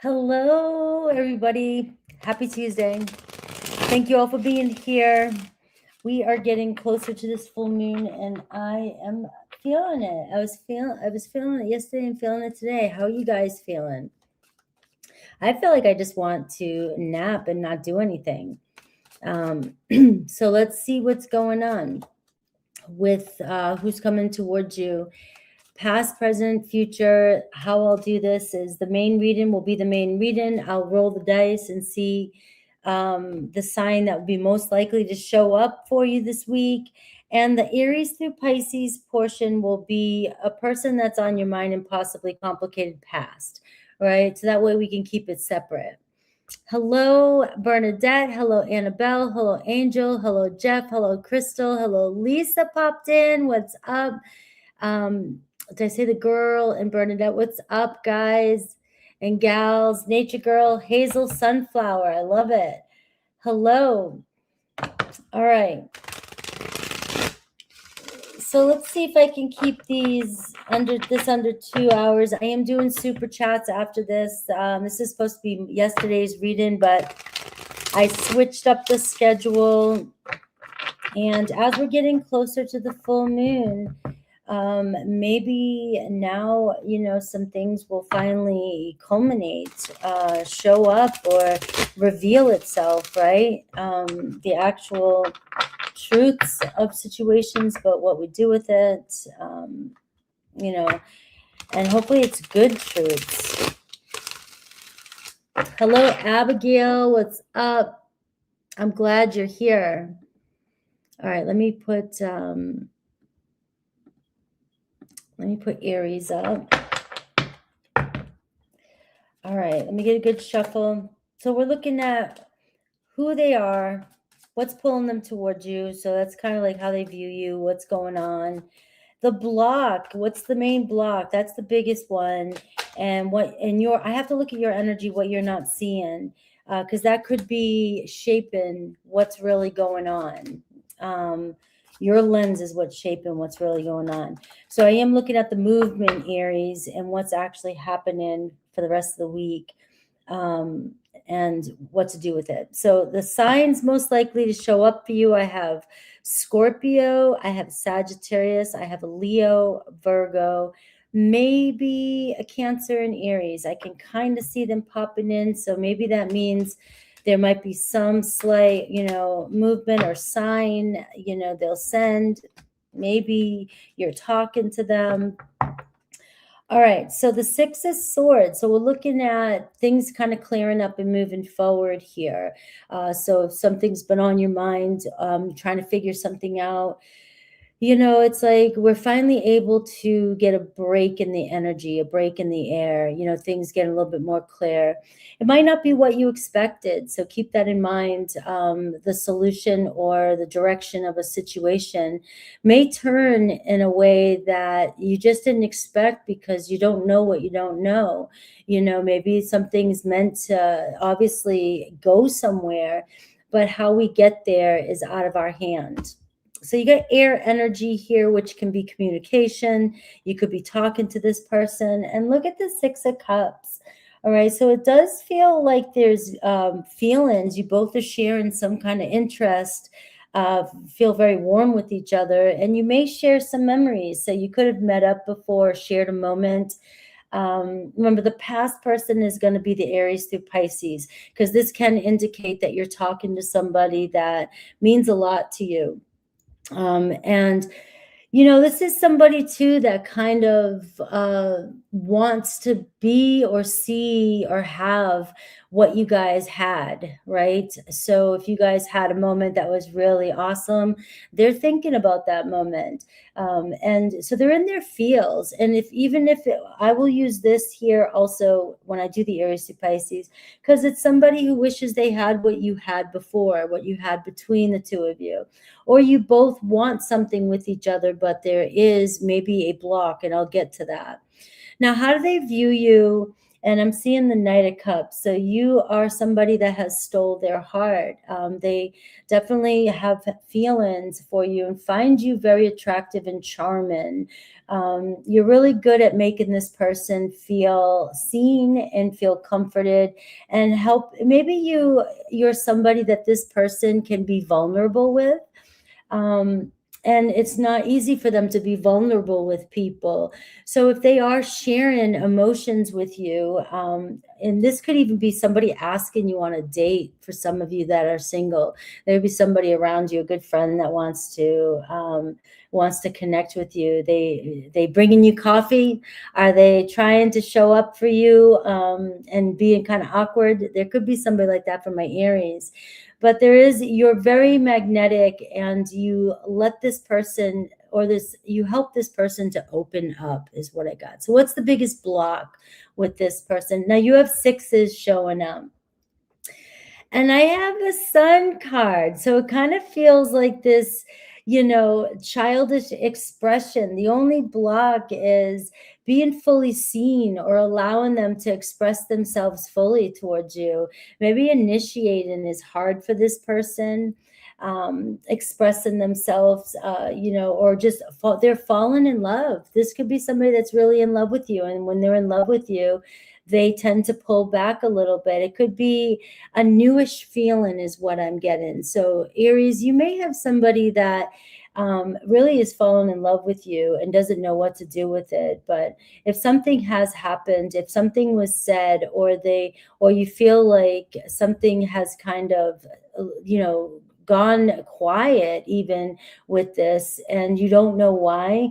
Hello, everybody. Happy Tuesday. Thank you all for being here. We are getting closer to this full moon, and I am feeling it. I was feeling it yesterday and feeling it today. How are you guys feeling? I feel like I just want to nap and not do anything. So let's see what's going on with who's coming towards you. Past, present, future. How I'll do this is the main reading will be the main reading. I'll roll the dice and see the sign that would be most likely to show up for you this week. And the Aries through Pisces portion will be a person that's on your mind and possibly complicated past, right? So that way we can keep it separate. Hello, Bernadette. Hello, Annabelle. Hello, Angel. Hello, Jeff. Hello, Crystal. Hello, Lisa popped in. What's up? Did I say the girl and Bernadette? What's up, guys and gals? Nature Girl, Hazel Sunflower. I love it. Hello. All right. So let's see if I can keep these under 2 hours. I am doing super chats after this. This is supposed to be yesterday's reading, but I switched up the schedule. And as we're getting closer to the full moon, maybe now, some things will finally culminate, show up or reveal itself, right? The actual truths of situations, but what we do with it, and hopefully it's good truths. Hello, Abigail. What's up? I'm glad you're here. All right, let me put Aries up. All right, let me get a good shuffle. So we're looking at who they are, what's pulling them towards you. So that's kind of like how they view you, what's going on. The block, what's the main block? That's the biggest one. And I have to look at your energy, what you're not seeing, because that could be shaping what's really going on. Your lens is what's shaping what's really going on. So I am looking at the movement, Aries, and what's actually happening for the rest of the week, and what to do with it. So the signs most likely to show up for you, I have Scorpio, I have Sagittarius, I have a Leo, Virgo, maybe a Cancer and Aries. I can kind of see them popping in. So maybe that means there might be some slight, movement or sign, they'll send. Maybe you're talking to them. All right, so the Six of Swords. So we're looking at things kind of clearing up and moving forward here. So if something's been on your mind, trying to figure something out, it's like we're finally able to get a break in the energy, a break in the air, things get a little bit more clear. It might not be what you expected, so keep that in mind. The solution or the direction of a situation may turn in a way that you just didn't expect because you don't know what you don't know. Maybe something's meant to obviously go somewhere, but how we get there is out of our hand. So you got air energy here, which can be communication. You could be talking to this person. And look at the Six of Cups. All right. So it does feel like there's feelings. You both are sharing some kind of interest, feel very warm with each other. And you may share some memories. So you could have met up before, shared a moment. Remember, the past person is going to be the Aries through Pisces, because this can indicate that you're talking to somebody that means a lot to you. And this is somebody too that kind of wants to be or see or have what you guys had, right? So if you guys had a moment that was really awesome, they're thinking about that moment. And so they're in their feels. And I will use this here also when I do the Aries to Pisces, because it's somebody who wishes they had what you had before, what you had between the two of you, or you both want something with each other, but there is maybe a block, and I'll get to that. Now, how do they view you? And I'm seeing the Knight of Cups. So you are somebody that has stole their heart. They definitely have feelings for you and find you very attractive and charming. You're really good at making this person feel seen and feel comforted and help. Maybe you're somebody that this person can be vulnerable with. And it's not easy for them to be vulnerable with people. So if they are sharing emotions with you, and this could even be somebody asking you on a date for some of you that are single, there'd be somebody around you, a good friend that wants to connect with you. They bringing you coffee? Are they trying to show up for you and being kind of awkward? There could be somebody like that for my Aries. But you're very magnetic, and you let this person you help this person to open up is what I got. So what's the biggest block with this person? Now you have sixes showing up. And I have the Sun card. So it kind of feels like this, childish expression. The only block is being fully seen or allowing them to express themselves fully towards you. Maybe initiating is hard for this person, expressing themselves, or just they're falling in love. This could be somebody that's really in love with you. And when they're in love with you, they tend to pull back a little bit. It could be a newish feeling is what I'm getting. So Aries, you may have somebody that really is falling in love with you and doesn't know what to do with it. But if something has happened, if something was said, or you feel like something has kind of, gone quiet even with this, and you don't know why,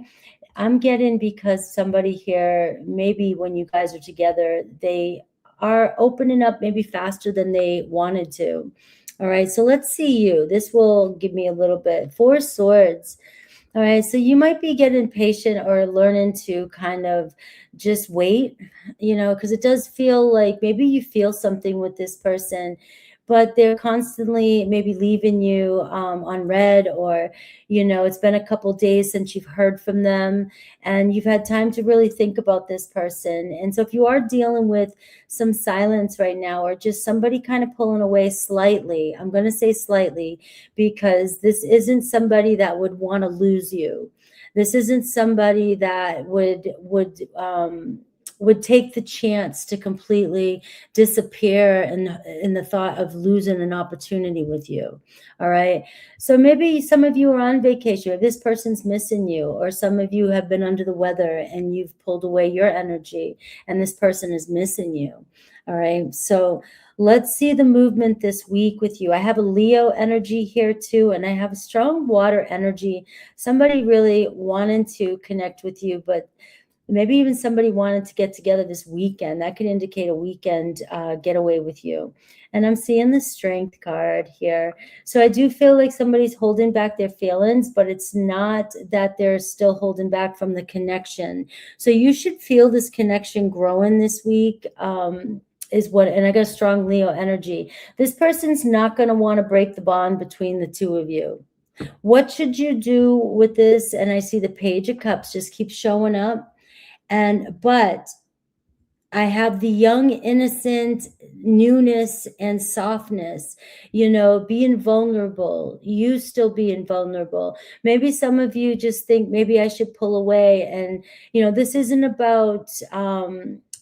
I'm getting because somebody here, maybe when you guys are together, they are opening up maybe faster than they wanted to. All right, so let's see you. This will give me a little bit. Four Swords. All right, so you might be getting patient or learning to kind of just wait, because it does feel like maybe you feel something with this person, but they're constantly maybe leaving you on red, or, it's been a couple days since you've heard from them and you've had time to really think about this person. And so if you are dealing with some silence right now, or just somebody kind of pulling away slightly, I'm going to say slightly, because this isn't somebody that would want to lose you. This isn't somebody that would take the chance to completely disappear in the thought of losing an opportunity with you. All right. So maybe some of you are on vacation, or this person's missing you, or some of you have been under the weather and you've pulled away your energy and this person is missing you. All right. So let's see the movement this week with you. I have a Leo energy here too, and I have a strong water energy. Somebody really wanting to connect with you, but maybe even somebody wanted to get together this weekend. That could indicate a weekend getaway with you. And I'm seeing the Strength card here. So I do feel like somebody's holding back their feelings, but it's not that they're still holding back from the connection. So you should feel this connection growing this week. And I got a strong Leo energy. This person's not going to want to break the bond between the two of you. What should you do with this? And I see the Page of Cups just keep showing up. But I have the young, innocent newness and softness, being vulnerable, you still being vulnerable. Maybe some of you just think maybe I should pull away. And,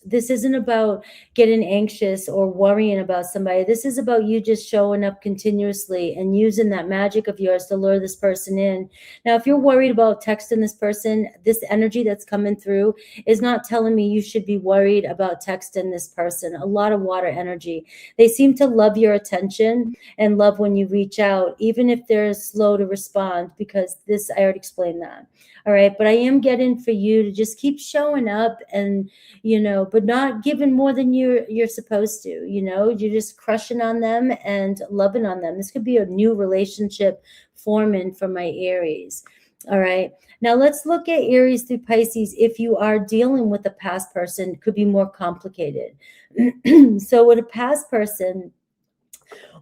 this isn't about getting anxious or worrying about somebody. This is about you just showing up continuously and using that magic of yours to lure this person in. Now, if you're worried about texting this person, this energy that's coming through is not telling me you should be worried about texting this person. A lot of water energy. They seem to love your attention and love when you reach out, even if they're slow to respond, because I already explained that. All right. But I am getting for you to just keep showing up and, but not giving more than you're supposed to, you're just crushing on them and loving on them. This could be a new relationship forming for my Aries. All right. Now let's look at Aries through Pisces. If you are dealing with a past person, it could be more complicated. So with a past person,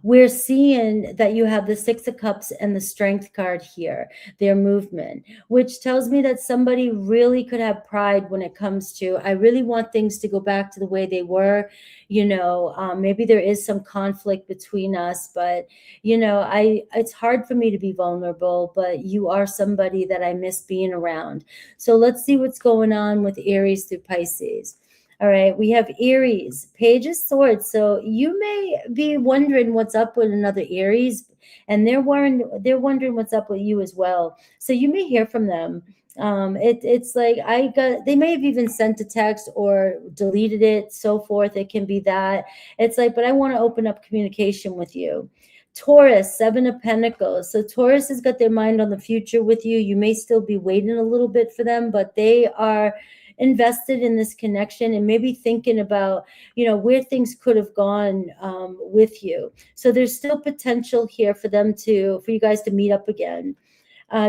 We're seeing that you have the Six of Cups and the Strength card here, their movement, which tells me that somebody really could have pride when it comes to, I really want things to go back to the way they were. Maybe there is some conflict between us, but it's hard for me to be vulnerable, but you are somebody that I miss being around. So let's see what's going on with Aries through Pisces. All right, we have Aries, Page of Swords. So you may be wondering what's up with another Aries, and they're wondering what's up with you as well. So you may hear from them. It's like they may have even sent a text or deleted it, so forth. It can be that. It's like, but I want to open up communication with you. Taurus, Seven of Pentacles. So Taurus has got their mind on the future with you. You may still be waiting a little bit for them, but they are invested in this connection and maybe thinking about, where things could have gone with you. So there's still potential here for you guys to meet up again.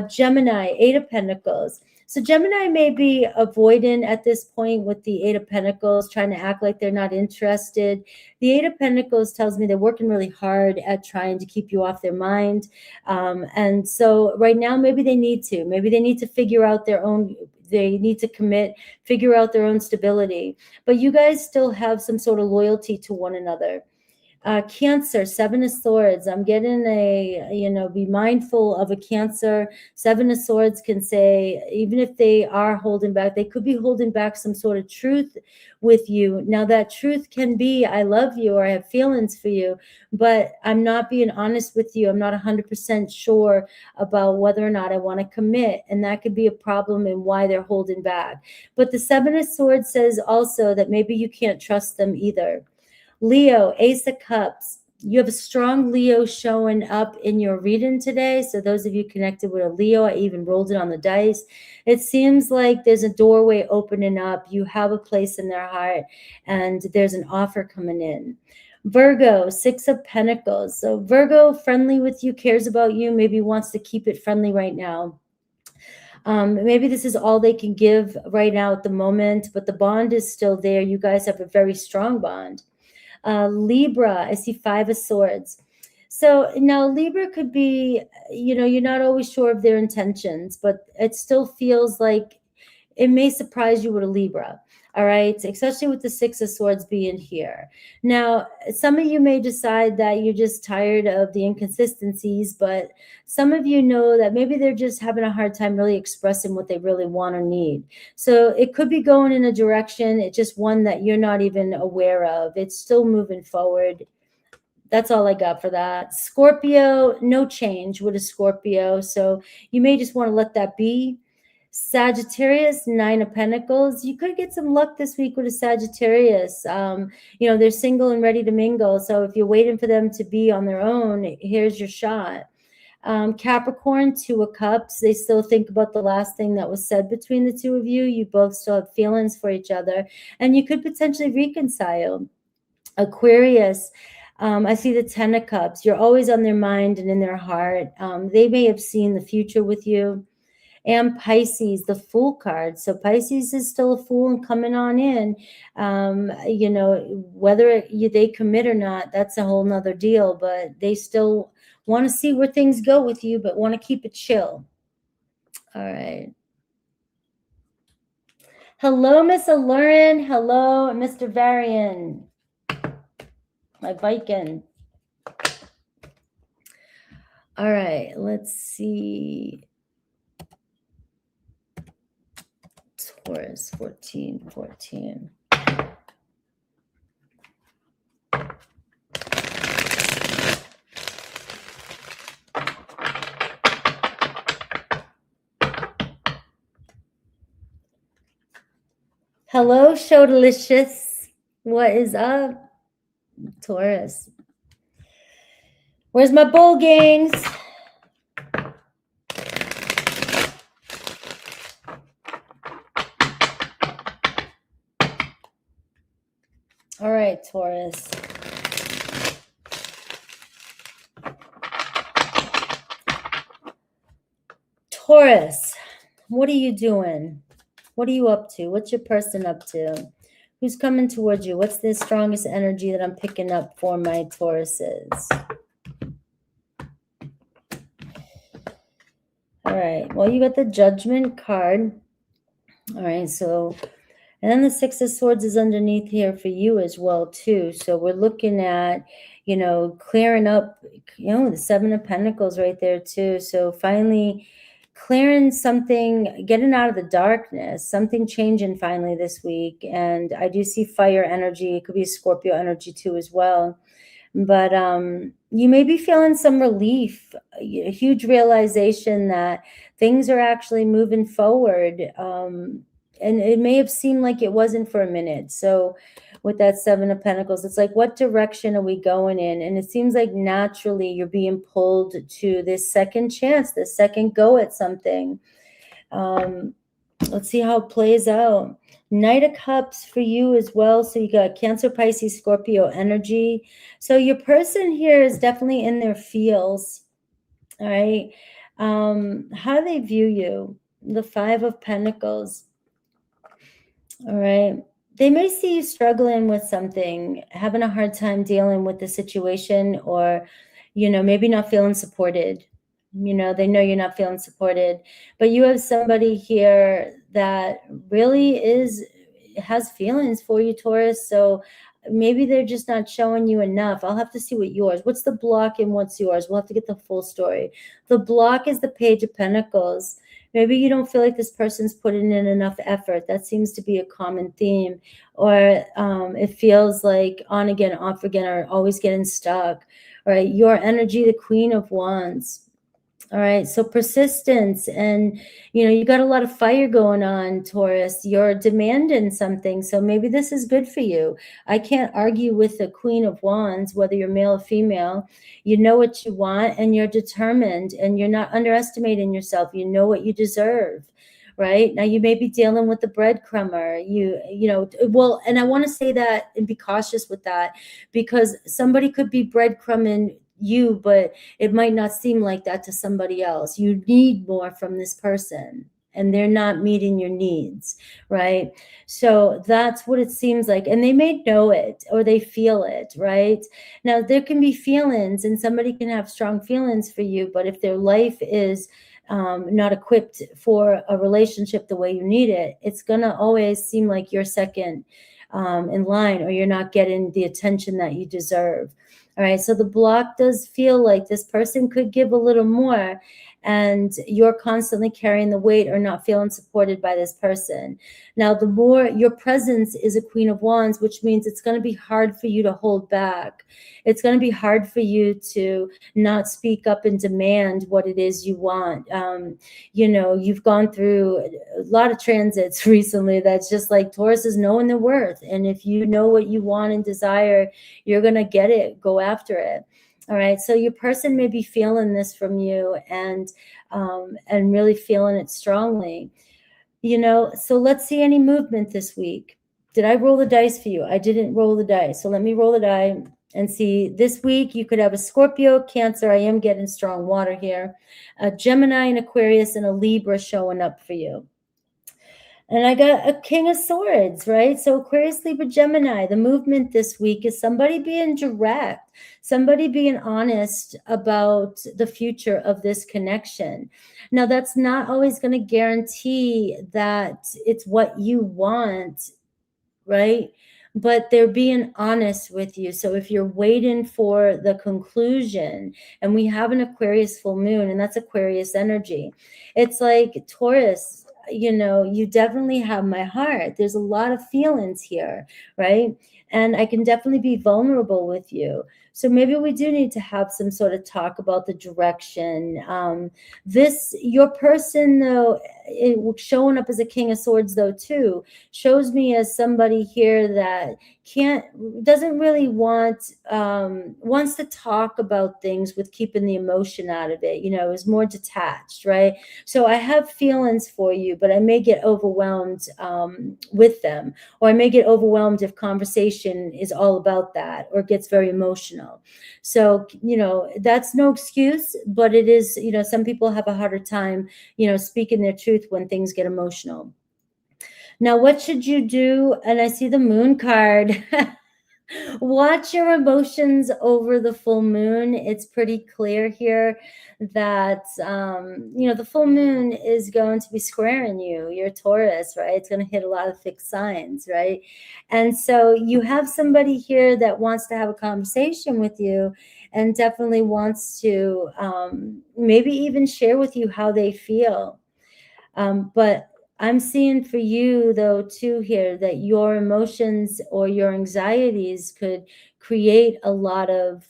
Gemini, Eight of Pentacles. So Gemini may be avoidant at this point with the Eight of Pentacles, trying to act like they're not interested. The Eight of Pentacles tells me they're working really hard at trying to keep you off their mind. And so right now, maybe they need to figure out they need to commit, figure out their own stability. But you guys still have some sort of loyalty to one another. Cancer, Seven of Swords. I'm getting be mindful of a Cancer. Seven of Swords can say, even if they are holding back, they could be holding back some sort of truth with you. Now that truth can be, I love you, or I have feelings for you, but I'm not being honest with you. I'm not 100% sure about whether or not I want to commit. And that could be a problem and why they're holding back. But the Seven of Swords says also that maybe you can't trust them either. Leo, Ace of Cups. You have a strong Leo showing up in your reading today. So those of you connected with a Leo, I even rolled it on the dice. It seems like there's a doorway opening up. You have a place in their heart and there's an offer coming in. Virgo, Six of Pentacles. So Virgo, friendly with you, cares about you, maybe wants to keep it friendly right now. Maybe this is all they can give right now at the moment, but the bond is still there. You guys have a very strong bond. Libra, I see Five of Swords. So now Libra could be, you're not always sure of their intentions, but it still feels like it may surprise you with a Libra. All right, especially with the Six of Swords being here. Now, some of you may decide that you're just tired of the inconsistencies, but some of you know that maybe they're just having a hard time really expressing what they really want or need. So it could be going in a direction. It's just one that you're not even aware of. It's still moving forward. That's all I got for that. Scorpio, no change with a Scorpio. So you may just want to let that be. Sagittarius, Nine of Pentacles. You could get some luck this week with a Sagittarius. They're single and ready to mingle. So if you're waiting for them to be on their own, here's your shot. Capricorn, Two of Cups. They still think about the last thing that was said between the two of you. You both still have feelings for each other, and you could potentially reconcile. Aquarius, I see the Ten of Cups. You're always on their mind and in their heart. They may have seen the future with you. And Pisces, the Fool card. So Pisces is still a fool and coming on in. Whether they commit or not, that's a whole nother deal. But they still want to see where things go with you, but want to keep it chill. All right. Hello, Miss Allurin. Hello, Mr. Varian. My Viking. All right, let's see. Taurus, 14. Hello, Show Delicious. What is up? Taurus. Where's my bull gangs? All right, Taurus. Taurus, what are you doing? What are you up to? What's your person up to? Who's coming towards you? What's the strongest energy that I'm picking up for my Tauruses? All right. Well, you got the Judgment card. All right. So, and then the Six of Swords is underneath here for you as well, too. So we're looking at, you know, clearing up, you know, the Seven of Pentacles right there, too. So finally clearing something, getting out of the darkness, something changing finally this week. And I do see fire energy. It could be Scorpio energy, too, as well. But you may be feeling some relief, a huge realization that things are actually moving forward. And it may have seemed like it wasn't for a minute. So with that Seven of Pentacles, it's like, what direction are we going in? And it seems like naturally you're being pulled to this second chance, this second go at something. Let's see how it plays out. Knight of Cups for you as well. So you got Cancer, Pisces, Scorpio energy. So your person here is definitely in their feels. All right. How they view you. The Five of Pentacles. All right. They may see you struggling with something, having a hard time dealing with the situation, or, you know, maybe not feeling supported. You know, they know you're not feeling supported, but you have somebody here that really has feelings for you, Taurus. So maybe they're just not showing you enough. I'll have to see what's the block and what's yours. We'll have to get the full story. The block is the Page of Pentacles. Maybe you don't feel like this person's putting in enough effort. That seems to be a common theme. Or it feels like on again, off again, or always getting stuck. All right, your energy, the Queen of Wands. All right, so persistence, and you know, you got a lot of fire going on, Taurus. You're demanding something, so maybe this is good for you. I can't argue with the Queen of Wands, whether you're male or female. You know what you want, and you're determined, and you're not underestimating yourself. You know what you deserve. Right now, you may be dealing with the breadcrumber. You know, well, and I want to say that and be cautious with that, because somebody could be breadcrumbing you, but it might not seem like that to somebody else. You need more from this person, and they're not meeting your needs, right? So that's what it seems like. And they may know it or they feel it, right? Now, there can be feelings, and somebody can have strong feelings for you, but if their life is not equipped for a relationship the way you need it, it's going to always seem like you're second in line, or you're not getting the attention that you deserve. All right, so the block does feel like this person could give a little more, and you're constantly carrying the weight or not feeling supported by this person. Now, the more your presence is a Queen of Wands, which means it's going to be hard for you to hold back. It's going to be hard for you to not speak up and demand what it is you want. You know, you've gone through a lot of transits recently that's just like Taurus is knowing their worth. And if you know what you want and desire, you're going to get it, go after it. All right. So your person may be feeling this from you, and really feeling it strongly, you know. So let's see any movement this week. Did I roll the dice for you? I didn't roll the dice. So let me roll the die and see. This week you could have a Scorpio, Cancer. I am getting strong water here. A Gemini, an Aquarius, and a Libra showing up for you. And I got a King of Swords, right? So Aquarius, Libra, Gemini. The movement this week is somebody being direct, somebody being honest about the future of this connection. Now, that's not always going to guarantee that it's what you want, right? But they're being honest with you. So if you're waiting for the conclusion, and we have an Aquarius full moon, and that's Aquarius energy, it's like, Taurus, you know, you definitely have my heart. There's a lot of feelings here, right? And I can definitely be vulnerable with you. So maybe we do need to have some sort of talk about the direction. Your person, though, showing up as a King of Swords, though, too, shows me as somebody here that doesn't really wants to talk about things with keeping the emotion out of it, you know, is more detached, right? So I have feelings for you, but I may get overwhelmed with them, or I may get overwhelmed if conversation is all about that or gets very emotional. So, you know, that's no excuse, but it is, you know, some people have a harder time, you know, speaking their truth when things get emotional. Now, what should you do? And I see the moon card. Watch your emotions over the full moon. It's pretty clear here that, the full moon is going to be squaring you. You're Taurus, right? It's going to hit a lot of fixed signs, right? And so you have somebody here that wants to have a conversation with you and definitely wants to maybe even share with you how they feel. But I'm seeing for you, though, too, here that your emotions or your anxieties could create a lot of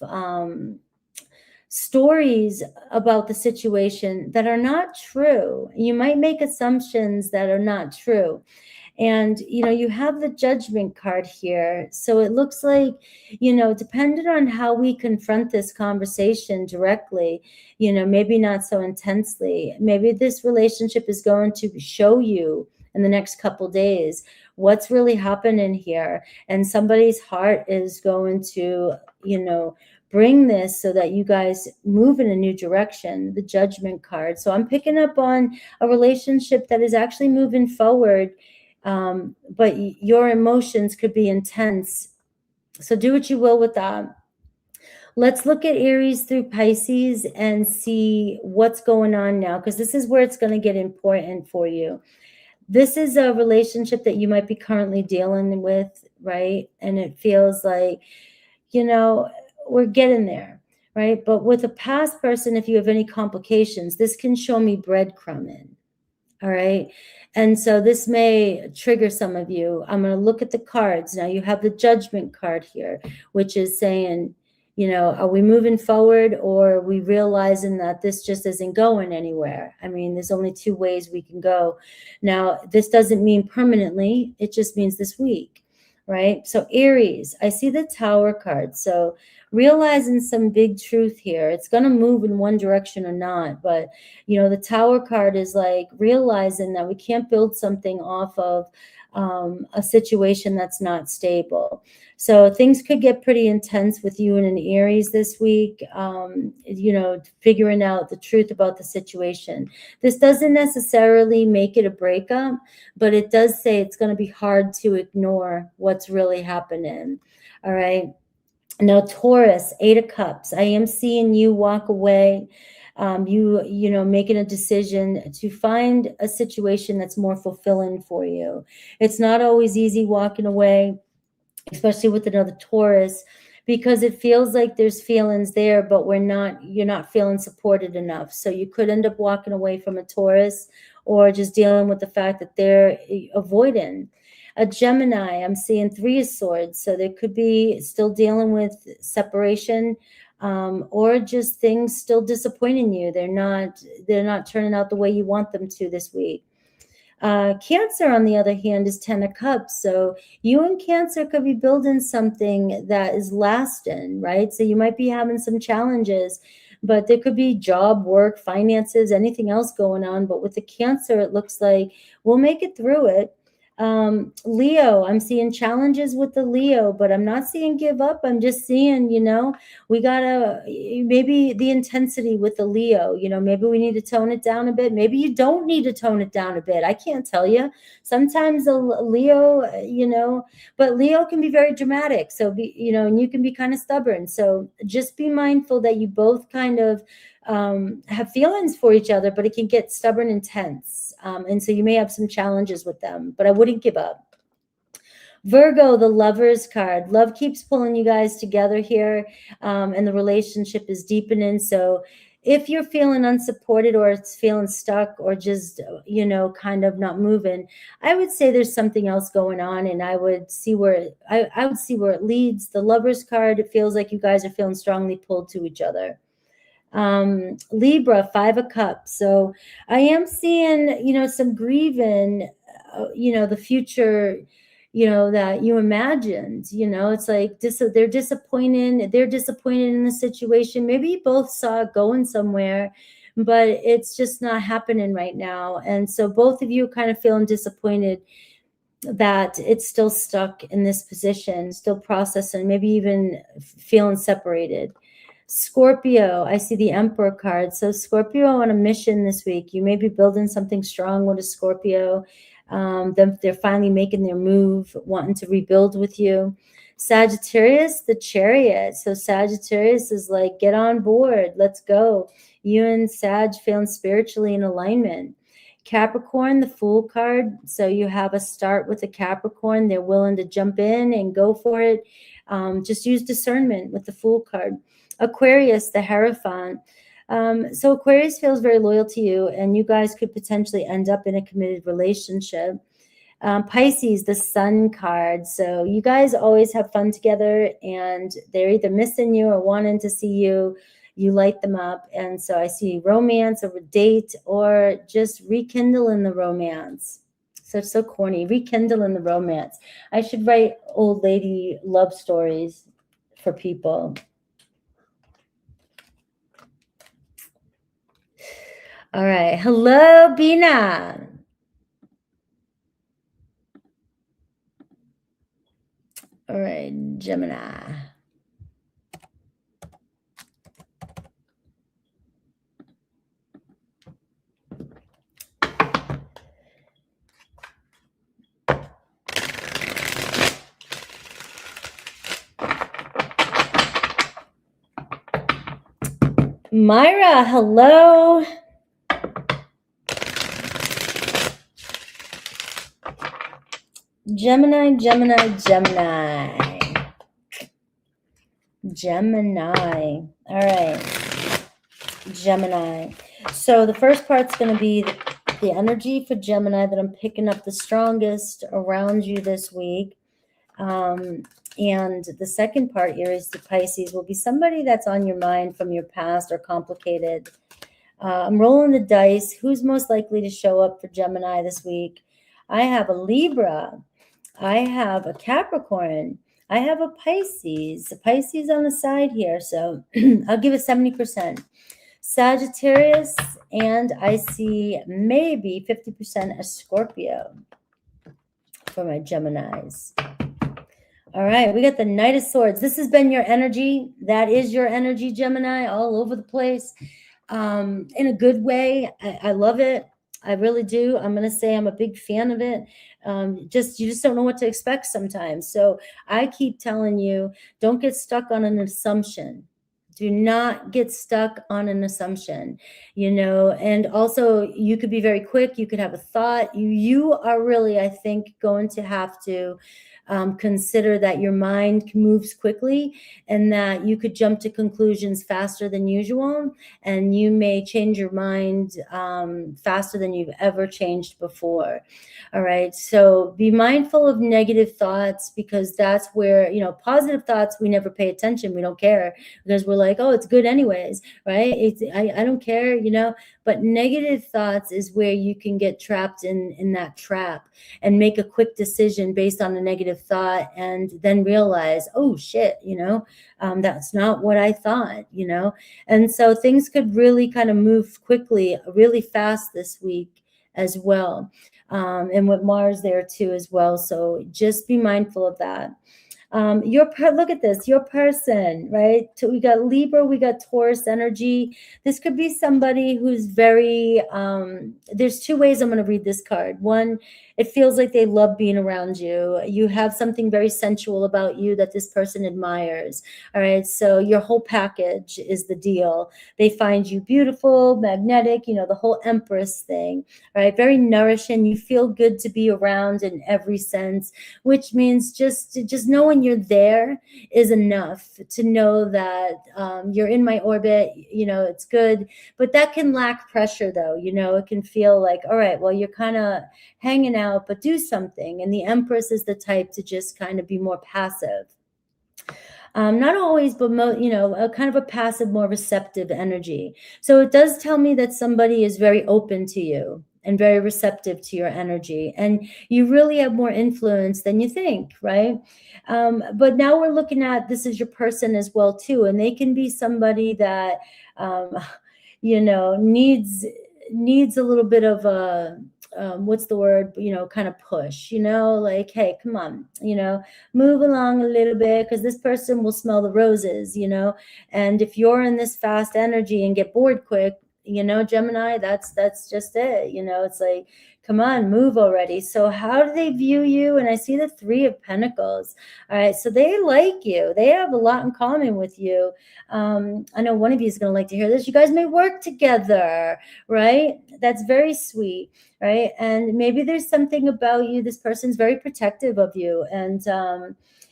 stories about the situation that are not true. You might make assumptions that are not true. And, you have the Judgment card here. So it looks like, depending on how we confront this conversation directly, maybe not so intensely, maybe this relationship is going to show you in the next couple days what's really happening here. And somebody's heart is going to, bring this so that you guys move in a new direction, the Judgment card. So I'm picking up on a relationship that is actually moving forward. But your emotions could be intense. So do what you will with that. Let's look at Aries through Pisces and see what's going on now, because this is where it's going to get important for you. This is a relationship that you might be currently dealing with, right? And it feels like, we're getting there, right? But with a past person, if you have any complications, this can show me breadcrumbing. All right. And so this may trigger some of you. I'm going to look at the cards. Now you have the Judgment card here, which is saying, are we moving forward, or are we realizing that this just isn't going anywhere? I mean, there's only two ways we can go. Now, this doesn't mean permanently. It just means this week, right? So Aries, I see the Tower card. So realizing some big truth here. It's going to move in one direction or not, but the Tower card is like realizing that we can't build something off of a situation that's not stable. So things could get pretty intense with you and an Aries this week, figuring out the truth about the situation. This doesn't necessarily make it a breakup, but it does say it's going to be hard to ignore what's really happening. All right. Now, Taurus, 8 of Cups. I am seeing you walk away. Making a decision to find a situation that's more fulfilling for you. It's not always easy walking away, especially with another Taurus, because it feels like there's feelings there, but you're not feeling supported enough. So you could end up walking away from a Taurus, or just dealing with the fact that they're avoiding. A Gemini, I'm seeing 3 of Swords. So there could be still dealing with separation, or just things still disappointing you. They're not turning out the way you want them to this week. Cancer, on the other hand, is 10 of Cups. So you and Cancer could be building something that is lasting, right? So you might be having some challenges, but there could be job, work, finances, anything else going on. But with the Cancer, it looks like we'll make it through it. Leo, I'm seeing challenges with the Leo, but I'm not seeing give up. I'm just seeing, we gotta, maybe the intensity with the Leo, maybe we need to tone it down a bit. Maybe you don't need to tone it down a bit. I can't tell you. Sometimes a Leo, but Leo can be very dramatic. So and you can be kind of stubborn. So just be mindful that you both kind of have feelings for each other, but it can get stubborn and tense. And so you may have some challenges with them, but I wouldn't give up. Virgo, the Lovers card. Love keeps pulling you guys together here, and the relationship is deepening. So if you're feeling unsupported, or it's feeling stuck, or just, kind of not moving, I would say there's something else going on, and I would see where I would see where it leads. The Lovers card, it feels like you guys are feeling strongly pulled to each other. Libra, 5 of Cups. So I am seeing, some grieving, the future, that you imagined. It's like they're disappointed in the situation. Maybe you both saw it going somewhere, but it's just not happening right now. And so both of you kind of feeling disappointed that it's still stuck in this position, still processing, maybe even feeling separated. Scorpio, I see the Emperor card. So Scorpio on a mission this week. You may be building something strong with a Scorpio. They're finally making their move, wanting to rebuild with you. Sagittarius, the Chariot. So Sagittarius is like, get on board. Let's go. You and Sag feeling spiritually in alignment. Capricorn, the Fool card. So you have a start with a Capricorn. They're willing to jump in and go for it. Just use discernment with the Fool card. Aquarius, the Hierophant. So Aquarius feels very loyal to you, and you guys could potentially end up in a committed relationship. Pisces, the Sun card. So you guys always have fun together, and they're either missing you or wanting to see you. You light them up. And so I see romance or a date, or just rekindling the romance. So corny. Rekindling the romance. I should write old lady love stories for people. All right. Hello, Bina. All right, Gemini. Myra, hello. Gemini, Gemini, Gemini. Gemini. All right. Gemini. So the first part's going to be the energy for Gemini that I'm picking up the strongest around you this week. And the second part, Aries to Pisces, will be somebody that's on your mind from your past or complicated. I'm rolling the dice. Who's most likely to show up for Gemini this week? I have a Libra. I have a Capricorn. I have a Pisces. A Pisces on the side here. So I'll give it 70%. Sagittarius, and I see maybe 50% a Scorpio for my Geminis. All right, we got the Knight of Swords. This has been your energy. That is your energy, Gemini, all over the place. In a good way. I love it. I really do. I'm going to say I'm a big fan of it. You just don't know what to expect sometimes. So I keep telling you, don't get stuck on an assumption. Do not get stuck on an assumption, and also you could be very quick. You could have a thought. You are really, I think, going to have to consider that your mind moves quickly and that you could jump to conclusions faster than usual, and you may change your mind faster than you've ever changed before. All right. So be mindful of negative thoughts, because that's where, positive thoughts, we never pay attention. We don't care because we're like, oh, it's good anyways. Right. I don't care, but negative thoughts is where you can get trapped in that trap and make a quick decision based on a negative thought, and then realize, oh shit, that's not what I thought, and so things could really kind of move quickly, really fast this week as well. And with Mars there too as well. So just be mindful of that. Look at this, your person, right? So we got Libra, we got Taurus energy. This could be somebody who's very, there's two ways I'm going to read this card. One, it feels like they love being around you. You have something very sensual about you that this person admires. All right. So your whole package is the deal. They find you beautiful, magnetic, the whole Empress thing. All right. Very nourishing. You feel good to be around in every sense, which means just knowing you're there is enough to know that you're in my orbit. It's good, but that can lack pressure though. It can feel like, all right, well, you're kind of hanging out, but do something. And the Empress is the type to just kind of be more passive. Not always, but a kind of a passive, more receptive energy. So it does tell me that somebody is very open to you and very receptive to your energy, and you really have more influence than you think, right? But now we're looking at, this is your person as well too, and they can be somebody that needs a little bit of a what's the word, kind of push, like, hey, come on, move along a little bit, because this person will smell the roses, and if you're in this fast energy and get bored quick, Gemini, that's just it. It's like, Come on, move already. So how do they view you? And I see the 3 of Pentacles. All right, so they like you. They have a lot in common with you. I know one of you is going to like to hear this. You guys may work together, right? That's very sweet, right? And maybe there's something about you. This person's very protective of you and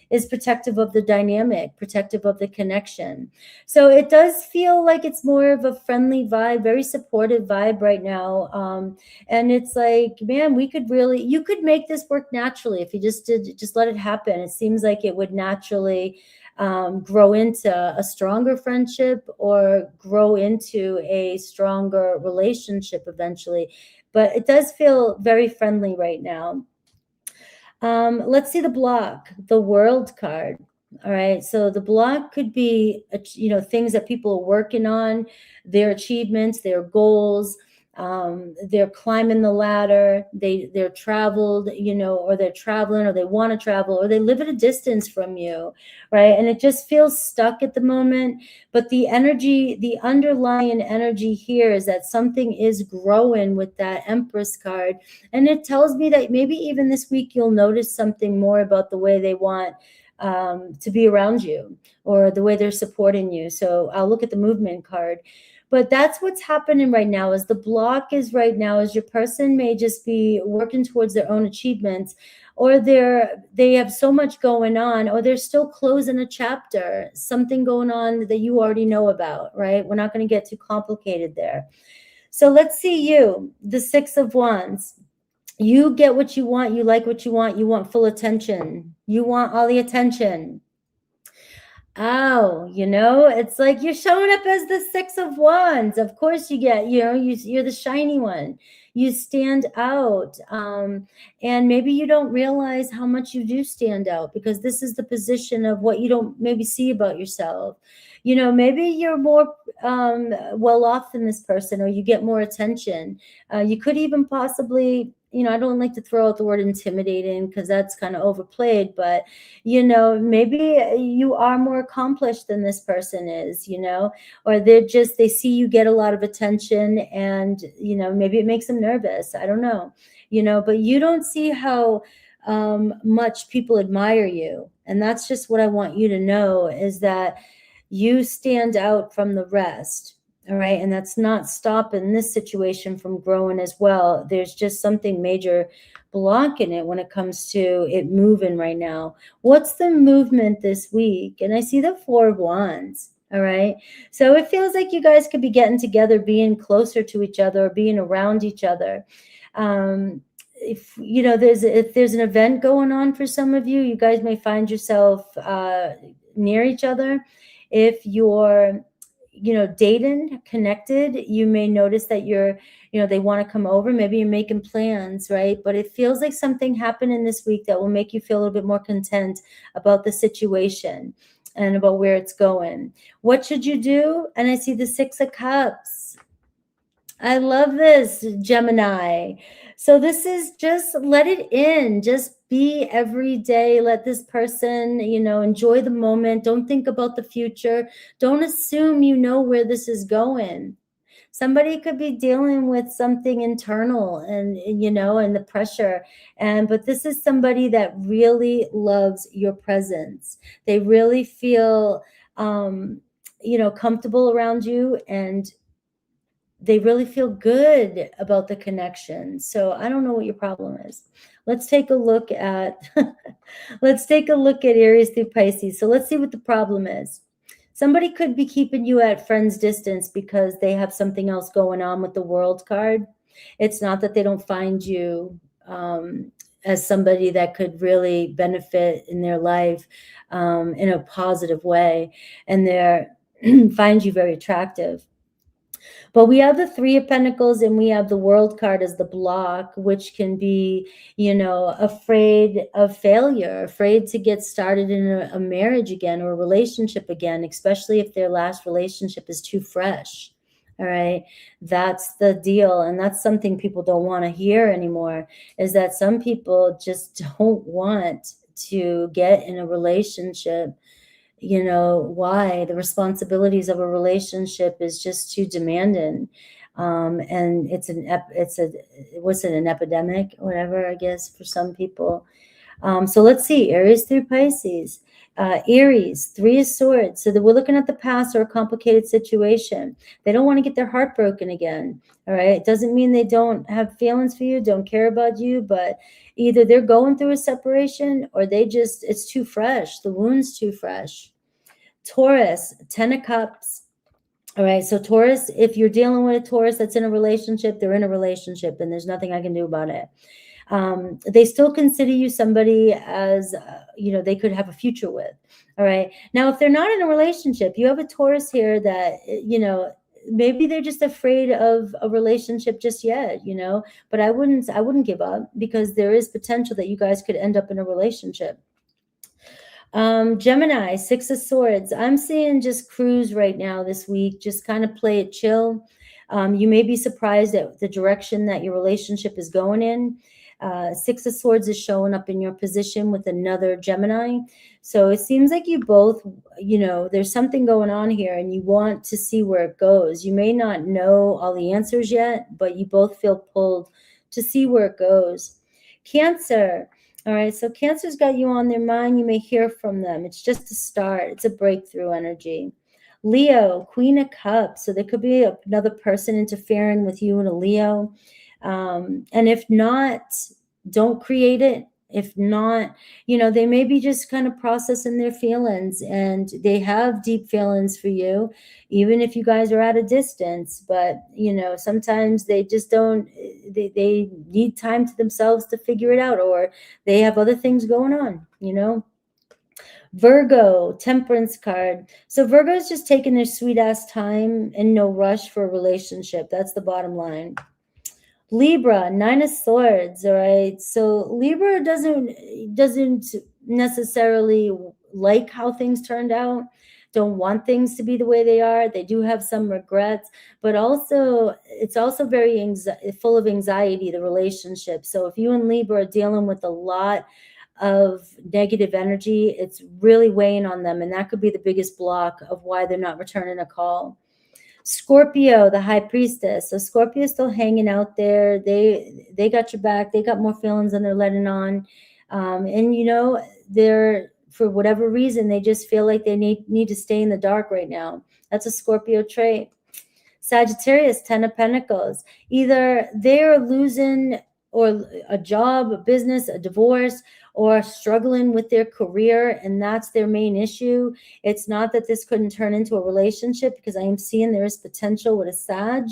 is protective of the dynamic, protective of the connection. So it does feel like it's more of a friendly vibe, very supportive vibe right now. And it's like, man, you could make this work naturally if you just let it happen. It seems like it would naturally grow into a stronger friendship or grow into a stronger relationship eventually. But it does feel very friendly right now. Let's see the block, the World card. All right, so the block could be, things that people are working on, their achievements, their goals. They're climbing the ladder. They're traveled, or they're traveling, or they want to travel, or they live at a distance from you, right? And it just feels stuck at the moment. But the underlying energy here is that something is growing with that Empress card. And it tells me that maybe even this week you'll notice something more about the way they want to be around you or the way they're supporting you. So I'll look at the movement card. But that's what's happening right now. Is the block is right now is your person may just be working towards their own achievements, or they have so much going on, or they're still closing a chapter, something going on that you already know about, right? We're not going to get too complicated there. So let's see you, the 6 of Wands. You get what you want. You like what you want full attention. You want all the attention. Oh, it's like you're showing up as the 6 of Wands. Of course you get, you're the shiny one. You stand out. And maybe you don't realize how much you do stand out because this is the position of what you don't maybe see about yourself. Maybe you're more well off than this person, or you get more attention. You could even possibly, I don't like to throw out the word intimidating because that's kind of overplayed, but, maybe you are more accomplished than this person is, or they see you get a lot of attention and, maybe it makes them nervous. I don't know, but you don't see how much people admire you. And that's just what I want you to know, is that you stand out from the rest. All right. And that's not stopping this situation from growing as well. There's just something major blocking it when it comes to it moving right now. What's the movement this week? And I see the 4 of Wands. All right. So it feels like you guys could be getting together, being closer to each other, being around each other. If there's an event going on for some of you, you guys may find yourself near each other. If you're dating, connected, you may notice that they want to come over. Maybe you're making plans, right? But it feels like something happened in this week that will make you feel a little bit more content about the situation and about where it's going. What should you do? And I see the 6 of Cups. I love this, Gemini. So this is just let it in. Just be every day. Let this person, enjoy the moment. Don't think about the future. Don't assume you know where this is going. Somebody could be dealing with something internal and the pressure. But this is somebody that really loves your presence. They really feel, comfortable around you, and they really feel good about the connection. So I don't know what your problem is. Let's take a look at Aries through Pisces. So let's see what the problem is. Somebody could be keeping you at friend's distance because they have something else going on with the World card. It's not that they don't find you as somebody that could really benefit in their life in a positive way, and they find you very attractive. But we have the 3 of Pentacles and we have the World card as the block, which can be, afraid of failure, afraid to get started in a marriage again or a relationship again, especially if their last relationship is too fresh. All right. That's the deal. And that's something people don't want to hear anymore, is that some people just don't want to get in a relationship. Why? The responsibilities of a relationship is just too demanding. And it's an epidemic, whatever, I guess, for some people. So let's see, Aries through Pisces. Aries, 3 of Swords. So that we're looking at the past or a complicated situation. They don't want to get their heart broken again. All right. It doesn't mean they don't have feelings for you, don't care about you, but either they're going through a separation or it's too fresh. The wound's too fresh. Taurus, 10 of Cups. All right. So Taurus, if you're dealing with a Taurus that's in a relationship, they're in a relationship and there's nothing I can do about it. They still consider you somebody as, they could have a future with. All right. Now, if they're not in a relationship, you have a Taurus here that, maybe they're just afraid of a relationship just yet, but I wouldn't give up, because there is potential that you guys could end up in a relationship. Gemini, 6 of Swords. I'm seeing just cruise right now this week. Just kind of play it chill. You may be surprised at the direction that your relationship is going in. 6 of Swords is showing up in your position with another Gemini. So it seems like you both, there's something going on here and you want to see where it goes. You may not know all the answers yet, but you both feel pulled to see where it goes. Cancer. All right, so Cancer's got you on their mind. You may hear from them. It's just a start. It's a breakthrough energy. Leo, Queen of Cups. So there could be another person interfering with you and a Leo. And if not, don't create it. If not, they may be just kind of processing their feelings, and they have deep feelings for you, even if you guys are at a distance. But, sometimes they just don't, they need time to themselves to figure it out, or they have other things going on, Virgo, Temperance card. So Virgo is just taking their sweet ass time and no rush for a relationship. That's the bottom line. Libra, 9 of Swords. All right. So Libra doesn't necessarily like how things turned out, don't want things to be the way they are. They do have some regrets, but it's also very full of anxiety, the relationship. So if you and Libra are dealing with a lot of negative energy, it's really weighing on them, and that could be the biggest block of why they're not returning a call. Scorpio, the High Priestess. So Scorpio is still hanging out there. They got your back. They got more feelings than they're letting on. And they're, for whatever reason, they just feel like they need to stay in the dark right now. That's a Scorpio trait. Sagittarius, 10 of Pentacles. Either they're losing or a job, a business, a divorce, or struggling with their career, and that's their main issue. It's not that this couldn't turn into a relationship, because I am seeing there is potential with a Sag,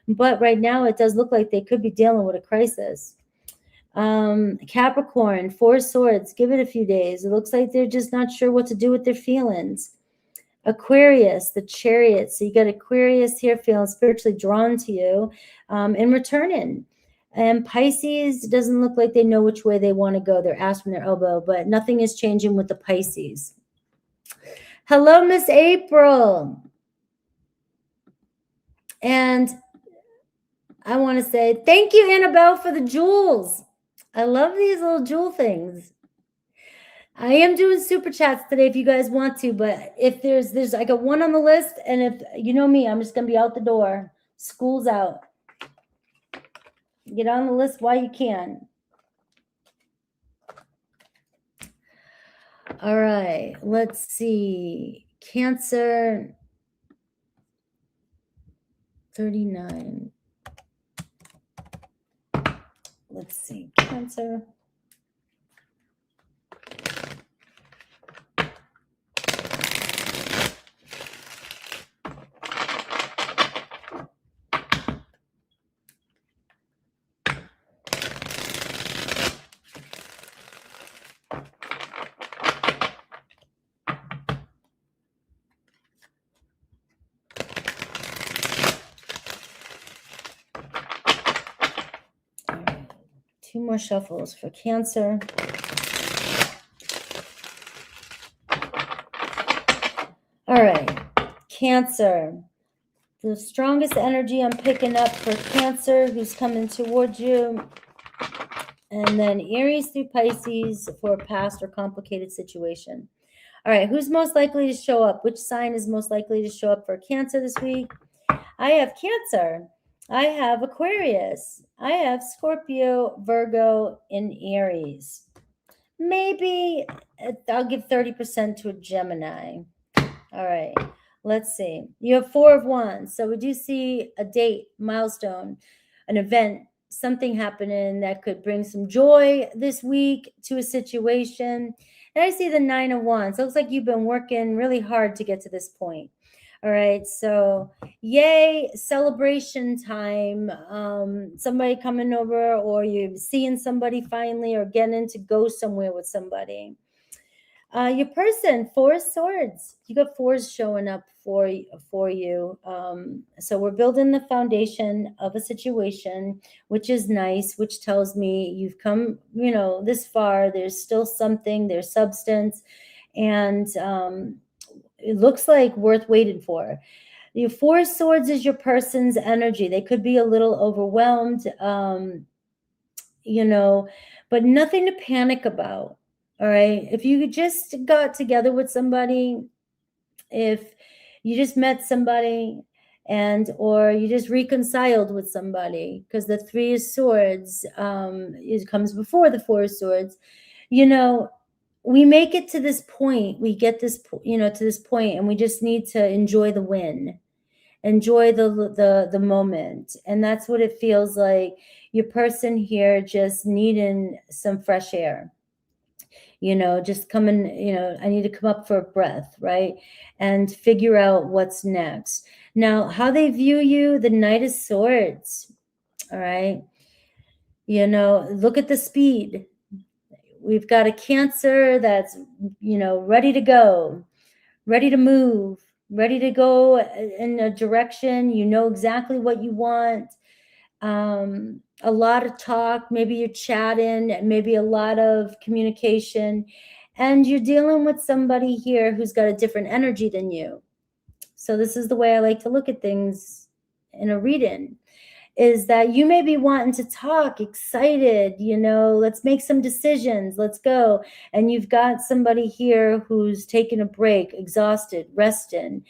but right now it does look like they could be dealing with a crisis. Capricorn, 4 Swords. Give it a few days. It looks like they're just not sure what to do with their feelings. Aquarius, the Chariot. So you got Aquarius here feeling spiritually drawn to you and returning. And Pisces doesn't look like they know which way they want to go. They're ass from their elbow, but nothing is changing with the Pisces. Hello, Miss April. And I want to say thank you, Annabelle, for the jewels. I love these little jewel things. I am doing super chats today if you guys want to, but if there's I got one on the list, and if you know me, I'm just going to be out the door. School's out. Get on the list while you can. All right, let's see. Cancer, 39. Let's see, Cancer. Two more shuffles for Cancer. All right, Cancer. The strongest energy I'm picking up for Cancer, who's coming towards you. And then Aries through Pisces for a past or complicated situation. All right, who's most likely to show up? Which sign is most likely to show up for Cancer this week? I have Cancer. I have Aquarius. I have Scorpio, Virgo, and Aries. Maybe I'll give 30% to a Gemini. All right. Let's see. You have 4 of Wands. So we do see a date, milestone, an event, something happening that could bring some joy this week to a situation. And I see the 9 of Wands. Looks like you've been working really hard to get to this point. All right. So yay, celebration time. Somebody coming over, or you're seeing somebody finally, or getting to go somewhere with somebody. Your person, 4 of Swords. You got 4s showing up for you. So we're building the foundation of a situation, which is nice, which tells me you've come, this far. There's still something, there's substance, and it looks like worth waiting for. Your 4 of Swords is your person's energy. They could be a little overwhelmed, but nothing to panic about. All right. If you just got together with somebody, if you just met somebody, or you just reconciled with somebody, because the 3 of Swords it comes before the 4 of Swords, we make it to this point. We get this, to this point, and we just need to enjoy the win, enjoy the moment. And that's what it feels like. Your person here just needing some fresh air. Just coming, I need to come up for a breath, right? And figure out what's next. Now, how they view you, the Knight of Swords, all right? Look at the speed. We've got a Cancer that's, ready to go, ready to move, ready to go in a direction. You know exactly what you want. A lot of talk, maybe you're chatting, maybe a lot of communication, and you're dealing with somebody here who's got a different energy than you. So this is the way I like to look at things in a reading, is that you may be wanting to talk, excited, let's make some decisions, let's go. And you've got somebody here who's taking a break, exhausted, resting,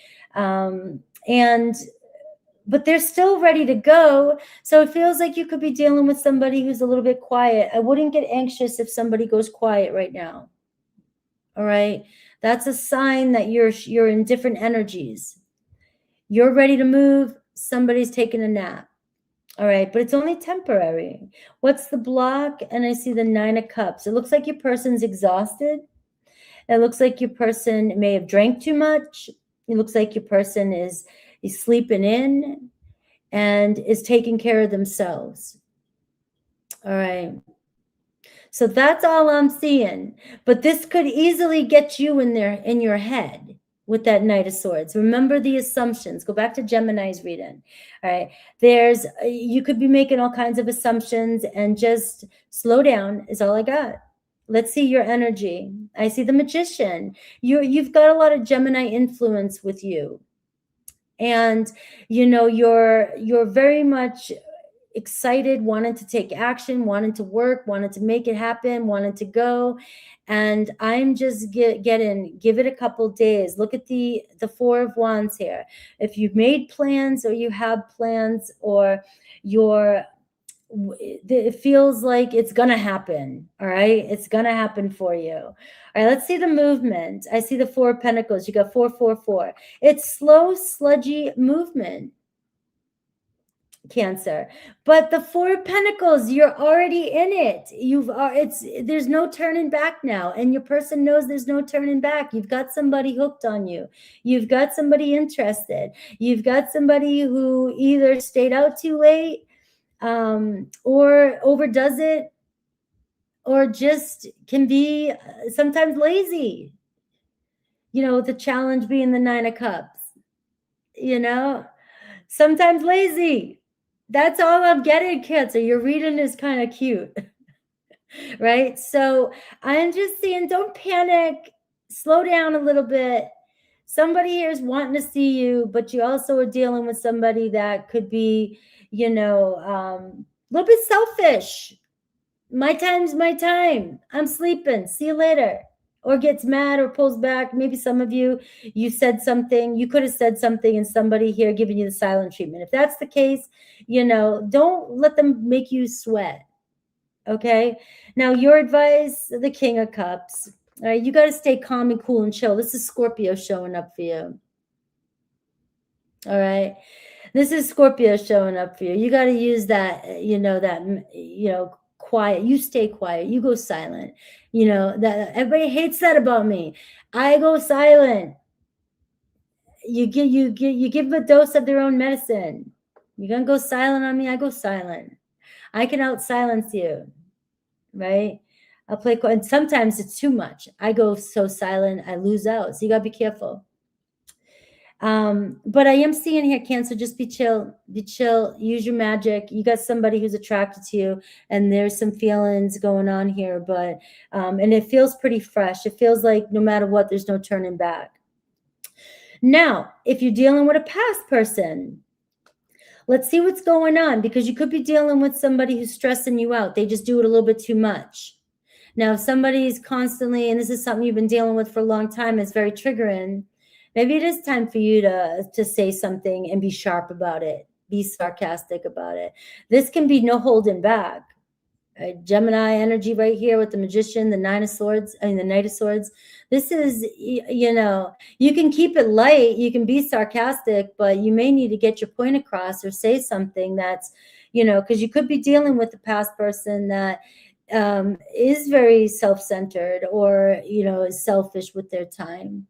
but they're still ready to go. So it feels like you could be dealing with somebody who's a little bit quiet. I wouldn't get anxious if somebody goes quiet right now. All right. That's a sign that you're in different energies. You're ready to move. Somebody's taking a nap. All right. But it's only temporary. What's the block? And I see the 9 of Cups. It looks like your person's exhausted. It looks like your person may have drank too much. It looks like your person is sleeping in and is taking care of themselves. All right. So that's all I'm seeing. But this could easily get you in your head with that Knight of Swords. Remember the assumptions. Go back to Gemini's reading. All right. You could be making all kinds of assumptions, and just slow down is all I got. Let's see your energy. I see the Magician. You've got a lot of Gemini influence with you. And you're very much excited, wanting to take action, wanting to work, wanting to make it happen, wanting to go. And I'm just give it a couple days. Look at the 4 of Wands here. If you've made plans, or you have plans, or it feels like it's gonna happen. All right, it's gonna happen for you. All right, let's see the movement. I see the 4 of Pentacles. You got 4, 4, 4. It's slow, sludgy movement, Cancer. But the 4 of Pentacles, you're already in it. There's no turning back now, and your person knows there's no turning back. You've got somebody hooked on you. You've got somebody interested. You've got somebody who either stayed out too late, or overdoes it, or just can be sometimes lazy. The challenge being the 9 of Cups, sometimes lazy. That's all I'm getting, Cancer. Your reading is kind of cute, right? So I'm just saying, don't panic. Slow down a little bit. Somebody here is wanting to see you, but you also are dealing with somebody that could be, a little bit selfish. My time's my time. I'm sleeping. See you later. or gets mad or pulls back. Maybe some of you, you said something, you could have said something and somebody here giving you the silent treatment. If that's the case, you know, don't let them make you sweat. Okay. Now your advice, the King of Cups. All right. You got to stay calm and cool and chill. This is Scorpio showing up for you. All right. This is Scorpio showing up for you. You got to use that, quiet. You stay quiet. You go silent. You know, that everybody hates that about me. I go silent. You give them a dose of their own medicine. You're going to go silent on me. I go silent. I can out silence you. Right? I'll play, and sometimes it's too much. I go so silent, I lose out. So you got to be careful. But I am seeing here, Cancer, just be chill, use your magic. You got somebody who's attracted to you, and there's some feelings going on here, but, and it feels pretty fresh. It feels like no matter what, there's no turning back. Now, if you're dealing with a past person, let's see what's going on, because you could be dealing with somebody who's stressing you out. They just do it a little bit too much. Now, if somebody's constantly, and this is something you've been dealing with for a long time, it's very triggering, maybe it is time for you to say something and be sharp about it. Be sarcastic about it. This can be no holding back. Gemini energy right here with the Magician, the Nine of Swords, the Knight of Swords. This is, you know, you can keep it light. You can be sarcastic, but you may need to get your point across or say something that's, you know, because you could be dealing with a past person that is very self-centered or, you know, is selfish with their time.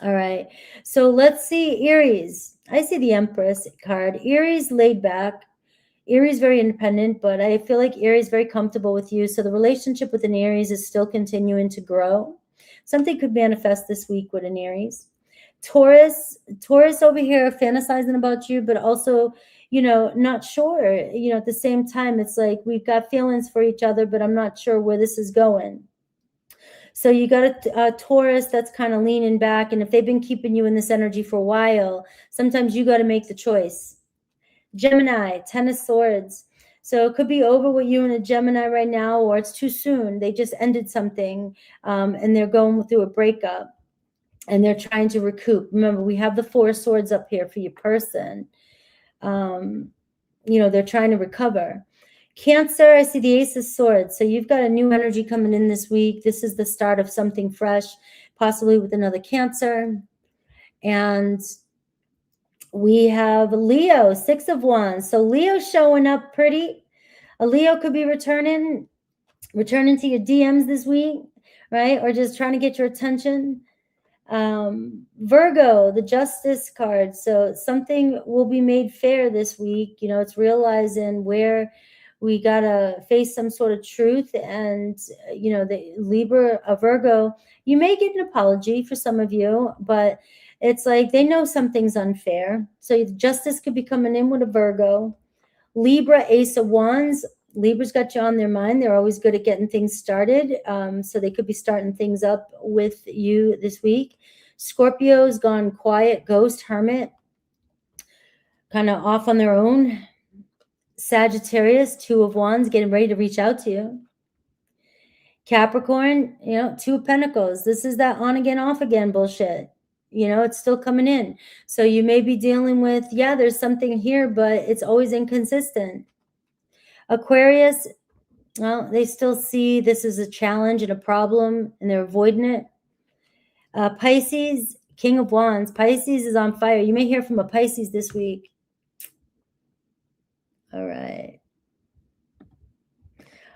All right. So let's see, Aries. I see the Empress card. Aries laid back. Aries very independent, but I feel like Aries very comfortable with you. So the relationship with an Aries is still continuing to grow. Something could manifest this week with an Aries. Taurus over here fantasizing about you, but also, you know, not sure. You know, at the same time, it's like we've got feelings for each other, but I'm not sure where this is going. So you got a Taurus that's kind of leaning back, and if they've been keeping you in this energy for a while, sometimes you got to make the choice. Gemini, Ten of Swords. So it could be over with you and a Gemini right now, or it's too soon. They just ended something, and they're going through a breakup, and they're trying to recoup. Remember, we have the Four of Swords up here for your person. You know, they're trying to recover. Cancer, I see the Ace of Swords. So you've got a new energy coming in this week. This is the start of something fresh, possibly with another Cancer. And we have Leo, Six of Wands. So Leo's showing up pretty. A Leo could be returning to your DMs this week, right? Or just trying to get your attention. Virgo, the Justice card. So something will be made fair this week. You know, it's realizing where we got to face some sort of truth. And, you know, the Libra, Virgo, you may get an apology for some of you, but it's like they know something's unfair. So justice could be coming in with a Virgo. Libra, Ace of Wands. Libra's got you on their mind. They're always good at getting things started. So they could be starting things up with you this week. Scorpio's gone quiet, ghost, hermit, kind of off on their own. Sagittarius, Two of Wands, getting ready to reach out to you. Capricorn, you know, Two of Pentacles. This is that on again, off again bullshit. You know, it's still coming in. So you may be dealing with, yeah, there's something here, but it's always inconsistent. Aquarius, well, they still see this as a challenge and a problem, and they're avoiding it. Pisces, King of Wands. Pisces is on fire. You may hear from a Pisces this week. All right.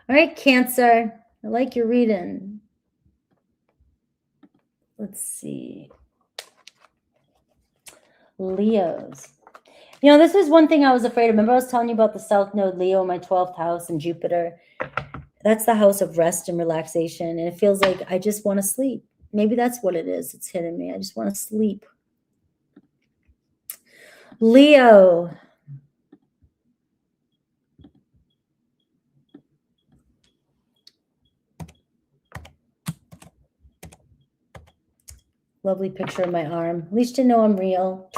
All right, Cancer. I like your reading. Let's see. Leos. You know, this is one thing I was afraid of. Remember I was telling you about the South Node Leo, my 12th house, and Jupiter. That's the house of rest and relaxation. And it feels like I just want to sleep. Maybe that's what it is. It's hitting me. I just want to sleep. Leo. Lovely picture of my arm. At least you know I'm real.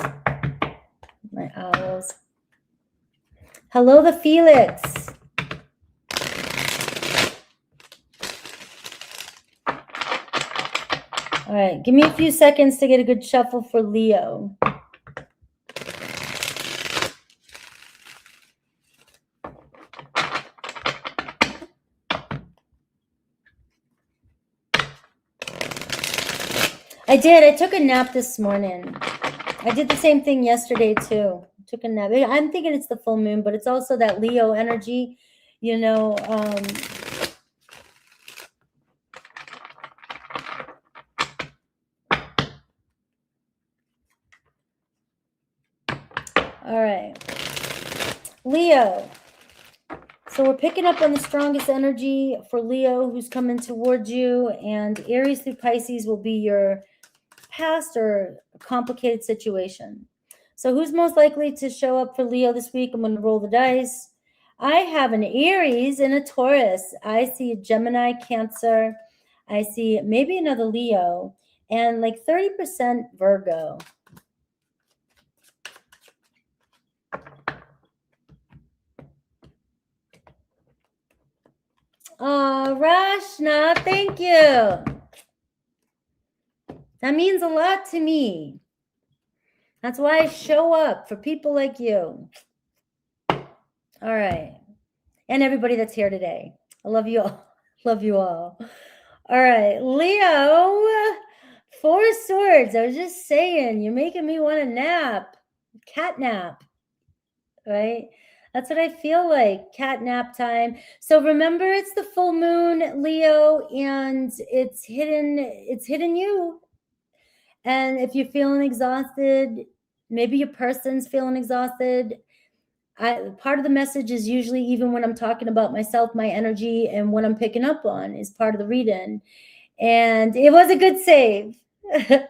My owls. Hello, the Felix. All right, give me a few seconds to get a good shuffle for Leo. I did. I took a nap this morning. I did the same thing yesterday too. Took a nap. I'm thinking it's the full moon, but it's also that Leo energy, you know. All right, Leo. So we're picking up on the strongest energy for Leo who's coming towards you, and Aries through Pisces will be your past or complicated situation. So who's most likely to show up for Leo this week? I'm going to roll the dice. I have an Aries and a Taurus. I see a Gemini, Cancer. I see maybe another Leo and like 30% Virgo. Oh, Rashna, thank you. That means a lot to me. That's why I show up for people like you. All right. And everybody that's here today. I love you all. Love you all. All right. Leo, 4 swords. I was just saying, you're making me want to nap. Cat nap. Right? That's what I feel like. Cat nap time. So remember, it's the full moon, Leo, and it's hitting you. And if you're feeling exhausted, maybe your person's feeling exhausted. Part of the message is usually, even when I'm talking about myself, my energy, and what I'm picking up on is part of the reading. And it was a good save. All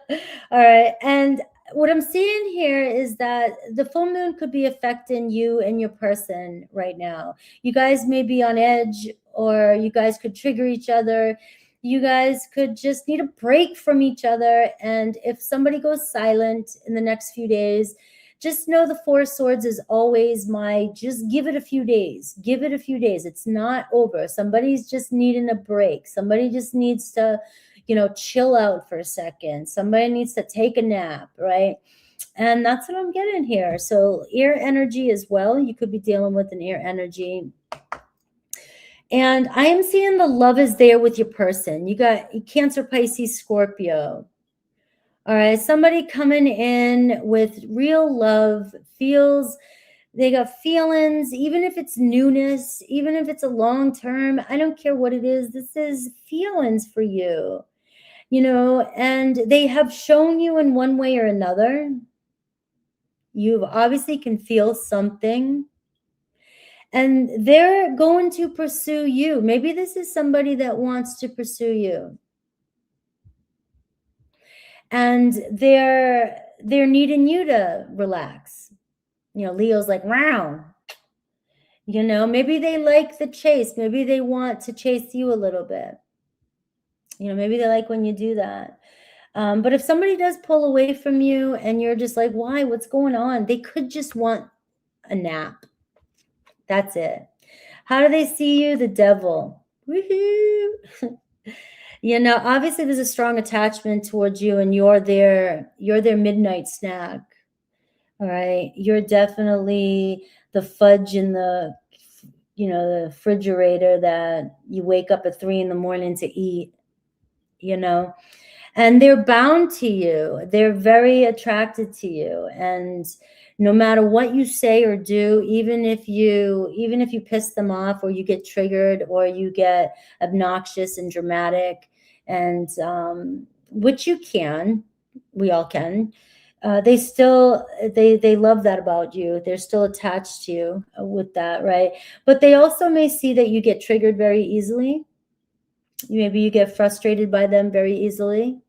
right. And what I'm seeing here is that the full moon could be affecting you and your person right now. You guys may be on edge, or you guys could trigger each other. You guys could just need a break from each other. And if somebody goes silent in the next few days, just know the 4 swords is always just give it a few days. Give it a few days. It's not over. Somebody's just needing a break. Somebody just needs to, chill out for a second. Somebody needs to take a nap, right? And that's what I'm getting here. So air energy as well. You could be dealing with an air energy. And I am seeing the love is there with your person. You got Cancer, Pisces, Scorpio. All right, somebody coming in with real love, they got feelings, even if it's newness, even if it's a long term, I don't care what it is. This is feelings for you, and they have shown you in one way or another. You obviously can feel something, and they're going to pursue you. Maybe this is somebody that wants to pursue you. And they're needing you to relax. Leo's like, wow. Maybe they like the chase. Maybe they want to chase you a little bit. Maybe they like when you do that. But if somebody does pull away from you and you're just like, why? What's going on? They could just want a nap. That's it. How do they see you? The devil. Woohoo! Obviously there's a strong attachment towards you, and you're their midnight snack. All right. You're definitely the fudge in the refrigerator that you wake up at 3 a.m. to eat, and they're bound to you. They're very attracted to you. And no matter what you say or do, even if you piss them off, or you get triggered, or you get obnoxious and dramatic, and which we all can, they still they love that about you. They're still attached to you with that, right? But they also may see that you get triggered very easily. Maybe you get frustrated by them very easily.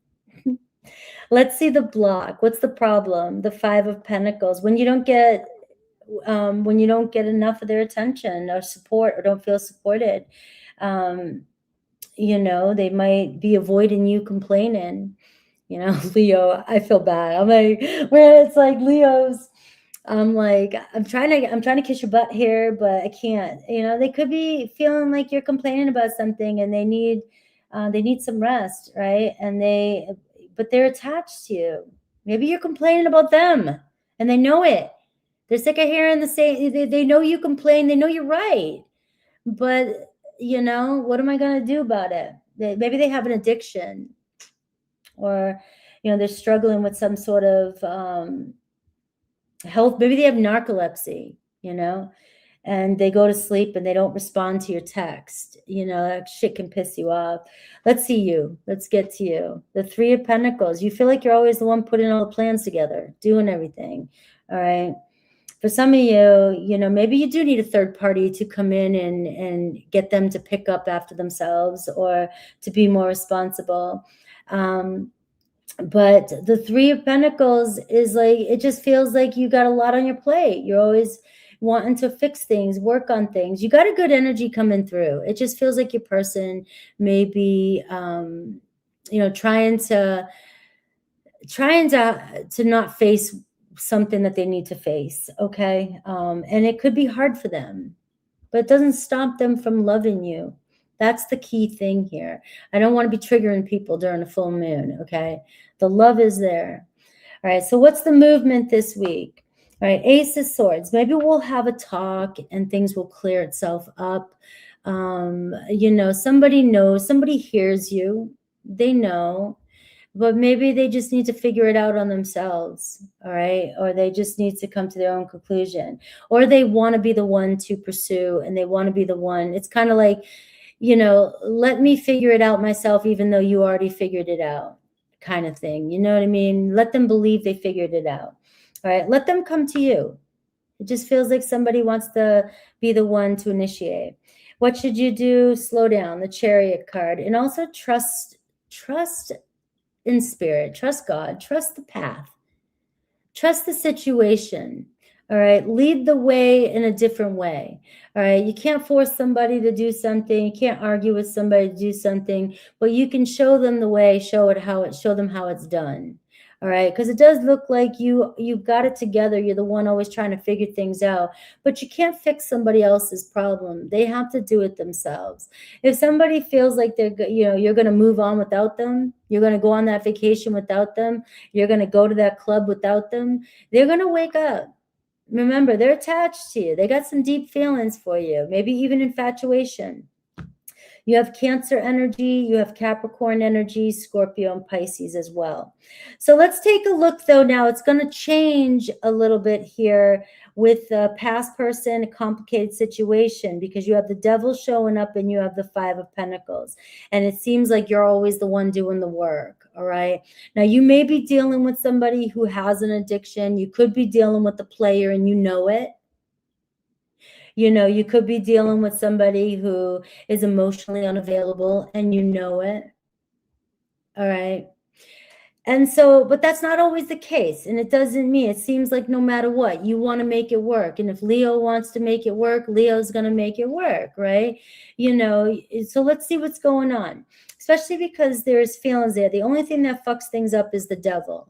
Let's see the block. What's the problem? The 5 of Pentacles. When you don't get enough of their attention or support, or don't feel supported, they might be avoiding you, complaining. Leo, I feel bad. I'm like, where it's like Leo's, I'm like, I'm trying to kiss your butt here, but I can't. They could be feeling like you're complaining about something, and they need some rest, right? And but they're attached to you. Maybe you're complaining about them and they know it. They're sick of hearing the same. They know you complain. They know you're right. But, you know, what am I going to do about it? Maybe they have an addiction, or, you know, they're struggling with some sort of health. Maybe they have narcolepsy, you know, and they go to sleep and they don't respond to your text. You know, that shit can piss you off. Let's see you. Let's get to you. The Three of Pentacles. You feel like you're always the one putting all the plans together, doing everything. All right. For some of you, you know, maybe you do need a third party to come in and get them to pick up after themselves or to be more responsible. But the Three of Pentacles is like, it just feels like you got a lot on your plate. You're always wanting to fix things, work on things. You got a good energy coming through. It just feels like your person may be, you know, trying to not face something that they need to face. Okay. And it could be hard for them, but it doesn't stop them from loving you. That's the key thing here. I don't want to be triggering people during a full moon. Okay. The love is there. All right. So what's the movement this week? All right. Ace of Swords. Maybe we'll have a talk and things will clear itself up. You know, somebody knows, somebody hears you. They know. But maybe they just need to figure it out on themselves, all right? Or they just need to come to their own conclusion. Or they want to be the one to pursue, and they want to be the one. It's kind of like, you know, let me figure it out myself, even though you already figured it out, kind of thing. You know what I mean? Let them believe they figured it out, all right? Let them come to you. It just feels like somebody wants to be the one to initiate. What should you do? Slow down, the Chariot card. And also trust in spirit, trust God, trust the path, trust the situation. All right. Lead the way in a different way. All right. You can't force somebody to do something. You can't argue with somebody to do something, but you can show them the way, show them how it's done. All right. Because it does look like you've got it together. You're the one always trying to figure things out, but you can't fix somebody else's problem. They have to do it themselves. If somebody feels like you're going to move on without them, you're going to go on that vacation without them, you're going to go to that club without them, they're going to wake up. Remember, they're attached to you. They got some deep feelings for you, maybe even infatuation. You have Cancer energy, you have Capricorn energy, Scorpio and Pisces as well. So let's take a look though now. It's going to change a little bit here with the past person, a complicated situation, because you have the Devil showing up and you have the Five of Pentacles. And it seems like you're always the one doing the work, all right? Now, you may be dealing with somebody who has an addiction. You could be dealing with a player and you know it. You know, you could be dealing with somebody who is emotionally unavailable and you know it. All right. And so, but that's not always the case. And it doesn't mean, it seems like no matter what, you want to make it work. And if Leo wants to make it work, Leo's going to make it work, right? You know, so let's see what's going on, especially because there's feelings there. The only thing that fucks things up is the Devil.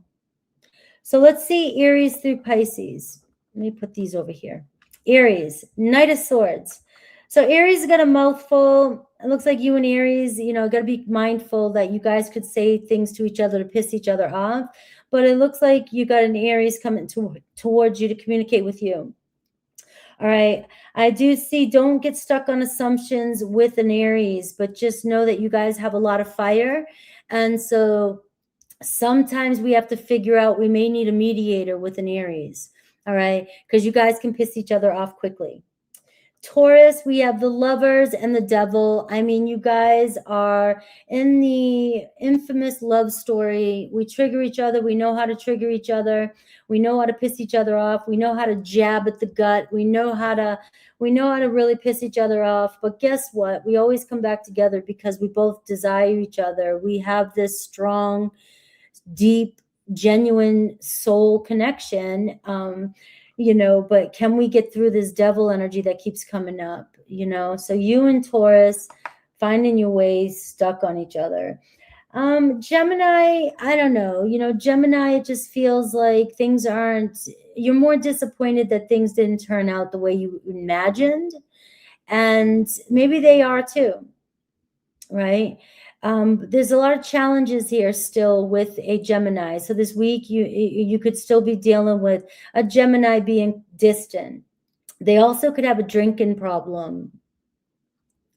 So let's see Aries through Pisces. Let me put these over here. Aries, Knight of Swords. So Aries got a mouthful. It looks like you and Aries, you know, got to be mindful that you guys could say things to each other to piss each other off. But it looks like you got an Aries coming towards you to communicate with you. All right. I do see, don't get stuck on assumptions with an Aries, but just know that you guys have a lot of fire. And so sometimes we have to figure out, we may need a mediator with an Aries. All right. Because you guys can piss each other off quickly. Taurus, we have the Lovers and the Devil. I mean, you guys are in the infamous love story. We trigger each other. We know how to trigger each other. We know how to piss each other off. We know how to jab at the gut. We know how to really piss each other off. But guess what? We always come back together because we both desire each other. We have this strong, deep, genuine soul connection. You know, but can we get through this Devil energy that keeps coming up, you know? So you and Taurus finding your ways, stuck on each other. Gemini, I don't know, you know, Gemini, it just feels like things aren't, you're more disappointed that things didn't turn out the way you imagined. And maybe they are too, right? There's a lot of challenges here still with a Gemini. So this week you could still be dealing with a Gemini being distant. They also could have a drinking problem.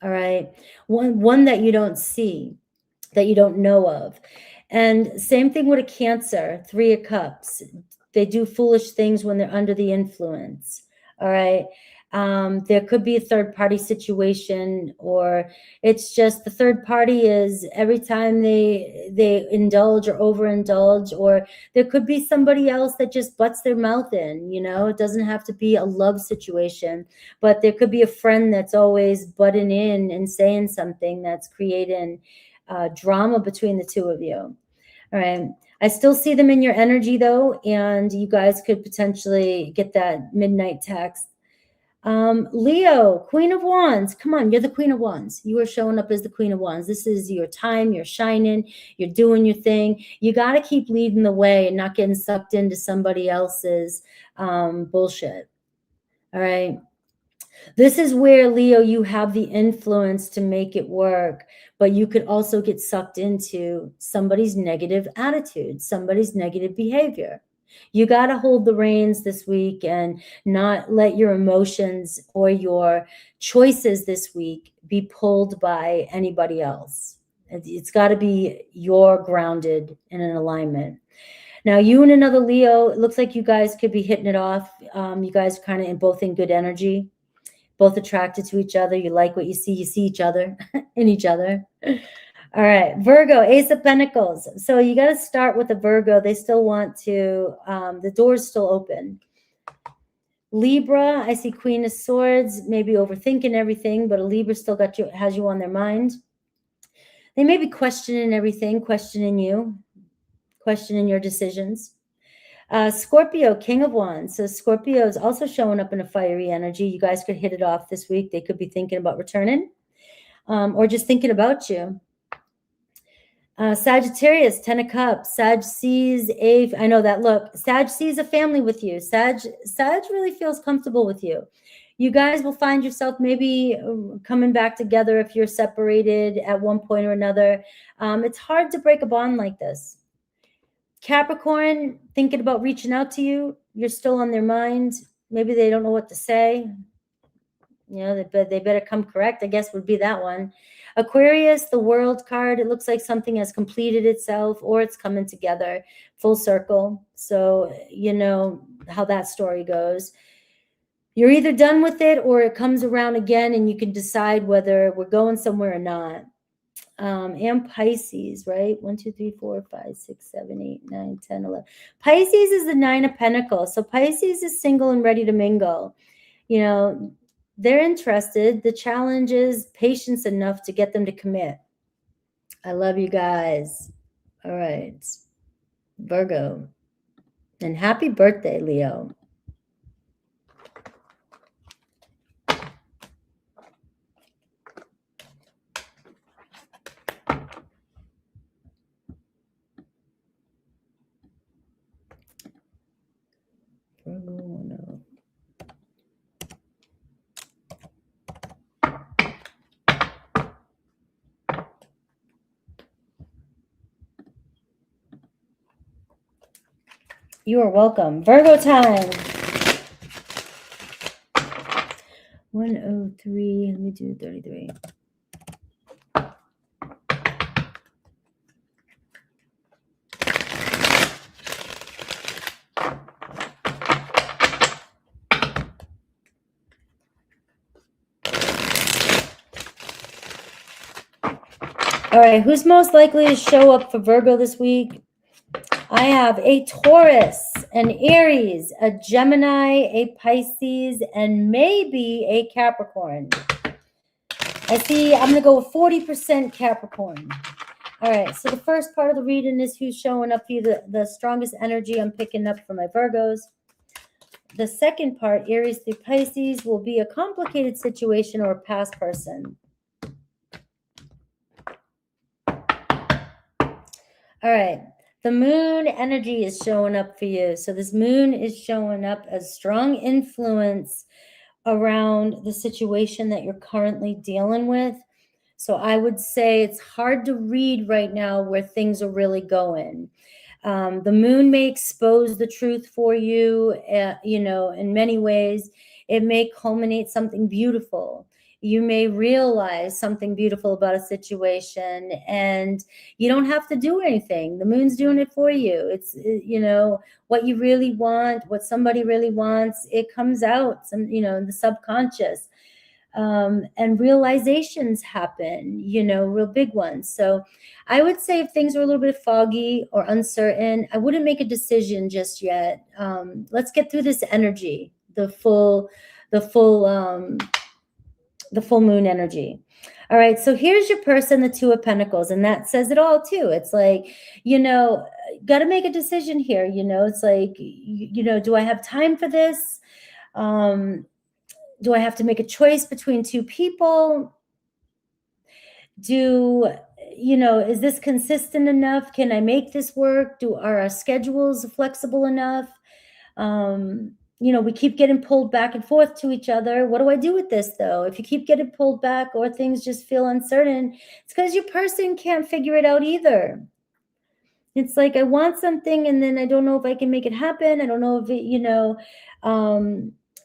All right. One that you don't see, that you don't know of. And same thing with a Cancer, 3 of Cups. They do foolish things when they're under the influence. All right. There could be a third party situation, or it's just the third party is every time they indulge or overindulge, or there could be somebody else that just butts their mouth in. It doesn't have to be a love situation, but there could be a friend that's always butting in and saying something that's creating drama between the two of you. All right. I still see them in your energy though, and you guys could potentially get that midnight text. Leo, Queen of Wands. Come on, you're the Queen of Wands. You are showing up as the Queen of Wands. This is your time. You're shining. You're doing your thing. You got to keep leading the way and not getting sucked into somebody else's bullshit. All right. This is where, Leo, you have the influence to make it work, but you could also get sucked into somebody's negative attitude, somebody's negative behavior. You got to hold the reins this week and not let your emotions or your choices this week be pulled by anybody else. It's got to be you're grounded in an alignment. Now, you and another Leo, it looks like you guys could be hitting it off. You guys are kind of both in good energy, both attracted to each other. You like what you see each other in each other. All right, Virgo, Ace of Pentacles. So you got to start with a Virgo. They still want to, the door's still open. Libra, I see Queen of Swords, maybe overthinking everything, but a Libra still has you on their mind. They may be questioning everything, questioning you, questioning your decisions. Scorpio, King of Wands. So Scorpio is also showing up in a fiery energy. You guys could hit it off this week. They could be thinking about returning or just thinking about you. Sagittarius, 10 of Cups. Sag sees I know that look. Sag sees a family with you. Sag really feels comfortable with you. You guys will find yourself maybe coming back together if you're separated at one point or another. It's hard to break a bond like this. Capricorn, thinking about reaching out to you. You're still on their mind. Maybe they don't know what to say. They better come correct, I guess would be that one. Aquarius, the World card. It looks like something has completed itself or it's coming together full circle. So you know how that story goes. You're either done with it or it comes around again and you can decide whether we're going somewhere or not. And Pisces, right? 1, 2, 3, 4, 5, 6, 7, 8, 9, 10, 11. Pisces is the 9 of Pentacles. So Pisces is single and ready to mingle. They're interested. The challenge is patience enough to get them to commit. I love you guys. All right. Virgo. And happy birthday, Leo. No. You are welcome. Virgo time. 103. Let me do 33. All right, who's most likely to show up for Virgo this week? I have a Taurus, an Aries, a Gemini, a Pisces, and maybe a Capricorn. I'm going to go with 40% Capricorn. All right, so the first part of the reading is who's showing up for you, the strongest energy I'm picking up for my Virgos. The second part, Aries through Pisces, will be a complicated situation or a past person. All right. The moon energy is showing up for you. So this moon is showing up as strong influence around the situation that you're currently dealing with. So I would say it's hard to read right now where things are really going. The moon may expose the truth for you, in many ways. It may culminate something beautiful. You may realize something beautiful about a situation, and you don't have to do anything. The moon's doing it for you. It's, what you really want, what somebody really wants, it comes out, in the subconscious. And realizations happen, real big ones. So I would say if things are a little bit foggy or uncertain, I wouldn't make a decision just yet. Let's get through this energy, the full moon energy. All right, so here's your person, the Two of Pentacles, and that says it all too. It's like, got to make a decision here. It's like, do I have time for this? Do I have to make a choice between two people? Is this consistent enough? Can I make this work? Are our schedules flexible enough? We keep getting pulled back and forth to each other. What do I do with this, though? If you keep getting pulled back or things just feel uncertain, it's because your person can't figure it out either. It's like, I want something, and then I don't know if I can make it happen. I don't know if it,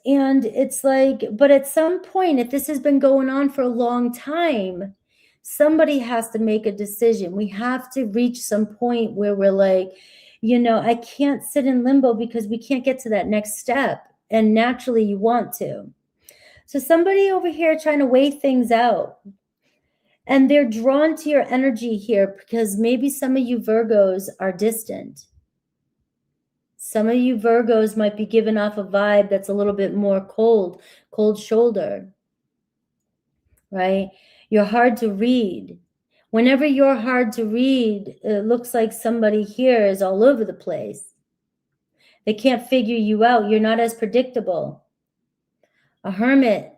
and it's like, but at some point, if this has been going on for a long time, somebody has to make a decision. We have to reach some point where we're like, I can't sit in limbo because we can't get to that next step. And naturally you want to. So somebody over here trying to weigh things out, and they're drawn to your energy here because maybe some of you Virgos are distant. Some of you Virgos might be giving off a vibe that's a little bit more cold shoulder, right? You're hard to read. Whenever you're hard to read, it looks like somebody here is all over the place. They can't figure you out. You're not as predictable. A hermit,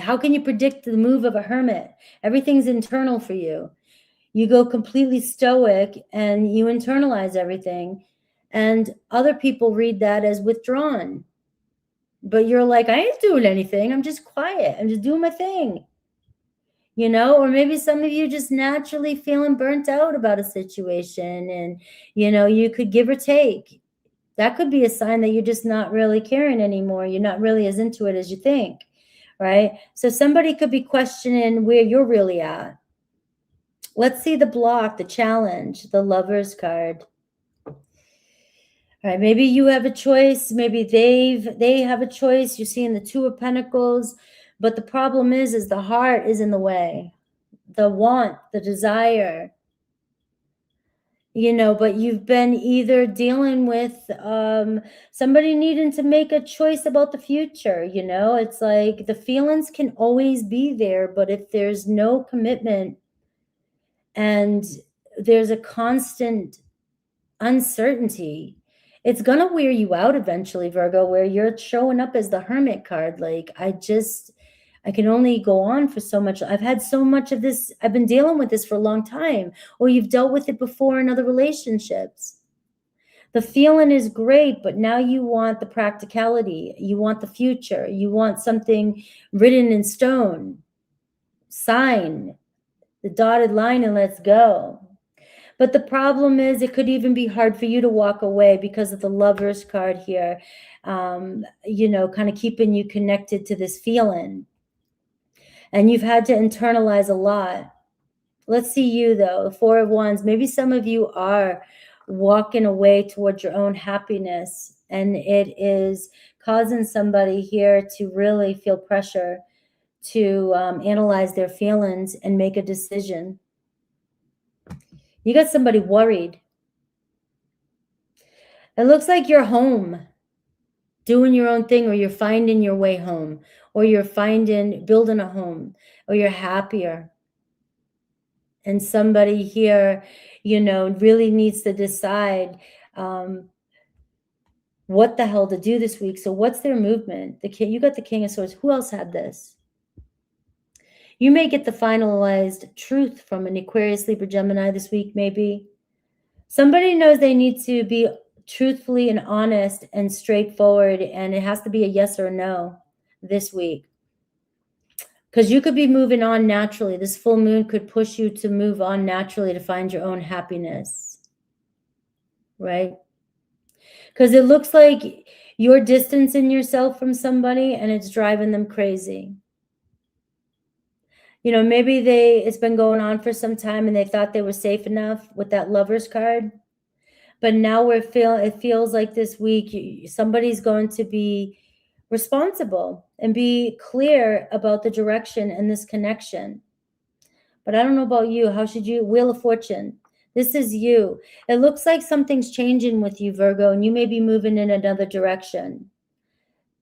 how can you predict the move of a hermit? Everything's internal for you. You go completely stoic and you internalize everything. And other people read that as withdrawn. But you're like, I ain't doing anything. I'm just quiet. I'm just doing my thing. Or maybe some of you just naturally feeling burnt out about a situation, and, you could give or take. That could be a sign that you're just not really caring anymore. You're not really as into it as you think, right? So somebody could be questioning where you're really at. Let's see the block, the challenge, the Lovers card. All right, maybe you have a choice. Maybe they have a choice. You're seeing the Two of Pentacles, but the problem is the heart is in the way. The want, the desire, but you've been either dealing with somebody needing to make a choice about the future. It's like the feelings can always be there, but if there's no commitment and there's a constant uncertainty, it's going to wear you out eventually, Virgo, where you're showing up as the Hermit card. Like, I can only go on for so much. I've had so much of this. I've been dealing with this for a long time. Or you've dealt with it before in other relationships. The feeling is great, but now you want the practicality. You want the future. You want something written in stone. Sign the dotted line and let's go. But the problem is it could even be hard for you to walk away because of the Lovers card here, kind of keeping you connected to this feeling. And you've had to internalize a lot. Let's see you, though, the Four of Wands. Maybe some of you are walking away towards your own happiness, and it is causing somebody here to really feel pressure to analyze their feelings and make a decision. You got somebody worried. It looks like you're home, doing your own thing, or you're finding your way home, or you're building a home, or you're happier. And somebody here, really needs to decide what the hell to do this week. So what's their movement? You got the King of Swords. Who else had this? You may get the finalized truth from an Aquarius, Libra, Gemini this week, maybe. Somebody knows they need to be truthfully and honest and straightforward, and it has to be a yes or a no this week. Because you could be moving on naturally. This full moon could push you to move on naturally to find your own happiness, right? Because it looks like you're distancing yourself from somebody and it's driving them crazy. You know, maybe it's been going on for some time and they thought they were safe enough with that Lovers card. But now it feels like this week somebody's going to be responsible and be clear about the direction and this connection. But I don't know about you. How should you? Wheel of Fortune. This is you. It looks like something's changing with you, Virgo, and you may be moving in another direction.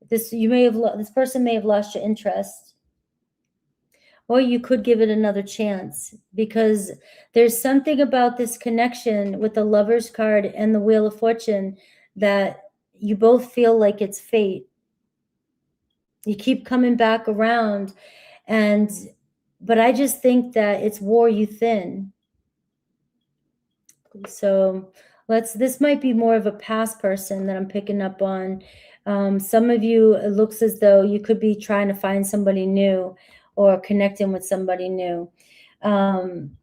This person may have lost your interest. Or you could give it another chance, because there's something about this connection with the Lovers card and the Wheel of Fortune that you both feel like it's fate. You keep coming back around, but I just think that it's wore you thin. So this might be more of a past person that I'm picking up on. Some of you, it looks as though you could be trying to find somebody new or connecting with somebody new.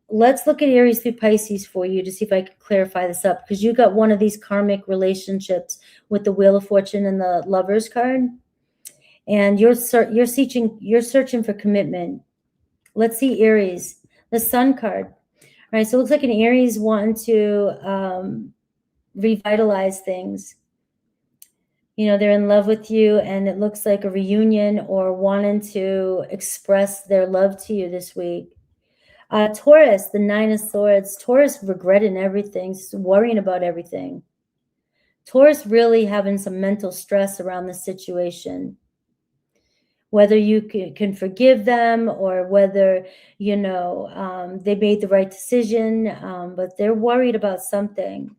Let's look at Aries through Pisces for you to see if I can clarify this up, because you got one of these karmic relationships with the Wheel of Fortune and the Lovers card, and you're searching for commitment. Let's see Aries, the Sun card. All right, so it looks like an Aries wanting to revitalize things. You know, they're in love with you, and it looks like a reunion or wanting to express their love to you this week. Taurus, the Nine of Swords. Taurus regretting everything, worrying about everything. Taurus really having some mental stress around the situation. Whether you can forgive them or whether, you know, they made the right decision, but they're worried about something.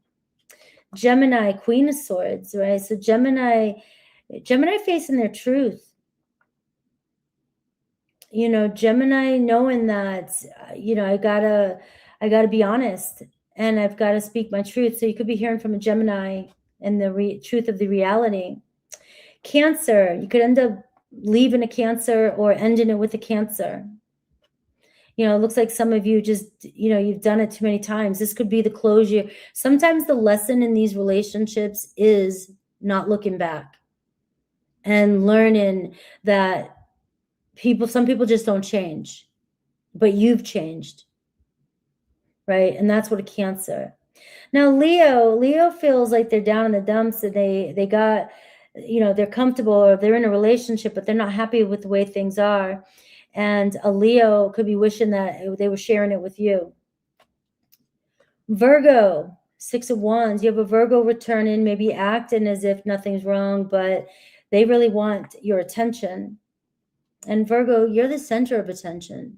Gemini, Queen of Swords, right? So Gemini facing their truth. You know, Gemini knowing that, you know, I gotta be honest and I've got to speak my truth. So you could be hearing from a Gemini and the truth of the reality. Cancer, you could end up leaving a Cancer or ending it with a Cancer. You know, it looks like some of you just, you know, you've done it too many times. This could be the closure. Sometimes the lesson in these relationships is not looking back and learning that some people just don't change, but you've changed, right? And that's what a Cancer. Now, Leo feels like they're down in the dumps and they got, you know, they're comfortable or they're in a relationship, but they're not happy with the way things are. And a Leo could be wishing that they were sharing it with you. Virgo, Six of Wands. You have a Virgo returning, maybe acting as if nothing's wrong, but they really want your attention. And Virgo, you're the center of attention.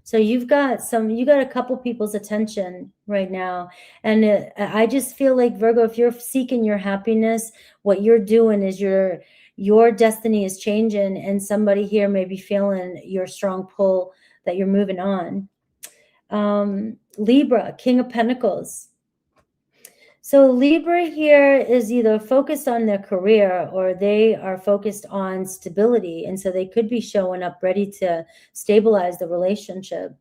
So you got a couple people's attention right now. And I just feel like, Virgo, if you're seeking your happiness, what you're doing is your destiny is changing, and somebody here may be feeling your strong pull that you're moving on. Libra, King of Pentacles. So Libra here is either focused on their career or they are focused on stability. And so they could be showing up ready to stabilize the relationship.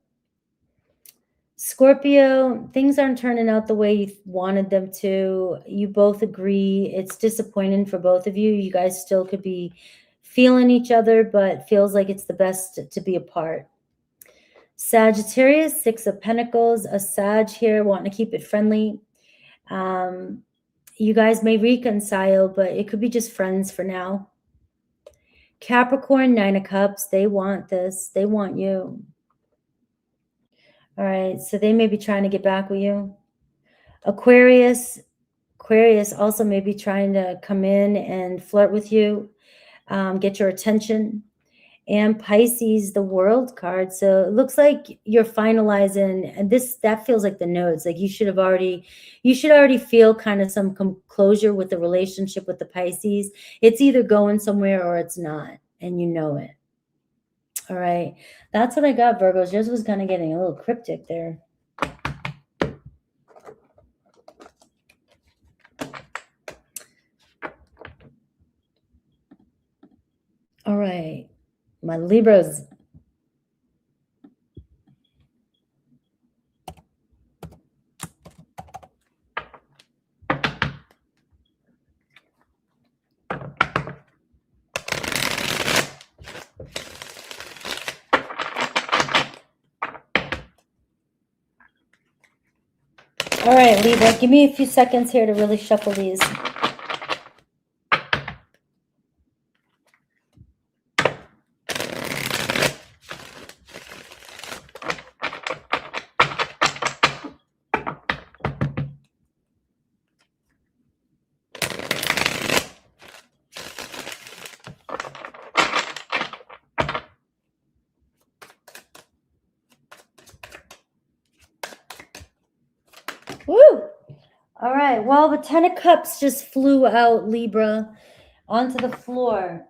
Scorpio, things aren't turning out the way you wanted them to. You both agree. It's disappointing for both of you. You guys still could be feeling each other, but feels like it's the best to be apart. Sagittarius, Six of Pentacles, a Sag here wanting to keep it friendly. You guys may reconcile, but it could be just friends for now. Capricorn, Nine of Cups, they want this. They want you. All right, so they may be trying to get back with you. Aquarius also may be trying to come in and flirt with you, get your attention. And Pisces, the World card. So it looks like you're finalizing, and that feels like the nodes. Like you should already feel kind of some closure with the relationship with the Pisces. It's either going somewhere or it's not, and you know it. All right. That's what I got, Virgos. Yours was kind of getting a little cryptic there. All right. My Libras, All right, Libra, give me a few seconds here to really shuffle these. Woo! All right, well, the 10 of Cups just flew out, Libra, onto the floor.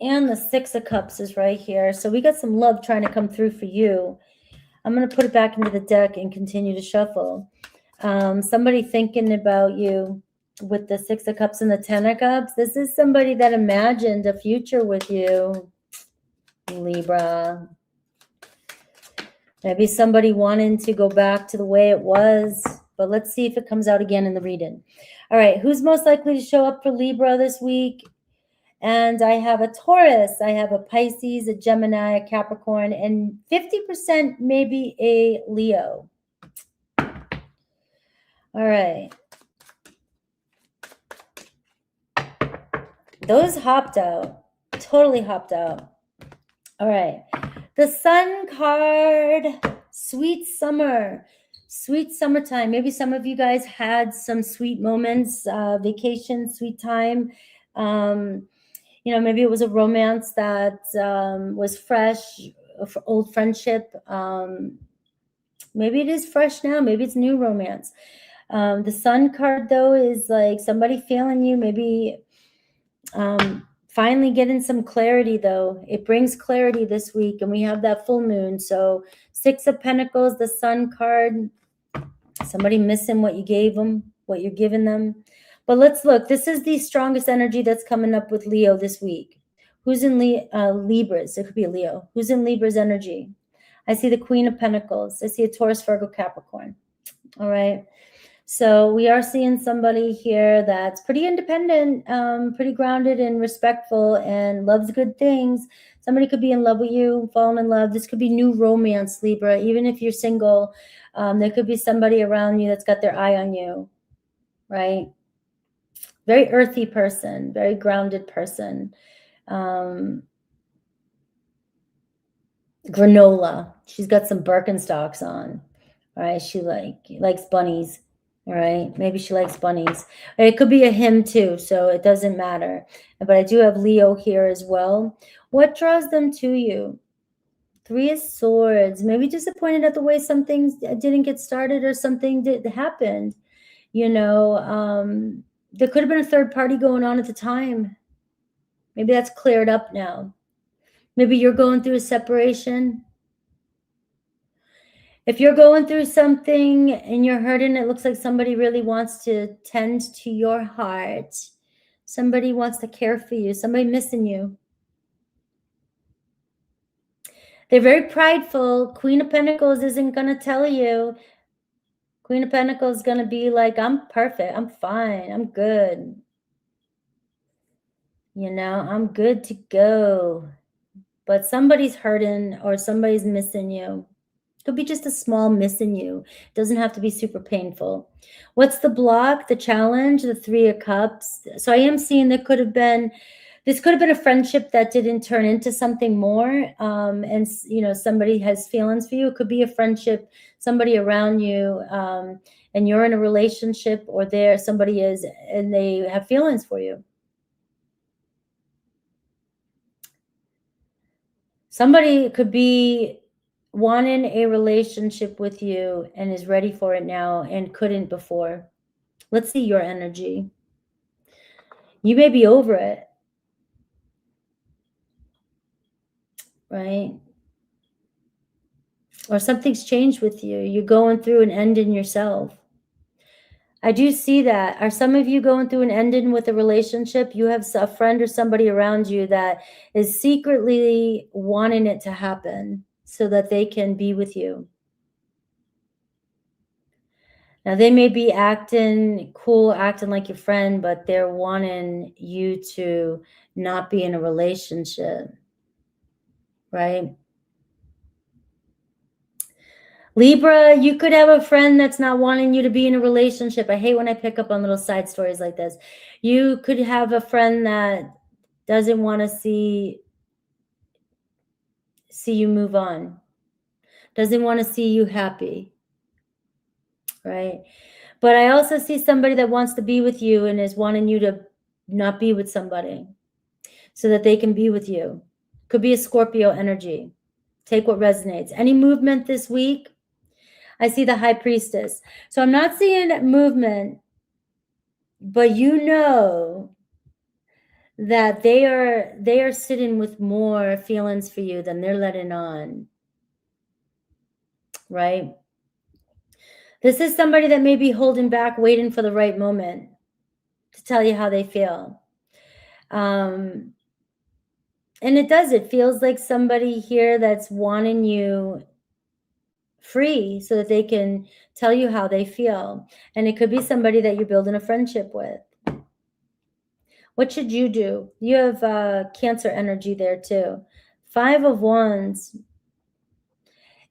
And the 6 of Cups is right here. So we got some love trying to come through for you. I'm going to put it back into the deck and continue to shuffle. Somebody thinking about you with the 6 of Cups and the 10 of Cups. This is somebody that imagined a future with you, Libra. Maybe somebody wanting to go back to the way it was. But let's see if it comes out again in the reading. All right, who's most likely to show up for Libra this week? And I have a Taurus, I have a Pisces, a Gemini, a Capricorn, and 50% maybe a Leo. All right. Those hopped out. Totally hopped out. All right. The Sun card, sweet summer. Sweet summertime. Maybe some of you guys had some sweet moments, vacation, sweet time. You know, maybe it was a romance that was fresh, old friendship. Maybe it is fresh now. Maybe it's new romance. The Sun card, though, is like somebody feeling you. Maybe finally getting some clarity, though. It brings clarity this week, and we have that full moon. So 6 of Pentacles, the Sun card. Somebody missing what you gave them, what you're giving them. But let's look. This is the strongest energy that's coming up with Leo this week. Who's in Libra's? It could be a Leo. Who's in Libra's energy? I see the Queen of Pentacles. I see a Taurus, Virgo, Capricorn. All right. So we are seeing somebody here that's pretty independent, pretty grounded and respectful and loves good things. Somebody could be in love with you, falling in love. This could be new romance, Libra. Even if you're single, there could be somebody around you that's got their eye on you, right? Very earthy person, very grounded person. Granola. She's got some Birkenstocks on. All right. She likes bunnies. All right. Maybe she likes bunnies. It could be a him too. So it doesn't matter. But I do have Leo here as well. What draws them to you? 3 of Swords. Maybe disappointed at the way some things didn't get started or something happened. You know, there could have been a third party going on at the time. Maybe that's cleared up now. Maybe you're going through a separation. If you're going through something and you're hurting, it looks like somebody really wants to tend to your heart. Somebody wants to care for you. Somebody missing you. They're very prideful. Queen of Pentacles isn't going to tell you. Queen of Pentacles is going to be like, I'm perfect. I'm fine. I'm good. You know, I'm good to go. But somebody's hurting or somebody's missing you. Could be just a small missing you. Doesn't have to be super painful. What's the block, the challenge, the 3 of Cups? So I am seeing this could have been a friendship that didn't turn into something more. And, you know, somebody has feelings for you. It could be a friendship, somebody around you, and you're in a relationship, or somebody is, and they have feelings for you. Somebody could be wanting a relationship with you and is ready for it now and couldn't before. Let's see your energy. You may be over it, right? Or something's changed with you. You're going through an end in yourself. I do see that. Are some of you going through an ending with a relationship? You have a friend or somebody around you that is secretly wanting it to happen so that they can be with you. Now, they may be acting cool, acting like your friend, but they're wanting you to not be in a relationship, right? Libra, you could have a friend that's not wanting you to be in a relationship. I hate when I pick up on little side stories like this. You could have a friend that doesn't want to see you move on, doesn't want to see you happy, right? But I also see somebody that wants to be with you and is wanting you to not be with somebody so that they can be with you. Could be a Scorpio energy. Take what resonates. Any movement this week? I see the High Priestess. So I'm not seeing movement, but you know that they are sitting with more feelings for you than they're letting on, right? This is somebody that may be holding back, waiting for the right moment to tell you how they feel. And it feels like somebody here that's wanting you free so that they can tell you how they feel. And it could be somebody that you're building a friendship with. What should you do? You have Cancer energy there too. 5 of Wands.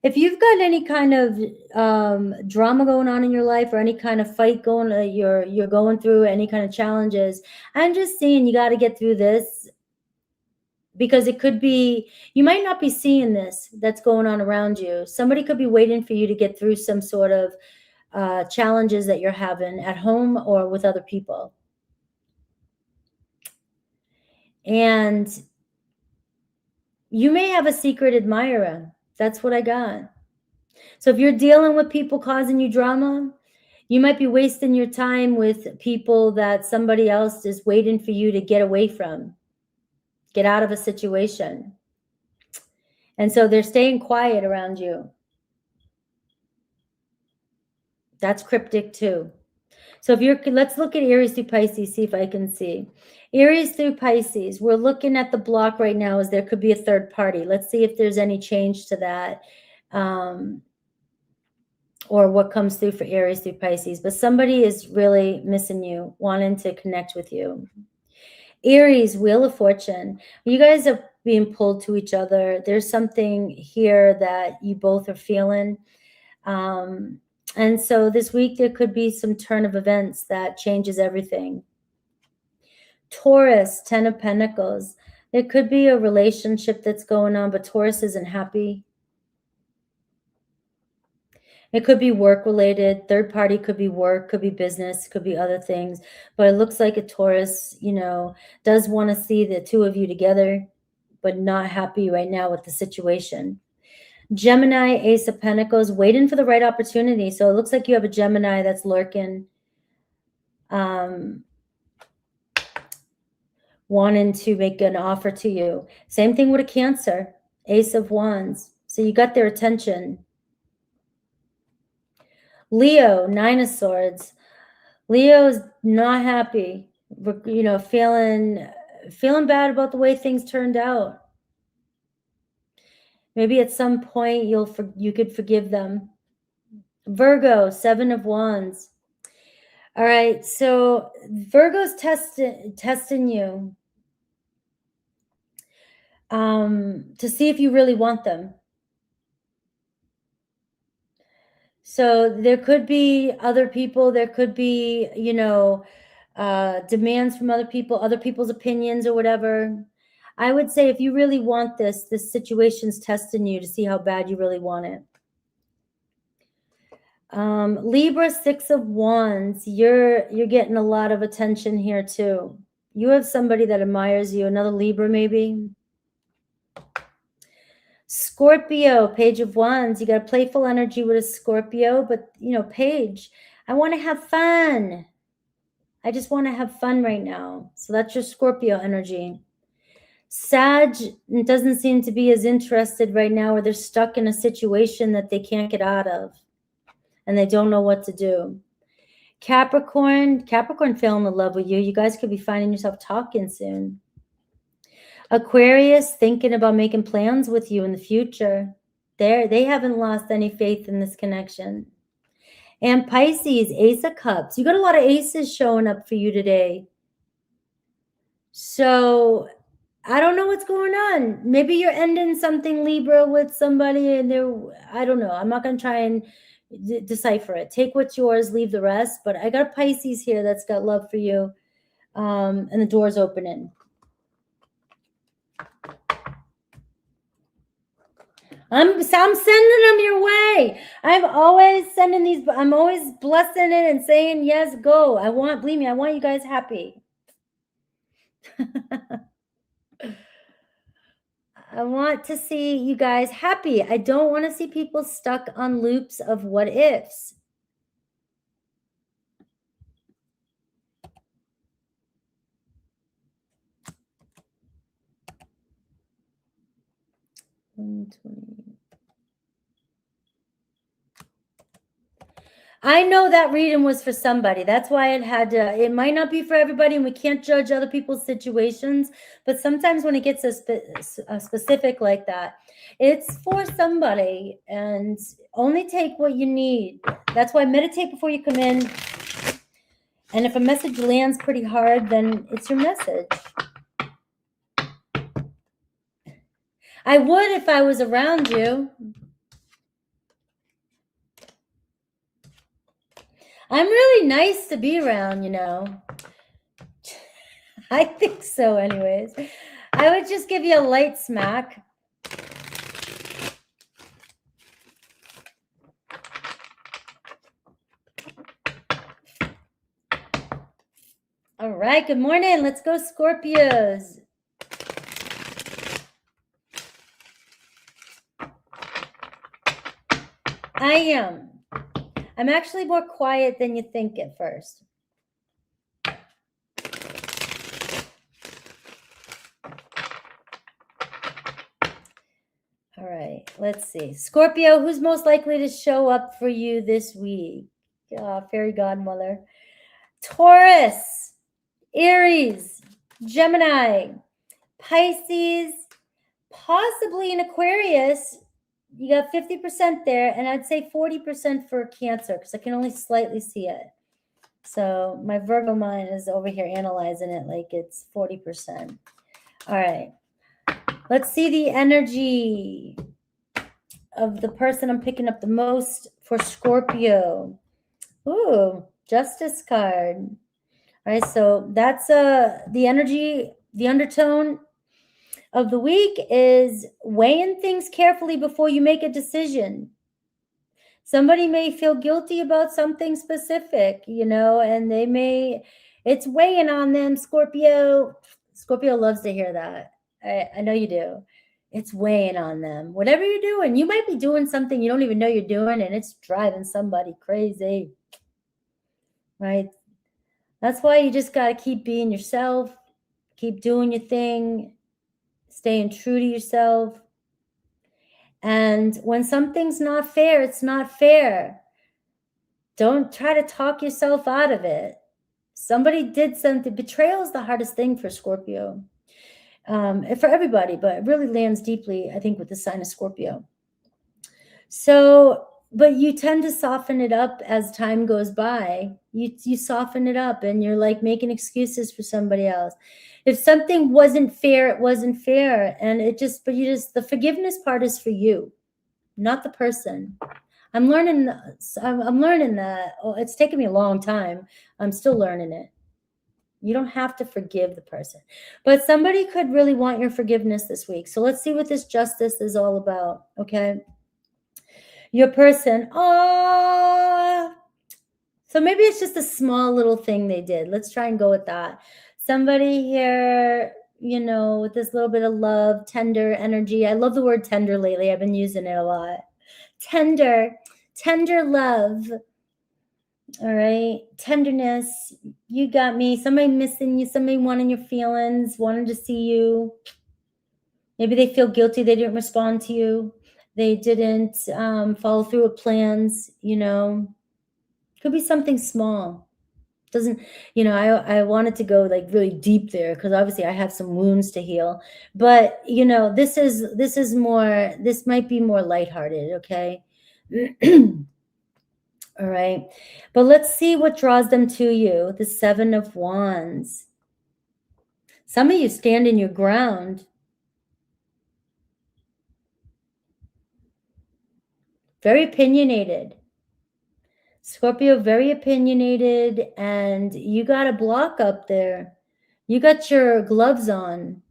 If you've got any kind of drama going on in your life or any kind of fight going, you're going through any kind of challenges, I'm just saying you got to get through this, because it could be, you might not be seeing this that's going on around you. Somebody could be waiting for you to get through some sort of challenges that you're having at home or with other people. And you may have a secret admirer. That's what I got. So if you're dealing with people causing you drama, you might be wasting your time with people that somebody else is waiting for you to get away from, get out of a situation. And so they're staying quiet around you. That's cryptic too. So let's look at Aries through Pisces, see if I can see. Aries through Pisces, we're looking at the block right now as there could be a third party. Let's see if there's any change to that, or what comes through for Aries through Pisces. But somebody is really missing you, wanting to connect with you. Aries, Wheel of Fortune. You guys are being pulled to each other. There's something here that you both are feeling. And so this week there could be some turn of events that changes everything. Taurus, 10 of Pentacles. There could be a relationship that's going on, but Taurus isn't happy. It could be work related. Third party could be work, could be business, could be other things. But it looks like a Taurus, does want to see the two of you together, but not happy right now with the situation. Gemini, Ace of Pentacles, waiting for the right opportunity. So it looks like you have a Gemini that's lurking, wanting to make an offer to you. Same thing with a Cancer, Ace of Wands. So you got their attention. Leo, 9 of Swords. Leo's not happy, feeling bad about the way things turned out. Maybe at some point you could forgive them. Virgo, 7 of Wands. All right, so Virgo's testing you to see if you really want them. So there could be other people, there could be, demands from other people, other people's opinions or whatever. I would say if you really want this situation's testing you to see how bad you really want it. Libra, 6 of Wands. You're getting a lot of attention here too. You have somebody that admires you, another Libra maybe. Scorpio, Page of Wands. You got a playful energy with a Scorpio, but Page, I want to have fun. I just want to have fun right now. So that's your Scorpio energy. Sag doesn't seem to be as interested right now, or they're stuck in a situation that they can't get out of and they don't know what to do. Capricorn fell in love with you. You guys could be finding yourself talking soon. Aquarius, thinking about making plans with you in the future. They haven't lost any faith in this connection. And Pisces, Ace of Cups. You got a lot of aces showing up for you today. So I don't know what's going on. Maybe you're ending something, Libra, with somebody, and I don't know. I'm not going to try and decipher it. Take what's yours, leave the rest. But I got a Pisces here that's got love for you, and the door's opening. I'm sending them your way. I'm always sending these. I'm always blessing it and saying, yes, go. Believe me, I want you guys happy. I want to see you guys happy. I don't want to see people stuck on loops of what ifs. I know that reading was for somebody. That's why it might not be for everybody, and we can't judge other people's situations. But sometimes when it gets a specific like that, it's for somebody, and only take what you need. That's why meditate before you come in. And if a message lands pretty hard, then it's your message. I would if I was around you. I'm really nice to be around, you know. I think so anyways. I would just give you a light smack. All right, good morning. Let's go, Scorpios. I'm actually more quiet than you think at first. All right, let's see. Scorpio, who's most likely to show up for you this week? Fairy godmother. Taurus, Aries, Gemini, Pisces, possibly an Aquarius. You got 50% there, and I'd say 40% for Cancer, because I can only slightly see it. So my Virgo mind is over here analyzing it like it's 40%. All right. Let's see the energy of the person I'm picking up the most for Scorpio. Ooh, Justice card. All right, so that's the energy, the undertone of the week is weighing things carefully before you make a decision. Somebody may feel guilty about something specific, you know, and it's weighing on them, Scorpio. Scorpio loves to hear that. I know you do. It's weighing on them. Whatever you're doing, you might be doing something you don't even know you're doing, and it's driving somebody crazy, right? That's why you just got to keep being yourself, keep doing your thing, staying true to yourself. And when something's not fair, it's not fair. Don't try to talk yourself out of it. Somebody did something. Betrayal is the hardest thing for Scorpio. For everybody, but it really lands deeply, I think, with the sign of Scorpio. So, but you tend to soften it up as time goes by. You soften it up, and you're like making excuses for somebody else. If something wasn't fair, it wasn't fair, and the forgiveness part is for you, not the person. I'm learning that. Oh, it's taken me a long time. I'm still learning it. You don't have to forgive the person, but somebody could really want your forgiveness this week. So let's see what this justice is all about. Okay. Your person. Oh, so maybe it's just a small little thing they did. Let's try and go with that. Somebody here, you know, with this little bit of love, tender energy. I love the word tender lately. I've been using it a lot. Tender love. All right. Tenderness. You got me. Somebody missing you. Somebody wanting your feelings, wanting to see you. Maybe they feel guilty they didn't respond to you. They didn't follow through with plans, you know. Could be something small. Doesn't, you know, I wanted to go like really deep there because obviously I have some wounds to heal. But, you know, this might be more lighthearted, okay? All right. But let's see what draws them to you. The 7 of Wands. Some of you stand in your ground. Very opinionated. Scorpio, very opinionated, and you got a block up there. You got your gloves on.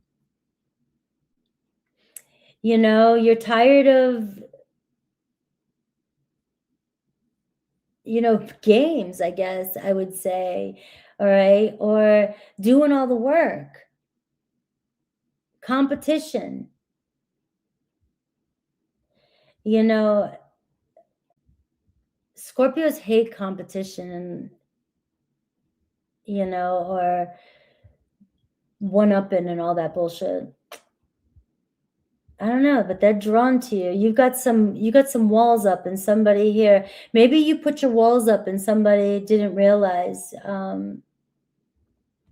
You know, you're tired of, you know, games, I guess I would say, all right? Or doing all the work. Competition. You know, Scorpios hate competition, you know, or one-upping and all that bullshit. I don't know, but they're drawn to you. You got some walls up, and somebody here, maybe you put your walls up and somebody didn't realize, and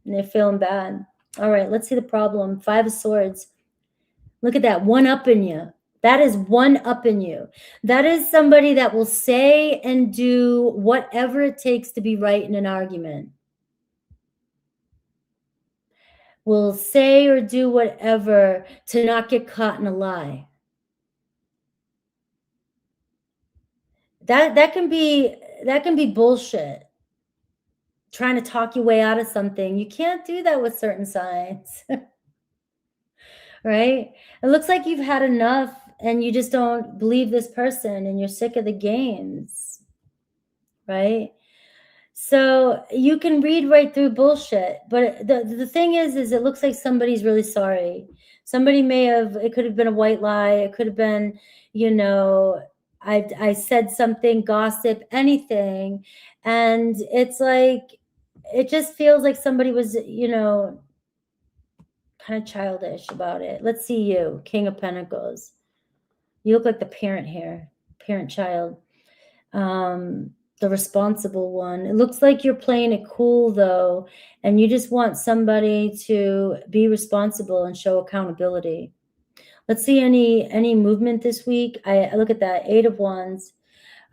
they're feeling bad. All right, let's see the problem. 5 of Swords. Look at that, one up in you. That is one up in you. That is somebody that will say and do whatever it takes to be right in an argument. Will say or do whatever to not get caught in a lie. That can be bullshit. Trying to talk your way out of something. You can't do that with certain signs. Right? It looks like you've had enough and you just don't believe this person and you're sick of the games. Right? So you can read right through bullshit, but the thing is it looks like somebody's really sorry. Somebody it could have been a white lie. It could have been, you know, I said something, gossip, anything. And it's like, it just feels like somebody was, you know, kind of childish about it. Let's see you, King of Pentacles. You look like the parent here, parent-child. The responsible one. It looks like you're playing it cool though, and you just want somebody to be responsible and show accountability. Let's see any movement this week. I look at that, 8 of Wands.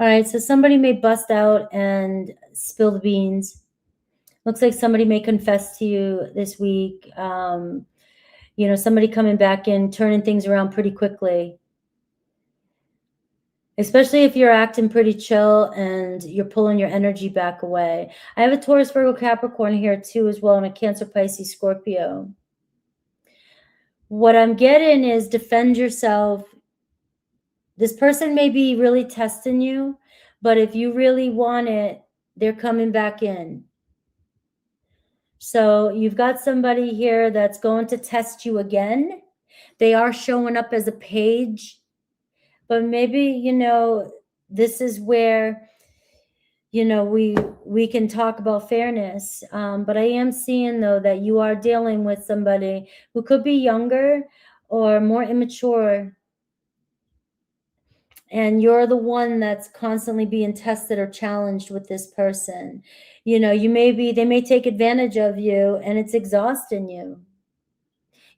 All right, so somebody may bust out and spill the beans. Looks like somebody may confess to you this week. You know, somebody coming back in, turning things around pretty quickly. Especially if you're acting pretty chill and you're pulling your energy back away. I have a Taurus, Virgo, Capricorn here too as well, and a Cancer, Pisces, Scorpio. What I'm getting is defend yourself. This person may be really testing you, but if you really want it, they're coming back in. So you've got somebody here that's going to test you again. They are showing up as a page. But maybe, you know, this is where, you know, we can talk about fairness. But I am seeing, though, that you are dealing with somebody who could be younger or more immature. And you're the one that's constantly being tested or challenged with this person. You know, they may take advantage of you and it's exhausting you.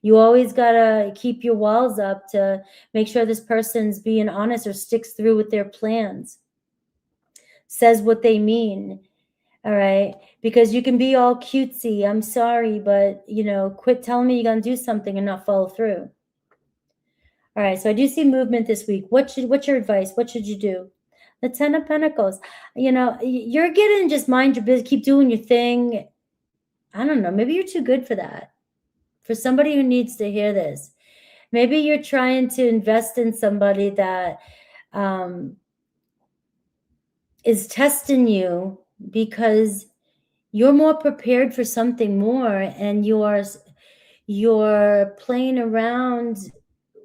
You always got to keep your walls up to make sure this person's being honest or sticks through with their plans, says what they mean. All right. Because you can be all cutesy. I'm sorry, but, you know, quit telling me you're going to do something and not follow through. All right. So I do see movement this week. What's your advice? What should you do? The 10 of Pentacles. You know, you're getting just mind your business. Keep doing your thing. I don't know. Maybe you're too good for that. For somebody who needs to hear this. Maybe you're trying to invest in somebody that is testing you because you're more prepared for something more, and you're playing around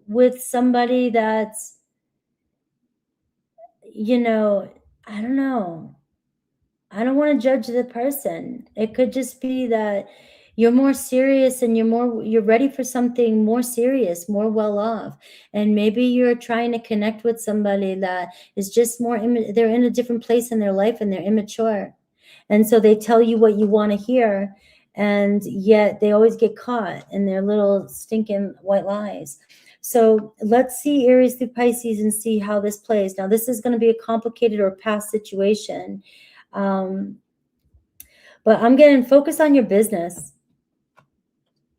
with somebody that's, you know, I don't know. I don't want to judge the person. It could just be that you're more serious and you're ready for something more serious, more well off. And maybe you're trying to connect with somebody that is just they're in a different place in their life and they're immature. And so they tell you what you want to hear, and yet they always get caught in their little stinking white lies. So let's see Aries through Pisces and see how this plays. Now, this is going to be a complicated or past situation. But I'm getting focus on your business.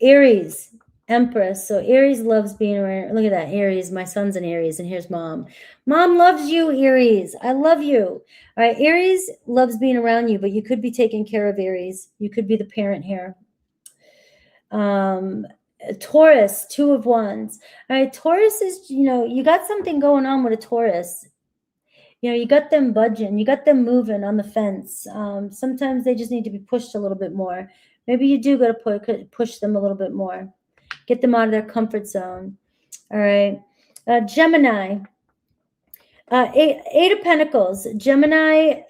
Aries, Empress. So Aries loves being around. Look at that, Aries. My son's an Aries, and here's mom. Mom loves you, Aries. I love you. All right, Aries loves being around you, but you could be taking care of Aries. You could be the parent here. Taurus, 2 of Wands. All right, Taurus is, you got something going on with a Taurus. You got them budging, you got them moving on the fence. Sometimes they just need to be pushed a little bit more. Maybe you do got to push them a little bit more. Get them out of their comfort zone. All right. Gemini. Eight of Pentacles. Gemini,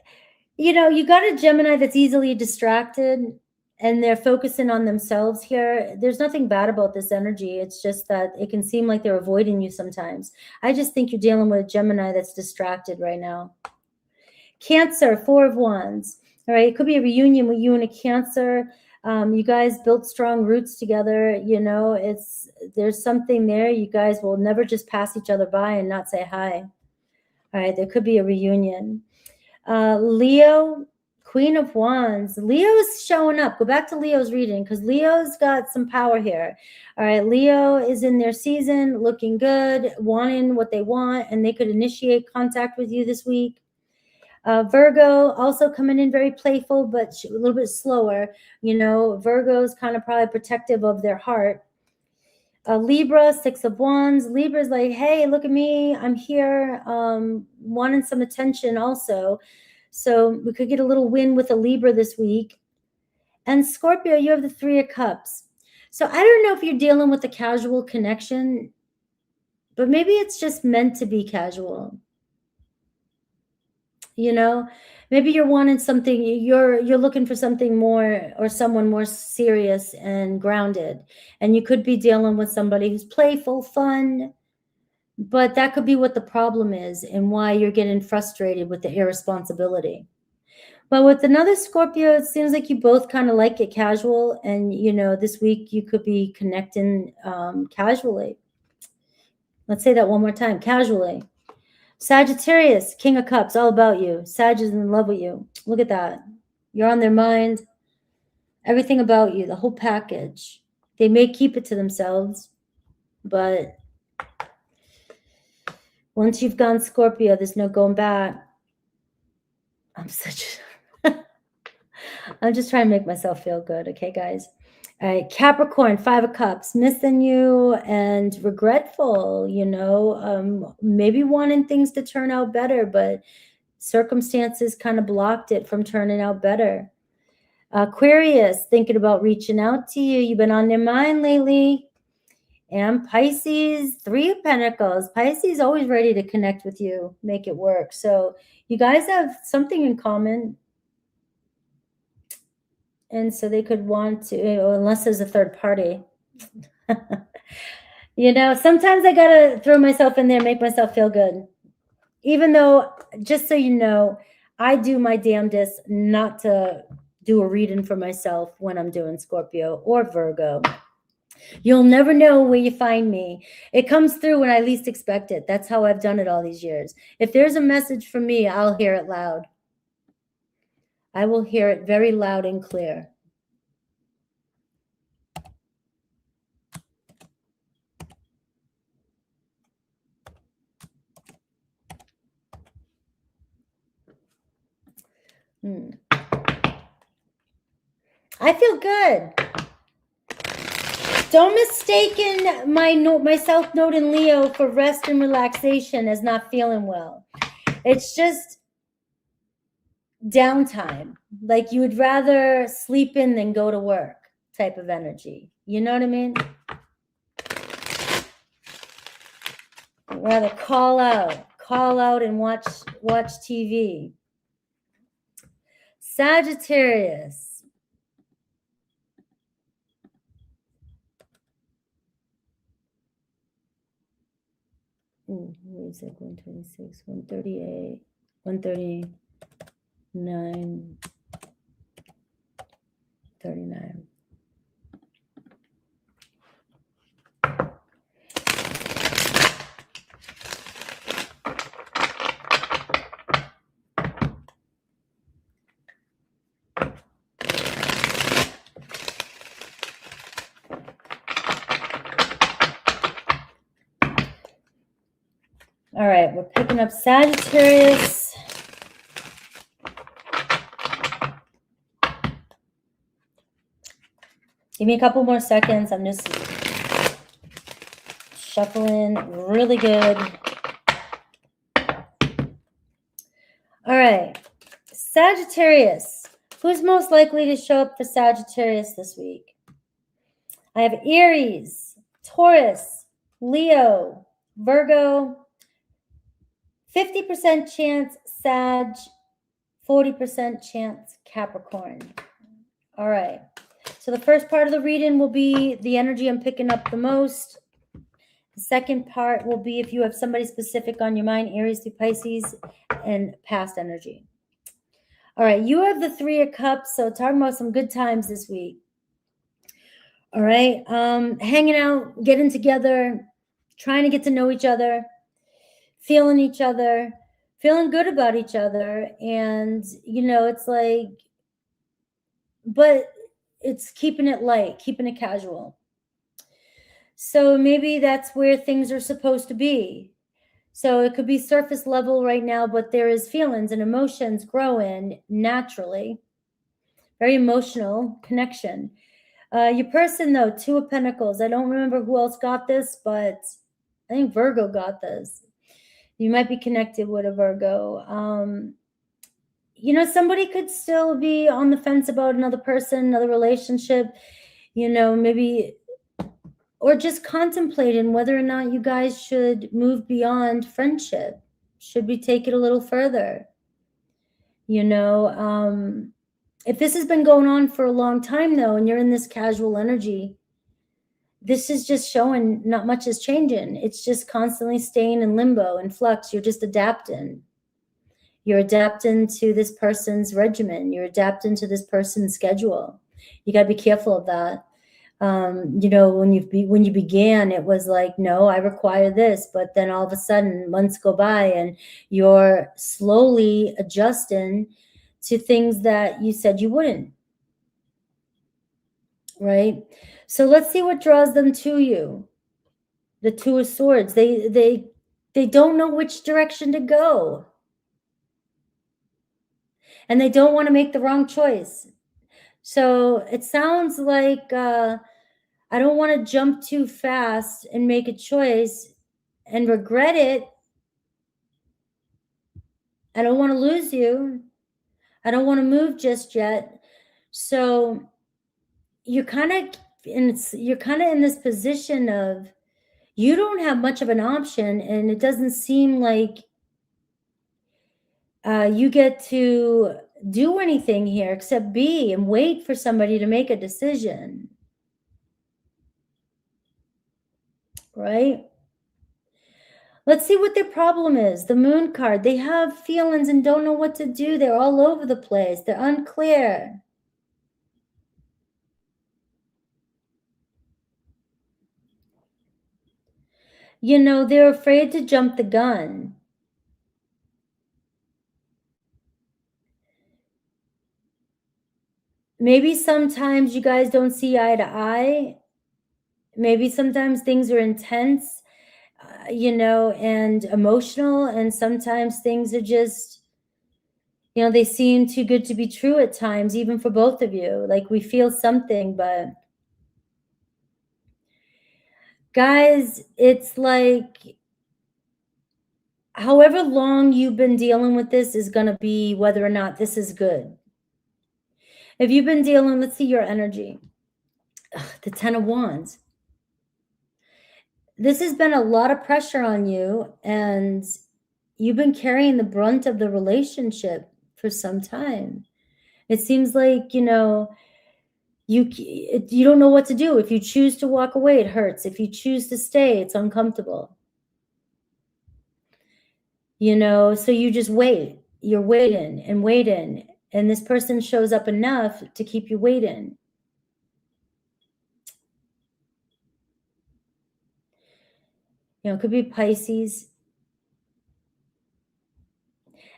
you got a Gemini that's easily distracted and they're focusing on themselves here. There's nothing bad about this energy. It's just that it can seem like they're avoiding you sometimes. I just think you're dealing with a Gemini that's distracted right now. Cancer, 4 of Wands. All right, it could be a reunion with you and a Cancer. You guys built strong roots together. There's something there. You guys will never just pass each other by and not say hi. All right, there could be a reunion. Leo, Queen of Wands. Leo's showing up. Go back to Leo's reading because Leo's got some power here. All right, Leo is in their season, looking good, wanting what they want, and they could initiate contact with you this week. Virgo also coming in very playful, but a little bit slower. Virgo's kind of probably protective of their heart. Libra, 6 of Wands. Libra's like, hey, look at me. I'm here, wanting some attention also. So we could get a little win with a Libra this week. And Scorpio, you have the 3 of Cups. So I don't know if you're dealing with a casual connection, but maybe it's just meant to be casual. Maybe you're wanting something, you're looking for something more or someone more serious and grounded. And you could be dealing with somebody who's playful, fun, but that could be what the problem is and why you're getting frustrated with the irresponsibility. But with another Scorpio, it seems like you both kind of like it casual. And, this week you could be connecting casually. Let's say that one more time, casually. Sagittarius, King of Cups, all about you. Sag is in love with you. Look at that. You're on their mind. Everything about you, the whole package. They may keep it to themselves, but once you've gone Scorpio, there's no going back. I'm just trying to make myself feel good, okay, guys? All right, Capricorn, 5 of Cups, missing you and regretful, maybe wanting things to turn out better, but circumstances kind of blocked it from turning out better. Aquarius, thinking about reaching out to you. You've been on their mind lately. And Pisces, 3 of Pentacles. Pisces always ready to connect with you, make it work. So you guys have something in common. And so they could want to, unless there's a third party. Sometimes I got to throw myself in there, make myself feel good. Even though, just so you know, I do my damnedest not to do a reading for myself when I'm doing Scorpio or Virgo. You'll never know where you find me. It comes through when I least expect it. That's how I've done it all these years. If there's a message for me, I'll hear it loud. I will hear it very loud and clear. I feel good. Don't mistake my South Node in Leo for rest and relaxation as not feeling well. It's just downtime. Like you would rather sleep in than go to work type of energy. You know what I mean? I'd rather call out and watch TV. Sagittarius. It's like 126, 138, 139, 39. All right, we're picking up Sagittarius. Give me a couple more seconds. I'm just shuffling really good. All right, Sagittarius. Who's most likely to show up for Sagittarius this week? I have Aries, Taurus, Leo, Virgo, 50% chance Sag, 40% chance Capricorn. All right. So the first part of the reading will be the energy I'm picking up the most. The second part will be if you have somebody specific on your mind, Aries through Pisces, and past energy. All right. You have the Three of Cups, so talking about some good times this week. All right. Hanging out, getting together, trying to get to know each other, feeling each other, feeling good about each other. And, you know, it's like, but it's keeping it light, keeping it casual. So maybe that's where things are supposed to be. So it could be surface level right now, but there is feelings and emotions growing naturally. Very emotional connection. Your person, though, Two of Pentacles. I don't remember who else got this, but I think Virgo got this. You might be connected with a Virgo. You know, somebody could still be on the fence about another person, another relationship, you know, maybe, or just contemplating whether or not you guys should move beyond friendship. Should we take it a little further? You know, if this has been going on for a long time, though, and you're in this casual energy, this is just showing not much is changing. It's just constantly staying in limbo and flux. You're just adapting. You're adapting to this person's regimen. You're adapting to this person's schedule. You got to be careful of that. You know, when you began, it was like, no, I require this. But then all of a sudden, months go by and you're slowly adjusting to things that you said you wouldn't. Right? So let's see what draws them to you. The Two of Swords. They don't know which direction to go. And they don't want to make the wrong choice. So it sounds like I don't want to jump too fast and make a choice and regret it. I don't want to lose you. I don't want to move just yet. So you're kind of in this position of you don't have much of an option, and it doesn't seem like you get to do anything here except be and wait for somebody to make a decision. Right? Let's see what their problem is. The Moon card. They have feelings and don't know what to do. They're all over the place. They're unclear. You know, they're afraid to jump the gun. Maybe sometimes you guys don't see eye to eye. Maybe sometimes things are intense, you know, and emotional. And sometimes things are just, you know, they seem too good to be true at times, even for both of you. Like we feel something, but guys, it's like however long you've been dealing with this is going to be whether or not this is good. If you've been dealing, let's see your energy. The Ten of Wands. This has been a lot of pressure on you, and you've been carrying the brunt of the relationship for some time. It seems like, you know, you don't know what to do. If you choose to walk away, it hurts. If you choose to stay, it's uncomfortable. You know, so you just wait. You're waiting and waiting, and this person shows up enough to keep you waiting. You know, it could be Pisces.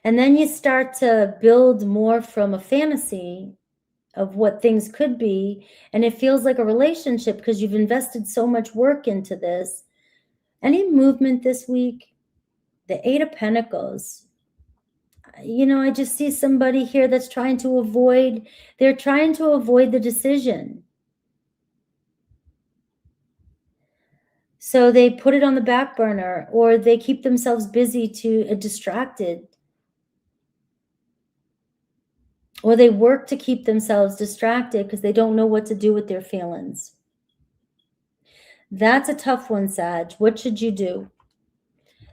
And then you start to build more from a fantasy of what things could be. And it feels like a relationship because you've invested so much work into this. Any movement this week? The Eight of Pentacles. You know, I just see somebody here that's trying to avoid, they're trying to avoid the decision. So they put it on the back burner, or they keep themselves busy to distracted. Or they work to keep themselves distracted because they don't know what to do with their feelings. That's a tough one, Sag. What should you do?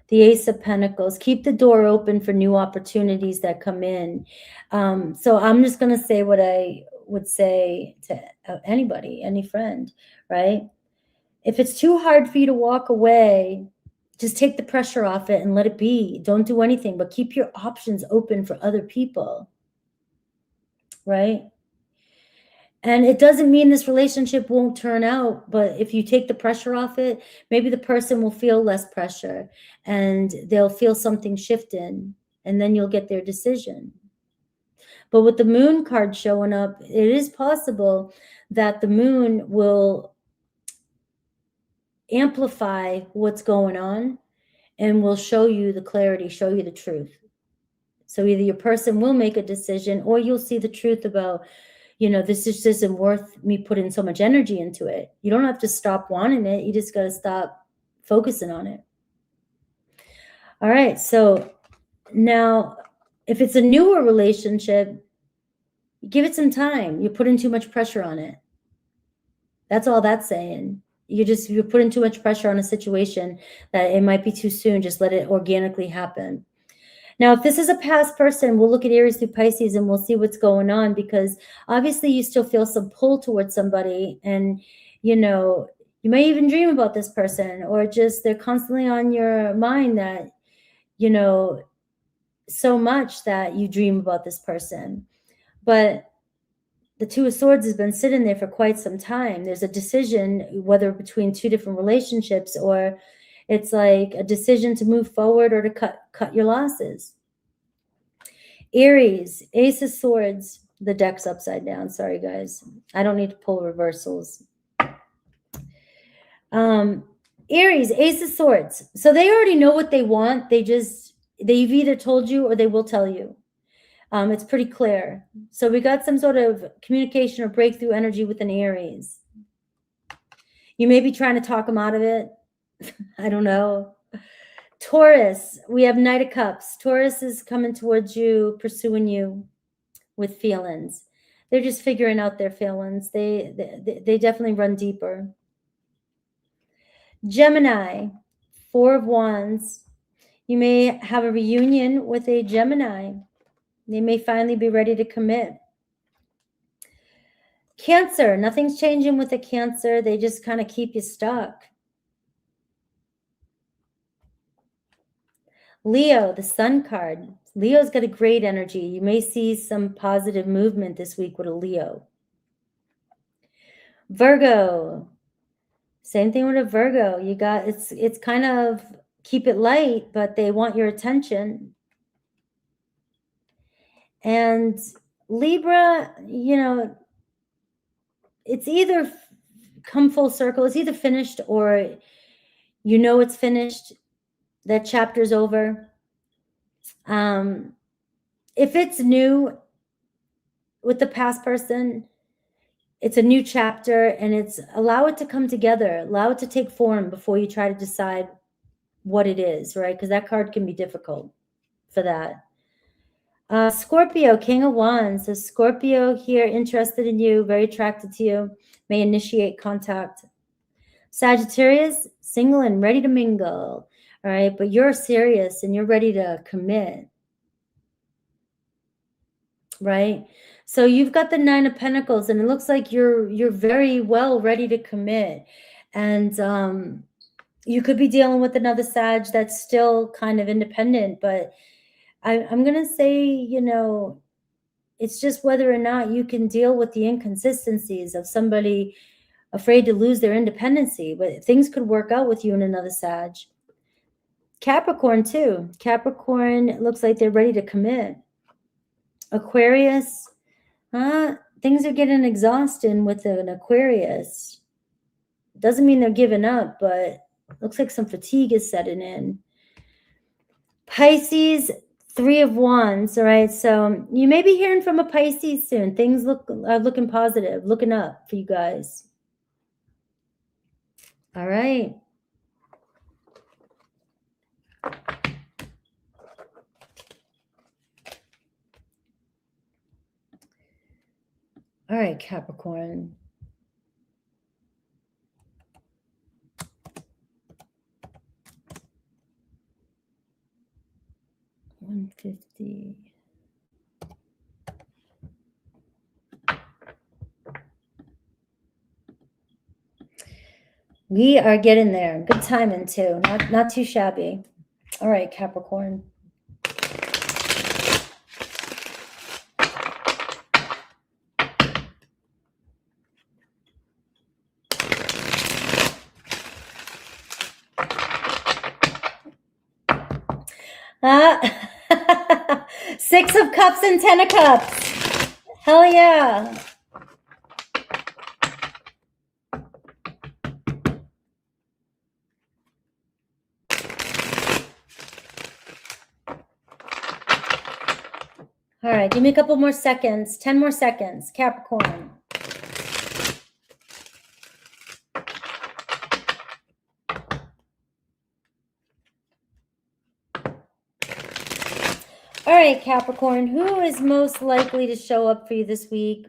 The Ace of Pentacles. Keep the door open for new opportunities that come in. So I'm just going to say what I would say to anybody, any friend, right? If it's too hard for you to walk away, just take the pressure off it and let it be. Don't do anything, but keep your options open for other people, right? And it doesn't mean this relationship won't turn out, but if you take the pressure off it, maybe the person will feel less pressure and they'll feel something shifting, and then you'll get their decision. But with the moon card showing up, it is possible that the moon will amplify what's going on and will show you the clarity, show you the truth. So either your person will make a decision, or you'll see the truth about, you know, this just isn't worth me putting so much energy into it. You don't have to stop wanting it. You just got to stop focusing on it. All right. So now, if it's a newer relationship, give it some time. You're putting too much pressure on it. That's all that's saying. You're putting too much pressure on a situation that it might be too soon. Just let it organically happen. Now, if this is a past person, we'll look at Aries through Pisces and we'll see what's going on, because obviously you still feel some pull towards somebody, and, you know, you may even dream about this person, or just they're constantly on your mind, that, you know, so much that you dream about this person. But the Two of Swords has been sitting there for quite some time. There's a decision, whether between two different relationships, or it's like a decision to move forward or to cut your losses. Aries, Ace of Swords. The deck's upside down. Sorry, guys. I don't need to pull reversals. Aries, Ace of Swords. So they already know what they want. They've either told you or they will tell you. It's pretty clear. So we got some sort of communication or breakthrough energy with an Aries. You may be trying to talk them out of it. I don't know. Taurus, we have Knight of Cups. Taurus is coming towards you, pursuing you with feelings. They're just figuring out their feelings. They definitely run deeper. Gemini, Four of Wands. You may have a reunion with a Gemini. They may finally be ready to commit. Cancer, nothing's changing with a Cancer. They just kind of keep you stuck. Leo, the Sun card. Leo's got a great energy. You may see some positive movement this week with a Leo. Virgo, same thing with a Virgo. You got, it's kind of keep it light, but they want your attention. And Libra, you know, it's either come full circle. It's either finished, or you know it's finished. That chapter's over. If it's new with the past person, it's a new chapter, and it's allow it to come together, allow it to take form before you try to decide what it is, right? Because that card can be difficult for that. Scorpio, King of Wands. So Scorpio here, interested in you, very attracted to you, may initiate contact. Sagittarius, single and ready to mingle. All right, but you're serious and you're ready to commit, right? So you've got the Nine of Pentacles, and it looks like you're very well ready to commit. And you could be dealing with another Sag that's still kind of independent, but I'm going to say, you know, it's just whether or not you can deal with the inconsistencies of somebody afraid to lose their independency. But things could work out with you and another Sag. Capricorn too. Capricorn looks like they're ready to commit. Aquarius, things are getting exhausting with an Aquarius. Doesn't mean they're giving up, but looks like some fatigue is setting in. Pisces, 3 of Wands, all right? So you may be hearing from a Pisces soon. Things are looking positive, looking up for you guys. All right. All right, Capricorn. $150. We are getting there. Good timing too. Not too shabby. All right, Capricorn. Ah, 6 of Cups and 10 of Cups. Hell yeah. All right, give me a couple more seconds. 10 more seconds. Capricorn. All right, Capricorn, who is most likely to show up for you this week?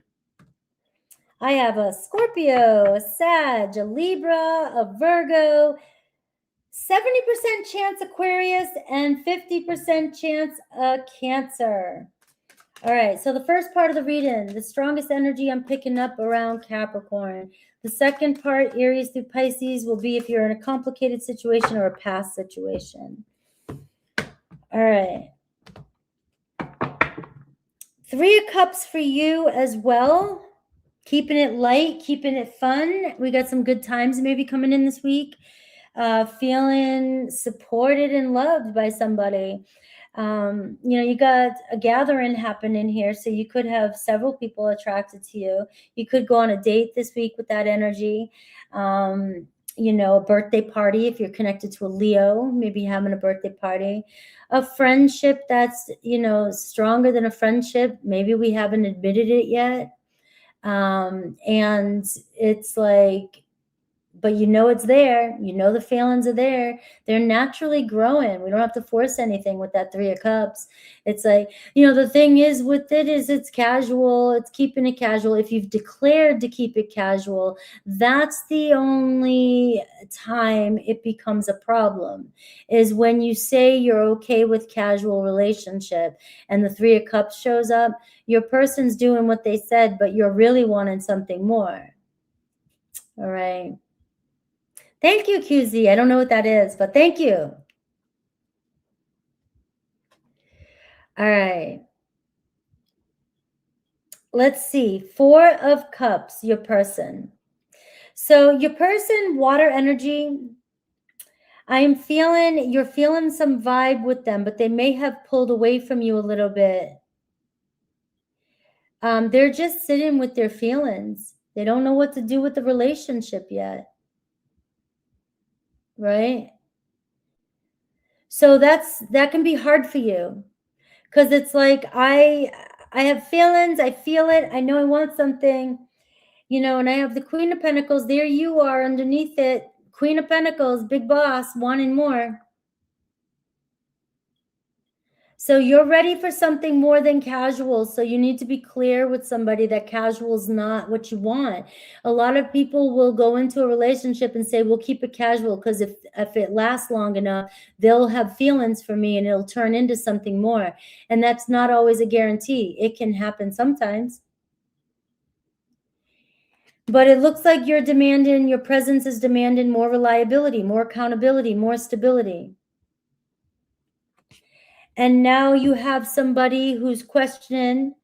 I have a Scorpio, a Sag, a Libra, a Virgo, 70% chance Aquarius, and 50% chance Cancer. All right, so the first part of the reading, the strongest energy I'm picking up around Capricorn. The second part, Aries through Pisces, will be if you're in a complicated situation or a past situation. All right. 3 of Cups for you as well. Keeping it light, keeping it fun. We got some good times maybe coming in this week. Feeling supported and loved by somebody. You got a gathering happening here, so you could have several people attracted to you. You could go on a date this week with that energy. A birthday party if you're connected to a Leo, maybe having a birthday party. A friendship that's, stronger than a friendship. Maybe we haven't admitted it yet. And it's like, but it's there. The feelings are there. They're naturally growing. We don't have to force anything with that 3 of Cups. It's like, the thing is with it is it's casual. It's keeping it casual. If you've declared to keep it casual, that's the only time it becomes a problem, is when you say you're okay with casual relationship and the 3 of Cups shows up, your person's doing what they said, but you're really wanting something more. All right. Thank you, QZ. I don't know what that is, but thank you. All right. Let's see. 4 of Cups, your person. So your person, water energy, you're feeling some vibe with them, but they may have pulled away from you a little bit. They're just sitting with their feelings. They don't know what to do with the relationship yet. Right? So that can be hard for you, because it's like, I have feelings, I feel it, I know I want something, and I have the Queen of Pentacles. There you are underneath it. Queen of Pentacles, big boss, wanting more. So you're ready for something more than casual. So you need to be clear with somebody that casual is not what you want. A lot of people will go into a relationship and say, we'll keep it casual, because if it lasts long enough, they'll have feelings for me and it'll turn into something more. And that's not always a guarantee. It can happen sometimes. But it looks like your presence is demanding more reliability, more accountability, more stability. And now you have somebody who's questioning,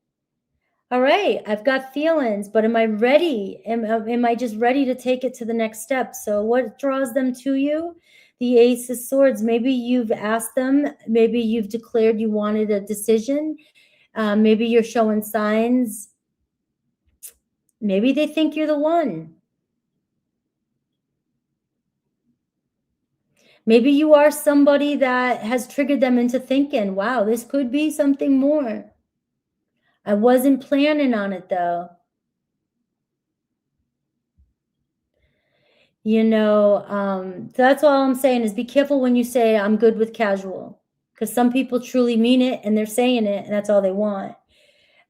all right, I've got feelings, but am I ready? Am I just ready to take it to the next step? So what draws them to you? The Ace of Swords. Maybe you've asked them. Maybe you've declared you wanted a decision. Maybe you're showing signs. Maybe they think you're the one. Maybe you are somebody that has triggered them into thinking, wow, this could be something more. I wasn't planning on it though. You know, that's all I'm saying is be careful when you say I'm good with casual, because some people truly mean it and they're saying it and that's all they want.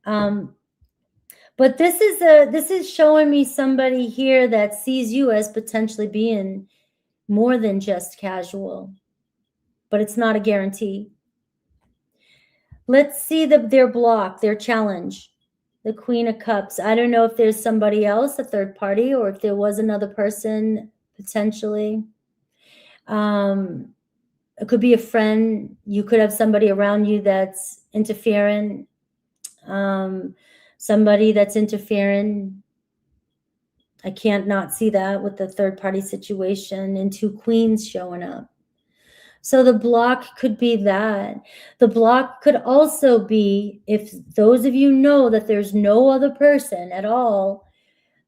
But this is showing me somebody here that sees you as potentially being more than just casual, but it's not a guarantee. Let's see their block, their challenge. The Queen of Cups. I don't know if there's somebody else, a third party, or if there was another person potentially. It could be a friend. You could have somebody around you that's interfering. Somebody that's interfering. I can't not see that with the third party situation, and 2 queens showing up. So the block could be that. The block could also be, if those of you know that there's no other person at all,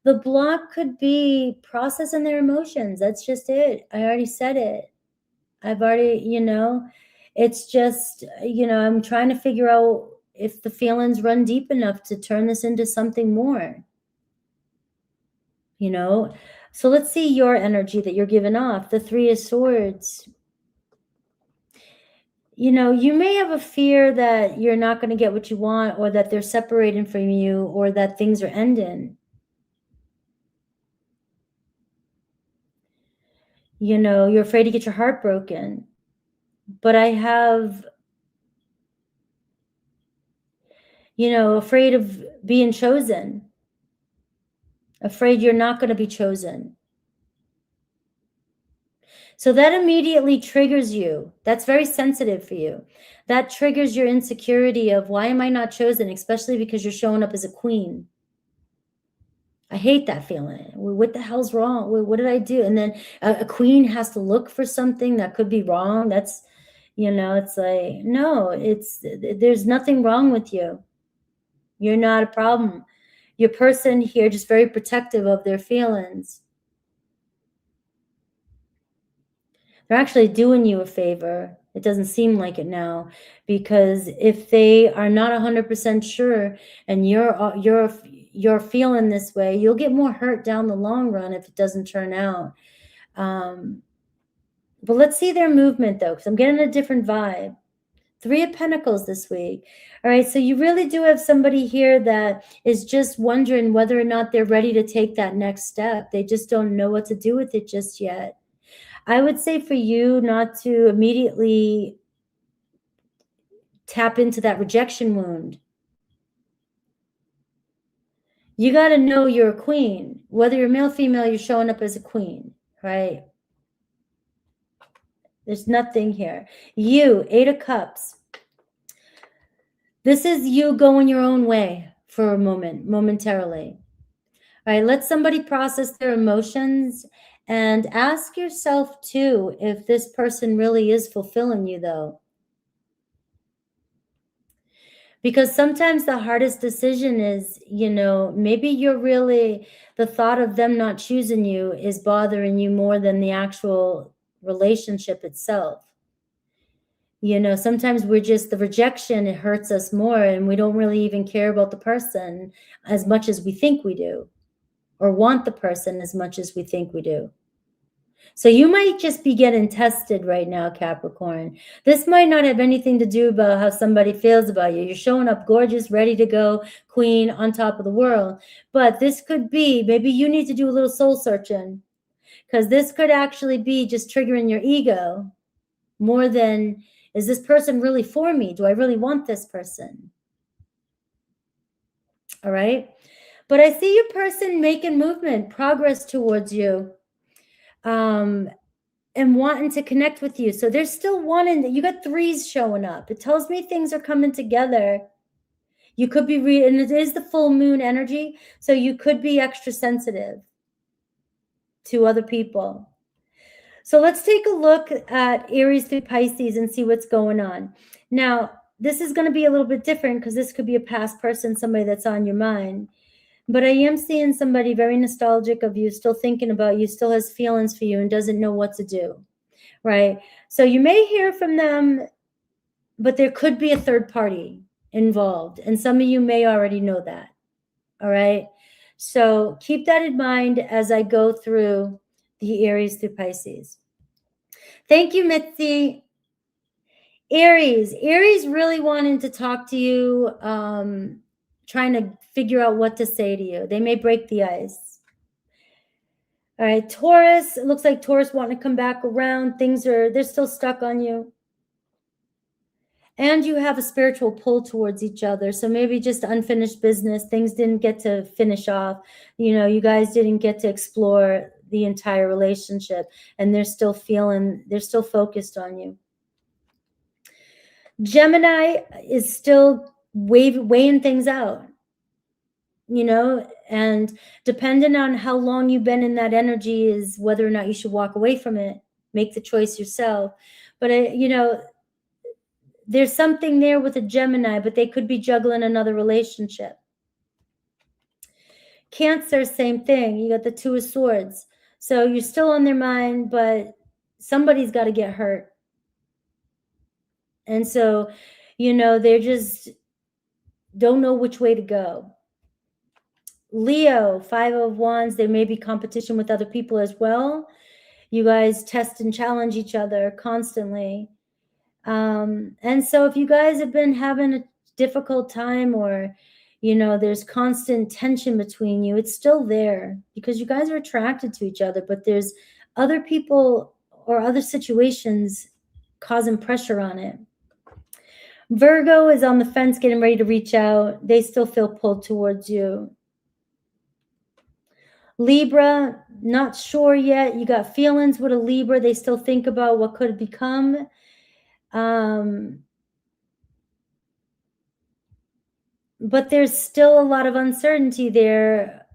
the block could be processing their emotions. That's just it. I already said it. I've already, you know, it's just, you know, I'm trying to figure out if the feelings run deep enough to turn this into something more. You know, so let's see your energy that you're giving off. The 3 of Swords. You know, you may have a fear that you're not going to get what you want, or that they're separating from you, or that things are ending. You know, you're afraid to get your heart broken. But I have, you know, afraid of being chosen. Afraid you're not going to be chosen. So that immediately triggers you. That's very sensitive for you. That triggers your insecurity of, why am I not chosen? Especially because you're showing up as a queen. I hate that feeling. What the hell's wrong? What did I do? And then a queen has to look for something that could be wrong. That's, you know, it's like, no, there's nothing wrong with you. You're not a problem. Your person here just very protective of their feelings. They're actually doing you a favor. It doesn't seem like it now, because if they are not 100% sure and you're feeling this way, you'll get more hurt down the long run if it doesn't turn out. But let's see their movement though, because I'm getting a different vibe. 3 of Pentacles this week. All right, so you really do have somebody here that is just wondering whether or not they're ready to take that next step. They just don't know what to do with it just yet. I would say for you not to immediately tap into that rejection wound. You got to know you're a queen. Whether you're male, female, you're showing up as a queen, right? There's nothing here. You, 8 of Cups. This is you going your own way for a moment, momentarily. All right, let somebody process their emotions, and ask yourself too if this person really is fulfilling you though. Because sometimes the hardest decision is, you know, maybe you're really, the thought of them not choosing you is bothering you more than the actual relationship itself. You know, sometimes we're just, the rejection, it hurts us more, and we don't really even care about the person as much as we think we do, or want the person as much as we think we do. So you might just be getting tested right now, Capricorn. This might not have anything to do about how somebody feels about you. You're showing up gorgeous, ready to go, queen, on top of the world. But this could be, maybe you need to do a little soul searching, because this could actually be just triggering your ego more than, is this person really for me? Do I really want this person? All right. But I see your person making movement, progress towards you. And wanting to connect with you. So there's still wanting that. You got 3s showing up. It tells me things are coming together. You could be and it is the full moon energy, so you could be extra sensitive to other people. So let's take a look at Aries through Pisces and see what's going on. Now, this is going to be a little bit different, because this could be a past person, somebody that's on your mind. But I am seeing somebody very nostalgic of you, still thinking about you, still has feelings for you, and doesn't know what to do. right? So you may hear from them, but there could be a third party involved. And some of you may already know that. All right. So keep that in mind as I go through the Aries through Pisces. Thank you, Mitzi. Aries really wanting to talk to you, trying to figure out what to say to you. They may break the ice. All right, Taurus, it looks like Taurus wanting to come back around. They're still stuck on you. And you have a spiritual pull towards each other. So maybe just unfinished business. Things didn't get to finish off. You know, you guys didn't get to explore the entire relationship. And they're still focused on you. Gemini is still weighing things out, you know, and depending on how long you've been in that energy is whether or not you should walk away from it, make the choice yourself. But, you know, there's something there with a Gemini, but they could be juggling another relationship. Cancer, same thing. You got the Two of Swords. So you're still on their mind, but somebody's got to get hurt. And so, you know, they just don't know which way to go. Leo, Five of Wands, there may be competition with other people as well. You guys test and challenge each other constantly. And so if you guys have been having a difficult time, or, you know, there's constant tension between you, it's still there because you guys are attracted to each other, but there's other people or other situations causing pressure on it. Virgo is on the fence, getting ready to reach out. They still feel pulled towards you. Libra, not sure yet. You got feelings with a Libra. They still think about what could become. But there's still a lot of uncertainty there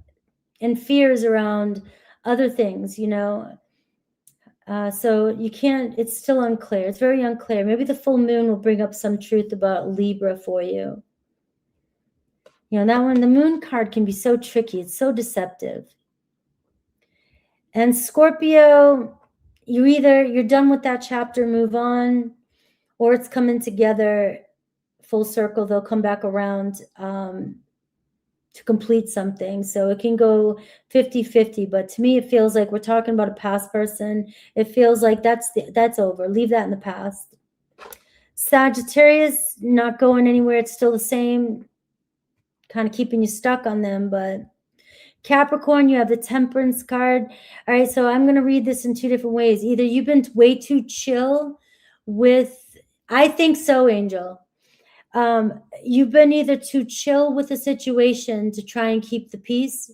and fears around other things, you know. So you can't, it's still unclear. It's very unclear. Maybe the full moon will bring up some truth about Libra for you. You know, that one, the moon card can be so tricky. It's so deceptive. And Scorpio, you're done with that chapter, move on, or it's coming together full circle. They'll come back around to complete something. So it can go 50-50, but to me, it feels like we're talking about a past person. It feels like that's over. Leave that in the past. Sagittarius, not going anywhere. It's still the same, kind of keeping you stuck on them. But Capricorn, you have the Temperance card. All right, so I'm going to read this in two different ways. Either you've been way too chill with, I think so, Angel. You've been either too chill with the situation to try and keep the peace,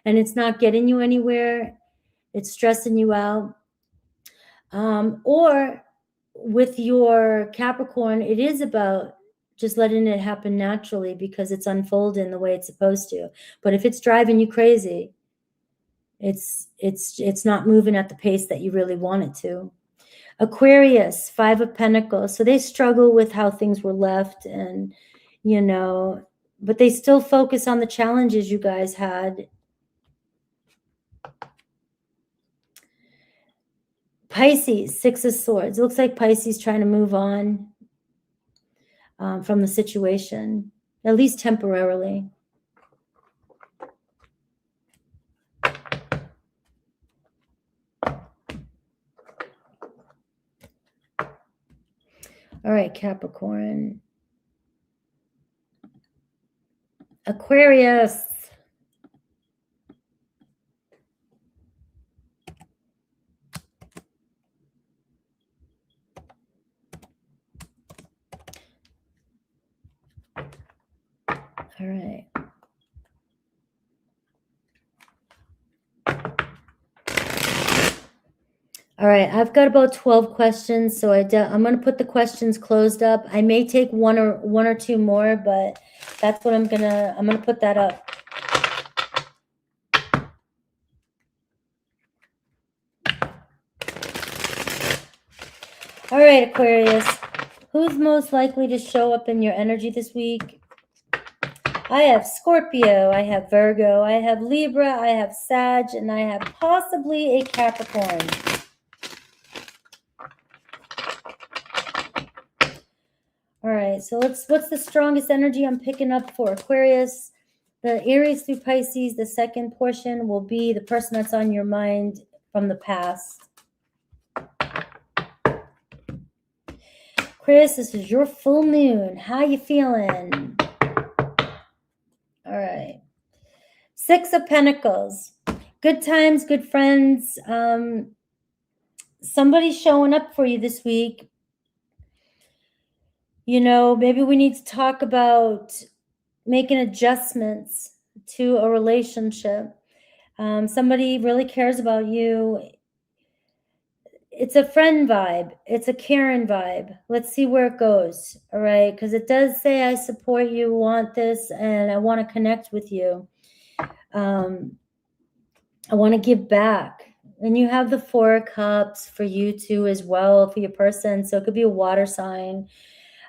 and it's not getting you anywhere. It's stressing you out. Or with your Capricorn, it is about just letting it happen naturally because it's unfolding the way it's supposed to. But if it's driving you crazy, it's not moving at the pace that you really want it to. Aquarius, Five of Pentacles. So they struggle with how things were left, and, you know, but they still focus on the challenges you guys had. Pisces, Six of Swords. It looks like Pisces trying to move on from the situation, at least temporarily. All right, Capricorn. Aquarius. All right. All right, I've got about 12 questions, so I'm going to put the questions closed up. I may take one or two more, but that's what I'm going to put that up. All right, Aquarius, who's most likely to show up in your energy this week? I have Scorpio, I have Virgo, I have Libra, I have Sag, and I have possibly a Capricorn. All right, so what's the strongest energy I'm picking up for Aquarius? The Aries through Pisces, the second portion will be the person that's on your mind from the past. Aquarius, this is your full moon. How you feeling? All right. Six of Pentacles. Good times, good friends. Somebody's showing up for you this week. You know, maybe we need to talk about making adjustments to a relationship. Somebody really cares about you. It's a friend vibe. It's a Karen vibe. Let's see where it goes. All right. Because it does say, I support you, want this, and I want to connect with you. I want to give back. And you have the Four of Cups for you too as well, for your person. So it could be a water sign.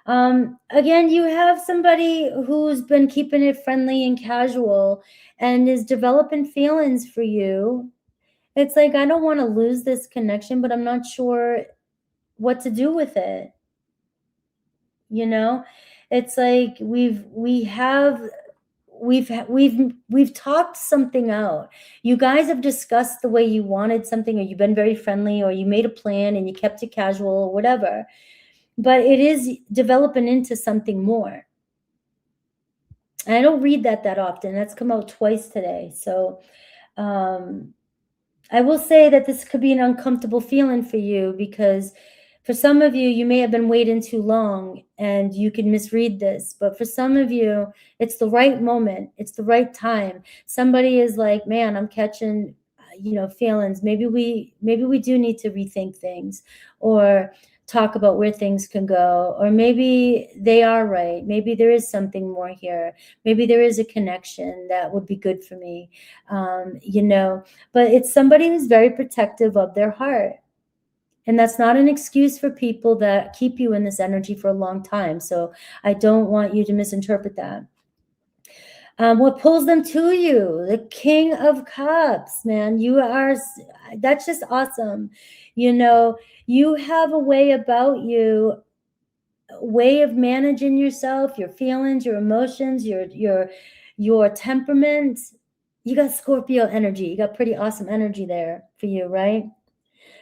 Again, you have somebody who's been keeping it friendly and casual and is developing feelings for you. It's like, I don't want to lose this connection, but I'm not sure what to do with it. You know, it's like we've talked something out. You guys have discussed the way you wanted something, or you've been very friendly, or you made a plan and you kept it casual or whatever. But it is developing into something more. And I don't read that often. That's come out twice today. So I will say that this could be an uncomfortable feeling for you, because for some of you, you may have been waiting too long and you can misread this. But for some of you, it's the right moment. It's the right time. Somebody is like, man, I'm catching, feelings. Maybe we do need to rethink things, or talk about where things can go, or maybe they are right. Maybe there is something more here. Maybe there is a connection that would be good for me, but it's somebody who's very protective of their heart. And that's not an excuse for people that keep you in this energy for a long time. So I don't want you to misinterpret that. What pulls them to you? The King of Cups, man. That's just awesome. You have a way about you, a way of managing yourself, your feelings, your emotions, your temperament. You got Scorpio energy. You got pretty awesome energy there for you, right?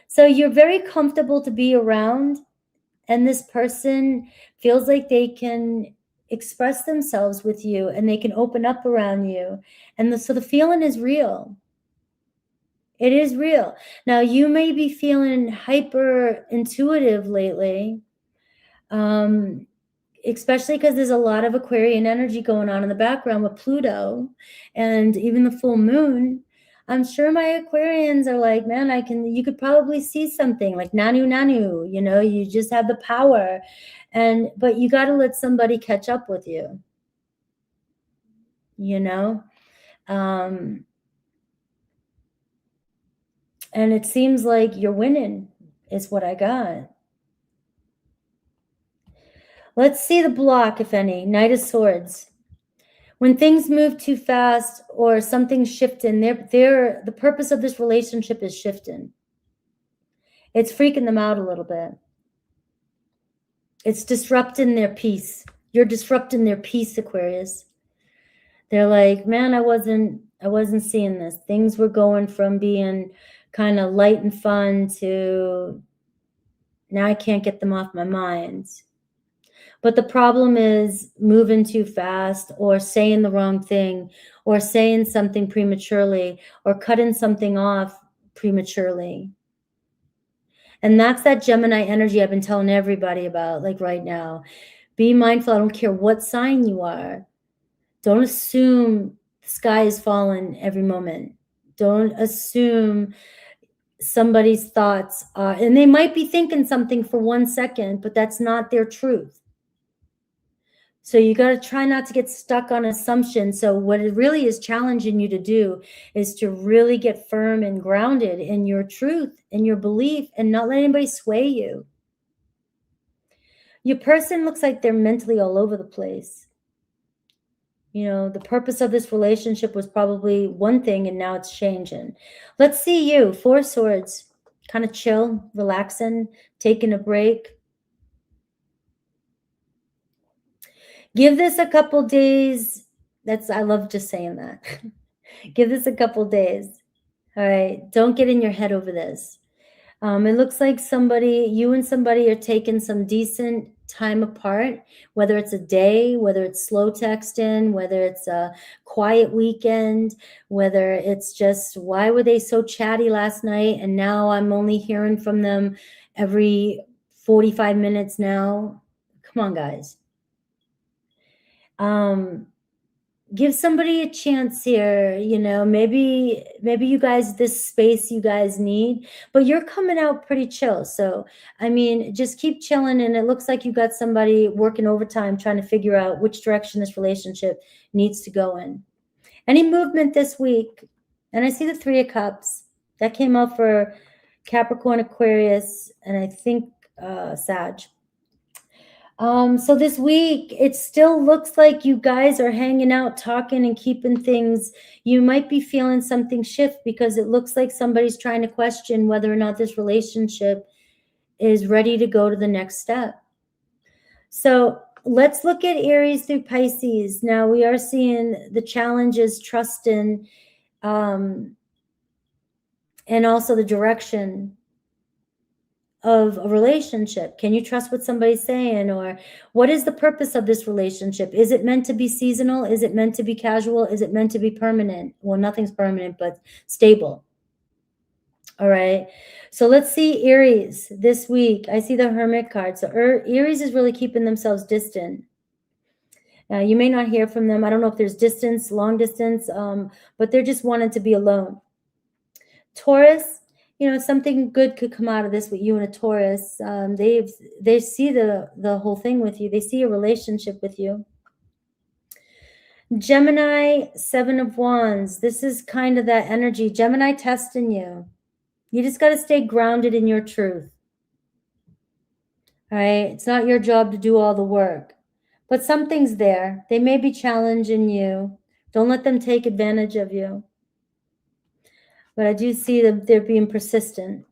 So you're very comfortable to be around, and this person feels like they can express themselves with you and they can open up around you. And so the feeling is real. It is real. Now, you may be feeling hyper intuitive lately, especially because there's a lot of Aquarian energy going on in the background with Pluto and even the full moon. I'm sure my Aquarians are like, man, you could probably see something like nanu, you just have the power. But you got to let somebody catch up with you, and it seems like you're winning is what I got. Let's see the block, if any. Knight of Swords. When things move too fast or something's shifting, the purpose of this relationship is shifting. It's freaking them out a little bit. It's disrupting their peace. You're disrupting their peace, Aquarius. They're like, man, I wasn't seeing this. Things were going from being kind of light and fun to now I can't get them off my mind. But the problem is moving too fast, or saying the wrong thing, or saying something prematurely, or cutting something off prematurely. And that's that Gemini energy I've been telling everybody about, like right now. Be mindful. I don't care what sign you are. Don't assume the sky is falling every moment. Don't assume somebody's thoughts are, and they might be thinking something for 1 second, but that's not their truth. So you got to try not to get stuck on assumptions. So what it really is challenging you to do is to really get firm and grounded in your truth and your belief, and not let anybody sway you. Your person looks like they're mentally all over the place. The purpose of this relationship was probably one thing, and now it's changing. Let's see you. Four Swords. Kind of chill, relaxing, taking a break. Give this a couple days. I love just saying that. Give this a couple days. All right. Don't get in your head over this. It looks like you and somebody are taking some decent time apart, whether it's a day, whether it's slow texting, whether it's a quiet weekend, whether it's just, why were they so chatty last night? And now I'm only hearing from them every 45 minutes now. Come on, guys. Give somebody a chance here, maybe you guys, this space you guys need, but you're coming out pretty chill. So, I mean, just keep chilling. And it looks like you got somebody working overtime, trying to figure out which direction this relationship needs to go in. Any movement this week? And I see the 3 of Cups that came out for Capricorn, Aquarius, and I think Sag. So this week, it still looks like you guys are hanging out, talking and keeping things. You might be feeling something shift because it looks like somebody's trying to question whether or not this relationship is ready to go to the next step. So let's look at Aries through Pisces. Now we are seeing the challenges, trusting, and also the direction of a relationship. Can you trust what somebody's saying? Or what is the purpose of this relationship? Is it meant to be seasonal? Is it meant to be casual? Is it meant to be permanent? Well, nothing's permanent, but stable. All right. So let's see Aries this week. I see the Hermit card. So Aries is really keeping themselves distant. You may not hear from them. I don't know if there's distance, long distance, but they're just wanting to be alone. Taurus, something good could come out of this with you and a Taurus. They see the whole thing with you. They see a relationship with you. Gemini, 7 of Wands. This is kind of that energy. Gemini testing you. You just got to stay grounded in your truth. All right. It's not your job to do all the work, but something's there. They may be challenging you. Don't let them take advantage of you. But I do see them, they're being persistent.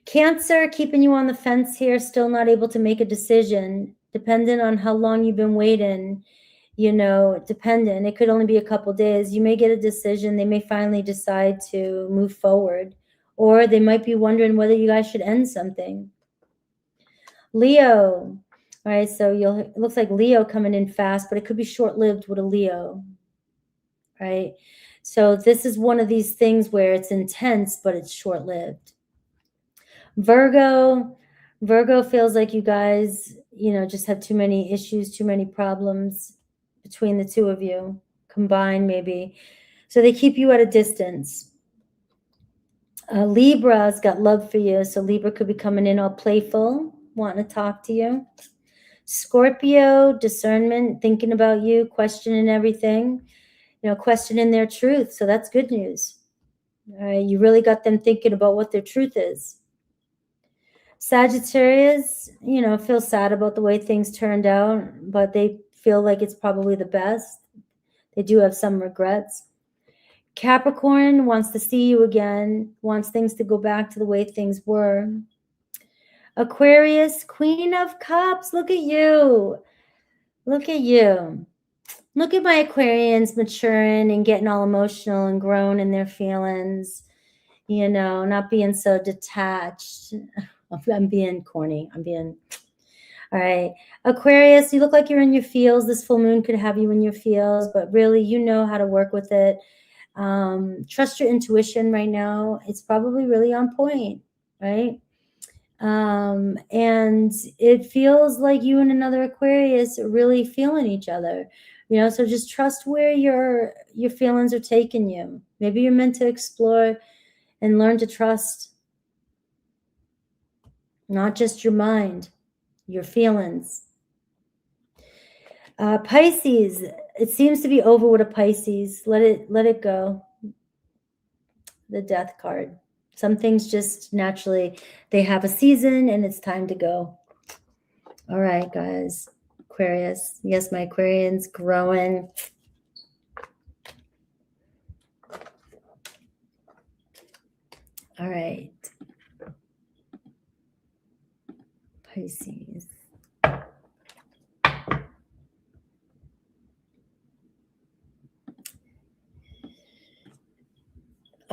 Cancer, keeping you on the fence here, still not able to make a decision, dependent on how long you've been waiting, dependent. It could only be a couple days. You may get a decision. They may finally decide to move forward, or they might be wondering whether you guys should end something. Leo. All right, so it looks like Leo coming in fast, but it could be short-lived with a Leo, right? So this is one of these things where it's intense, but it's short-lived. Virgo feels like you guys, just have too many issues, too many problems between the two of you combined, maybe. So they keep you at a distance. Libra's got love for you. So Libra could be coming in all playful, wanting to talk to you. Scorpio, discernment, thinking about you, questioning everything, questioning their truth. So that's good news. All right, you really got them thinking about what their truth is. Sagittarius, feel sad about the way things turned out, but they feel like it's probably the best. They do have some regrets. Capricorn wants to see you again, wants things to go back to the way things were. Aquarius, Queen of Cups, look at you. Look at you. Look at my Aquarians maturing and getting all emotional and grown in their feelings, not being so detached. I'm being corny. All right. Aquarius, you look like you're in your feels. This full moon could have you in your feels, but really you know how to work with it. Trust your intuition right now. It's probably really on point, right? And it feels like you and another Aquarius are really feeling each other, so just trust where your feelings are taking you. Maybe you're meant to explore and learn to trust not just your mind, your feelings. Pisces, it seems to be over with a Pisces. Let it go. The Death card. Some things just naturally, they have a season and it's time to go. All right, guys. Aquarius. Yes, my Aquarian's growing. All right. Pisces.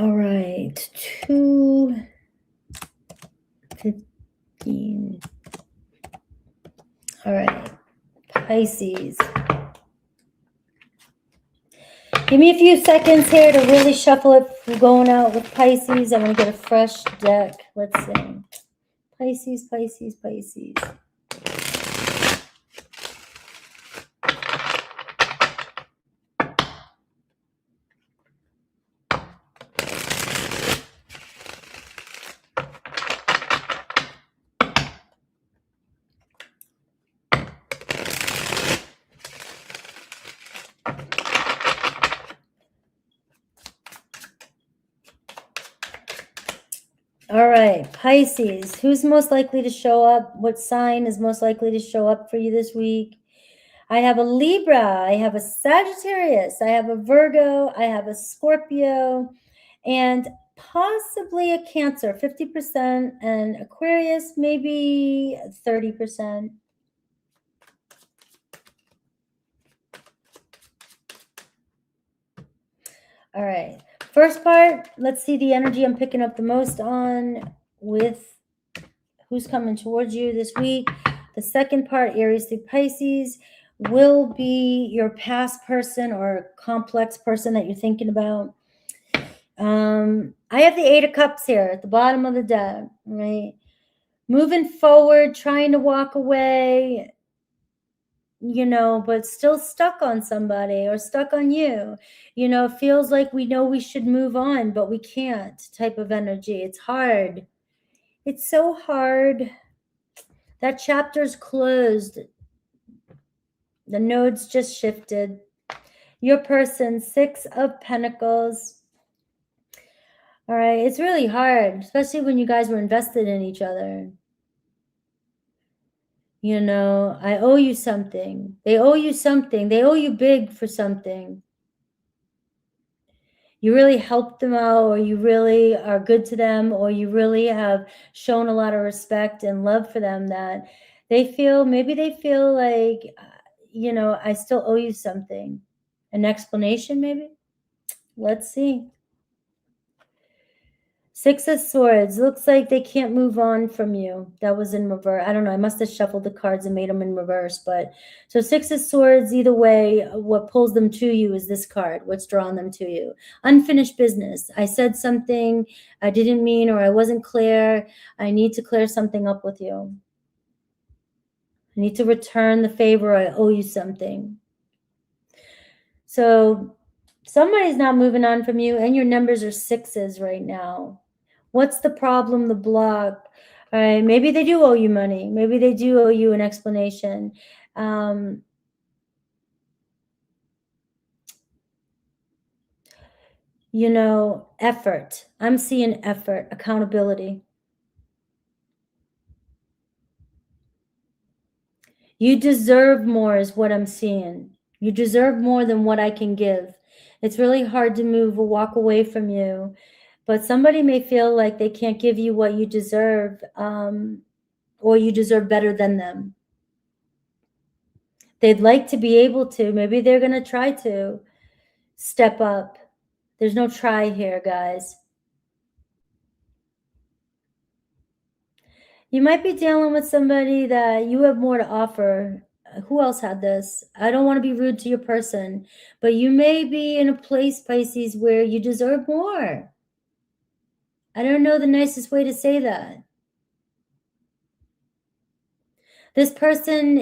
All right, 2:15. All right, Pisces. Give me a few seconds here to really shuffle it. We're going out with Pisces. I want to get a fresh deck. Let's see. Pisces, Pisces, Pisces. All right, Pisces. Who's most likely to show up? What sign is most likely to show up for you this week? I have a Libra. I have a Sagittarius. I have a Virgo. I have a Scorpio. And possibly a Cancer, 50%. And Aquarius, maybe 30%. All right. First part, let's see the energy I'm picking up the most on with who's coming towards you this week. The second part, Aries through Pisces, will be your past person or complex person that you're thinking about. I have the 8 of Cups here at the bottom of the deck, right? Moving forward, trying to walk away, but still stuck on somebody or stuck on you. It feels like we know we should move on, but we can't type of energy. It's hard. It's so hard. That chapter's closed. The nodes just shifted. Your person, 6 of Pentacles. All right, it's really hard, especially when you guys were invested in each other. I owe you something. They owe you something. They owe you big for something. You really helped them out, or you really are good to them, or you really have shown a lot of respect and love for them that maybe they feel like, I still owe you something. An explanation, maybe? Let's see. 6 of Swords. Looks like they can't move on from you. That was in reverse. I don't know. I must have shuffled the cards and made them in reverse. So 6 of Swords, either way, what pulls them to you is this card. What's drawing them to you? Unfinished business. I said something I didn't mean, or I wasn't clear. I need to clear something up with you. I need to return the favor. I owe you something. So somebody's not moving on from you, and your numbers are 6s right now. What's the problem, the block? All right, maybe they do owe you money. Maybe they do owe you an explanation. Effort. I'm seeing effort, accountability. You deserve more is what I'm seeing. You deserve more than what I can give. It's really hard to move or walk away from you. But somebody may feel like they can't give you what you deserve, or you deserve better than them. They'd like to be able to. Maybe they're going to try to step up. There's no try here, guys. You might be dealing with somebody that you have more to offer. Who else had this? I don't want to be rude to your person, but you may be in a place, Pisces, where you deserve more. I don't know the nicest way to say that. This person,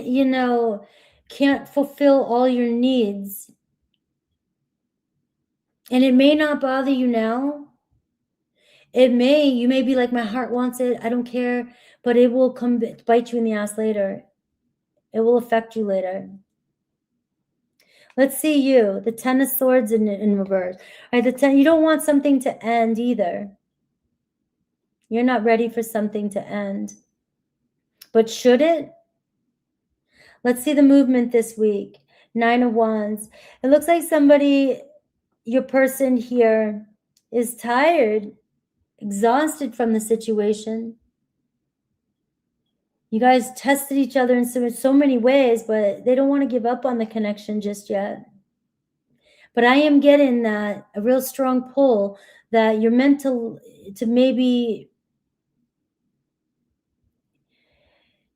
can't fulfill all your needs. And it may not bother you now. You may be like, my heart wants it. I don't care. But it will come bite you in the ass later. It will affect you later. Let's see you. The 10 of Swords in reverse. All right, you don't want something to end either. You're not ready for something to end. But should it? Let's see the movement this week. 9 of Wands. It looks like your person here is tired, exhausted from the situation. You guys tested each other in so many ways, but they don't want to give up on the connection just yet. But I am getting a real strong pull that you're meant to maybe,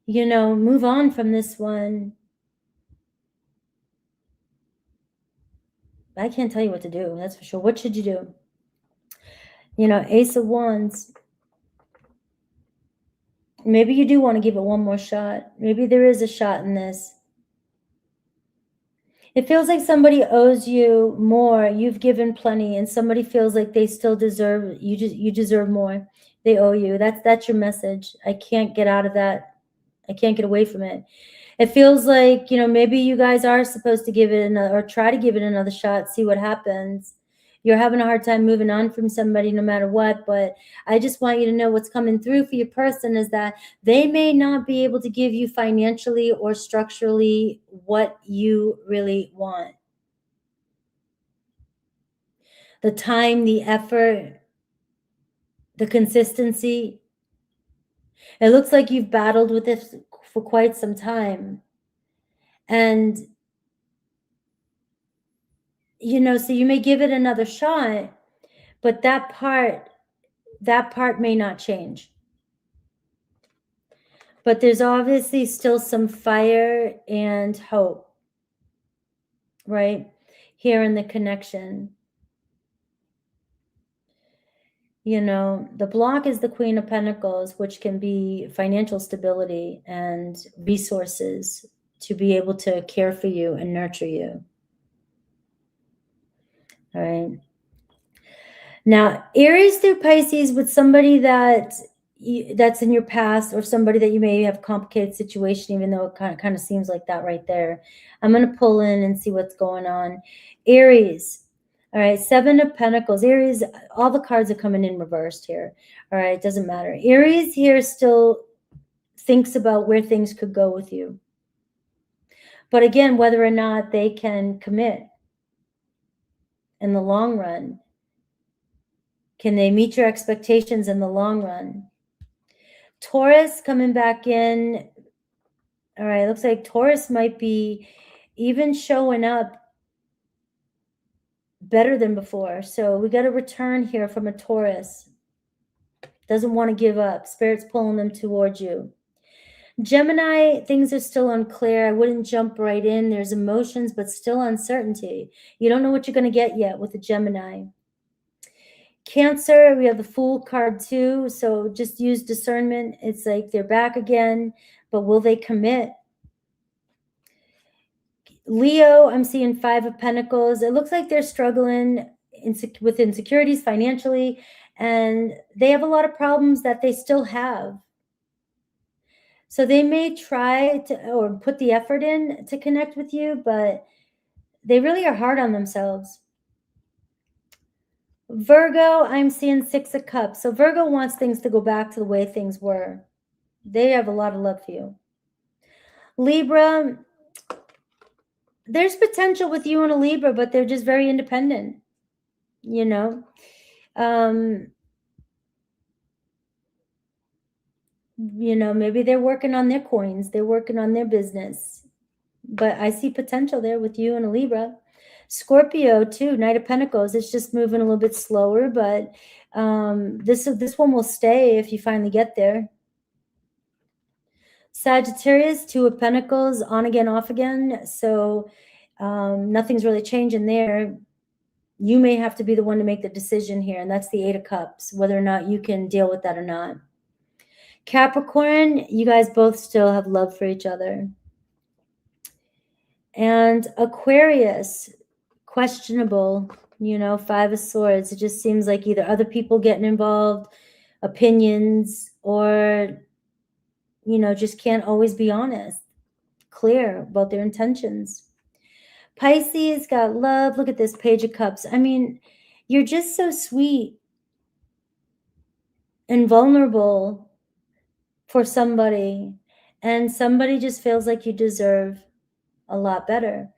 you know, move on from this one. I can't tell you what to do, that's for sure. What should you do? You know, Ace of Wands. Maybe you do want to give it one more shot. Maybe there is a shot in this. It feels like somebody owes you more. You've given plenty, and somebody feels like they still deserve, you deserve more. They owe you. That's your message. I can't get out of that. I can't get away from it. It feels like, you know, maybe you guys are supposed to give it another, or try to give it another shot, see what happens. You're having a hard time moving on from somebody no matter what, but I just want you to know what's coming through for your person is that they may not be able to give you financially or structurally what you really want. The time, the effort, the consistency. It looks like you've battled with this for quite some time. And, you know, so you may give it another shot, but that part may not change. But there's obviously still some fire and hope, right? Here in the connection. You know, the block is the Queen of Pentacles, which can be financial stability and resources to be able to care for you and nurture you. All right. Now, Aries through Pisces with somebody that's in your past, or somebody that you may have a complicated situation, even though it kind of seems like that right there. I'm going to pull in and see what's going on. Aries. All right, Seven of Pentacles. Aries, all the cards are coming in reversed here. All right, it doesn't matter. Aries here still thinks about where things could go with you. But again, whether or not they can commit in the long run. Can they meet your expectations in the long run? Taurus coming back in. All right, looks like Taurus might be even showing up better than before. So we got a return here from a Taurus. Doesn't want to give up. Spirit's pulling them towards you. Gemini, things are still unclear. I wouldn't jump right in. There's emotions, but still uncertainty. You don't know what you're going to get yet with the Gemini. Cancer, we have the Fool card too. So just use discernment. It's like they're back again, but will they commit? Leo, I'm seeing Five of Pentacles. It looks like they're struggling with insecurities financially, and they have a lot of problems that they still have. So they may try to, or put the effort in to connect with you, but they really are hard on themselves. Virgo, I'm seeing Six of Cups. So Virgo wants things to go back to the way things were. They have a lot of love for you. Libra, there's potential with you and a Libra, but they're just very independent, you know. You know, maybe they're working on their coins. They're working on their business. But I see potential there with you and a Libra. Scorpio too, Knight of Pentacles. It's just moving a little bit slower, but this one will stay if you finally get there. Sagittarius, Two of Pentacles, on again, off again. So nothing's really changing there. You may have to be the one to make the decision here, and that's the Eight of Cups, whether or not you can deal with that or not. Capricorn, you guys both still have love for each other. And Aquarius, questionable, you know, Five of Swords. It just seems like either other people getting involved, opinions, or, you know, just can't always be honest, clear about their intentions. Pisces got love. Look at this Page of Cups. I mean, you're just so sweet and vulnerable for somebody, and somebody just feels like you deserve a lot better.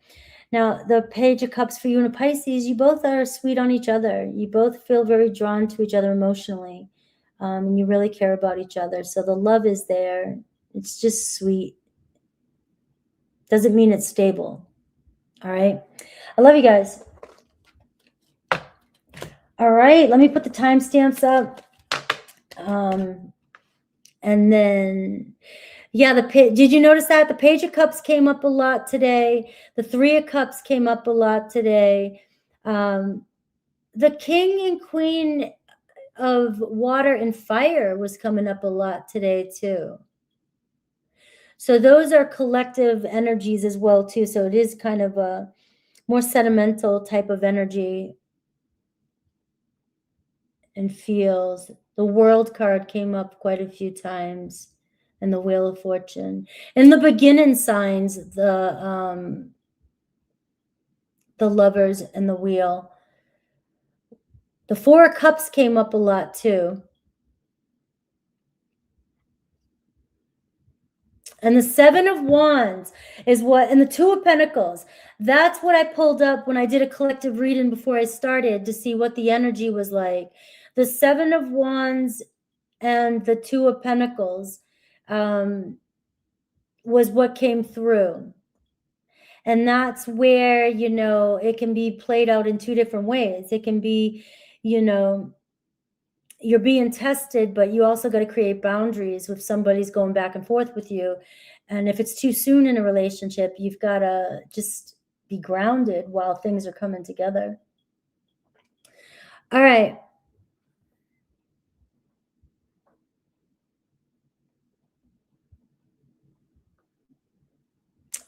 Now, the Page of Cups for you and a Pisces, you both are sweet on each other. You both feel very drawn to each other emotionally, and you really care about each other. So the love is there. It's just sweet. Doesn't mean it's stable. All right. I love you guys. All right, let me put the timestamps up. And then, yeah, did you notice that the Page of Cups came up a lot today? The Three of Cups came up a lot today. The King and Queen of Water and Fire was coming up a lot today too. So those are collective energies as well too. So it is kind of a more sentimental type of energy and feels. The World card came up quite a few times, and the Wheel of Fortune. In the beginning signs, the Lovers and the Wheel. The Four of Cups came up a lot too. And the Seven of Wands is what, and the Two of Pentacles, that's what I pulled up when I did a collective reading before I started to see what the energy was like. The Seven of Wands and the Two of Pentacles was what came through. And that's where, you know, it can be played out in two different ways. It can be, you know, you're being tested, but you also got to create boundaries if somebody's going back and forth with you. And if it's too soon in a relationship, you've got to just be grounded while things are coming together. All right.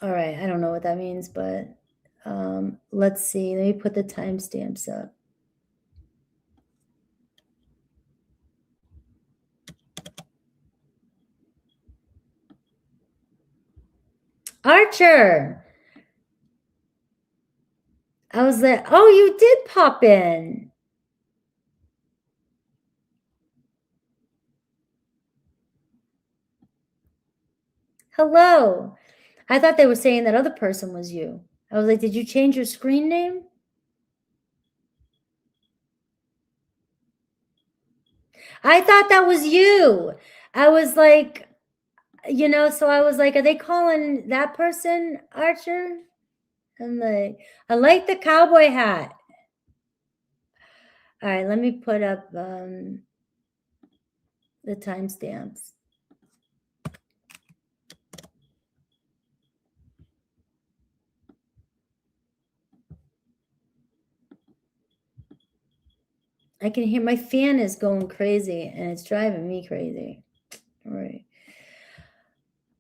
All right. I don't know what that means, but let's see. Let me put the timestamps up. Archer. I was like, oh, you did pop in. Hello. I thought they were saying that other person was you. I was like, did you change your screen name? I thought that was you. I was like, you know, so I was like, are they calling that person Archer? I'm like, I like the cowboy hat. All right, let me put up the timestamps. I can hear my fan is going crazy and it's driving me crazy. All right.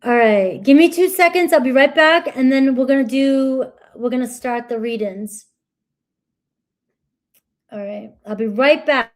All right. Give me 2 seconds. I'll be right back. And then we're going to start the readings. All right. I'll be right back.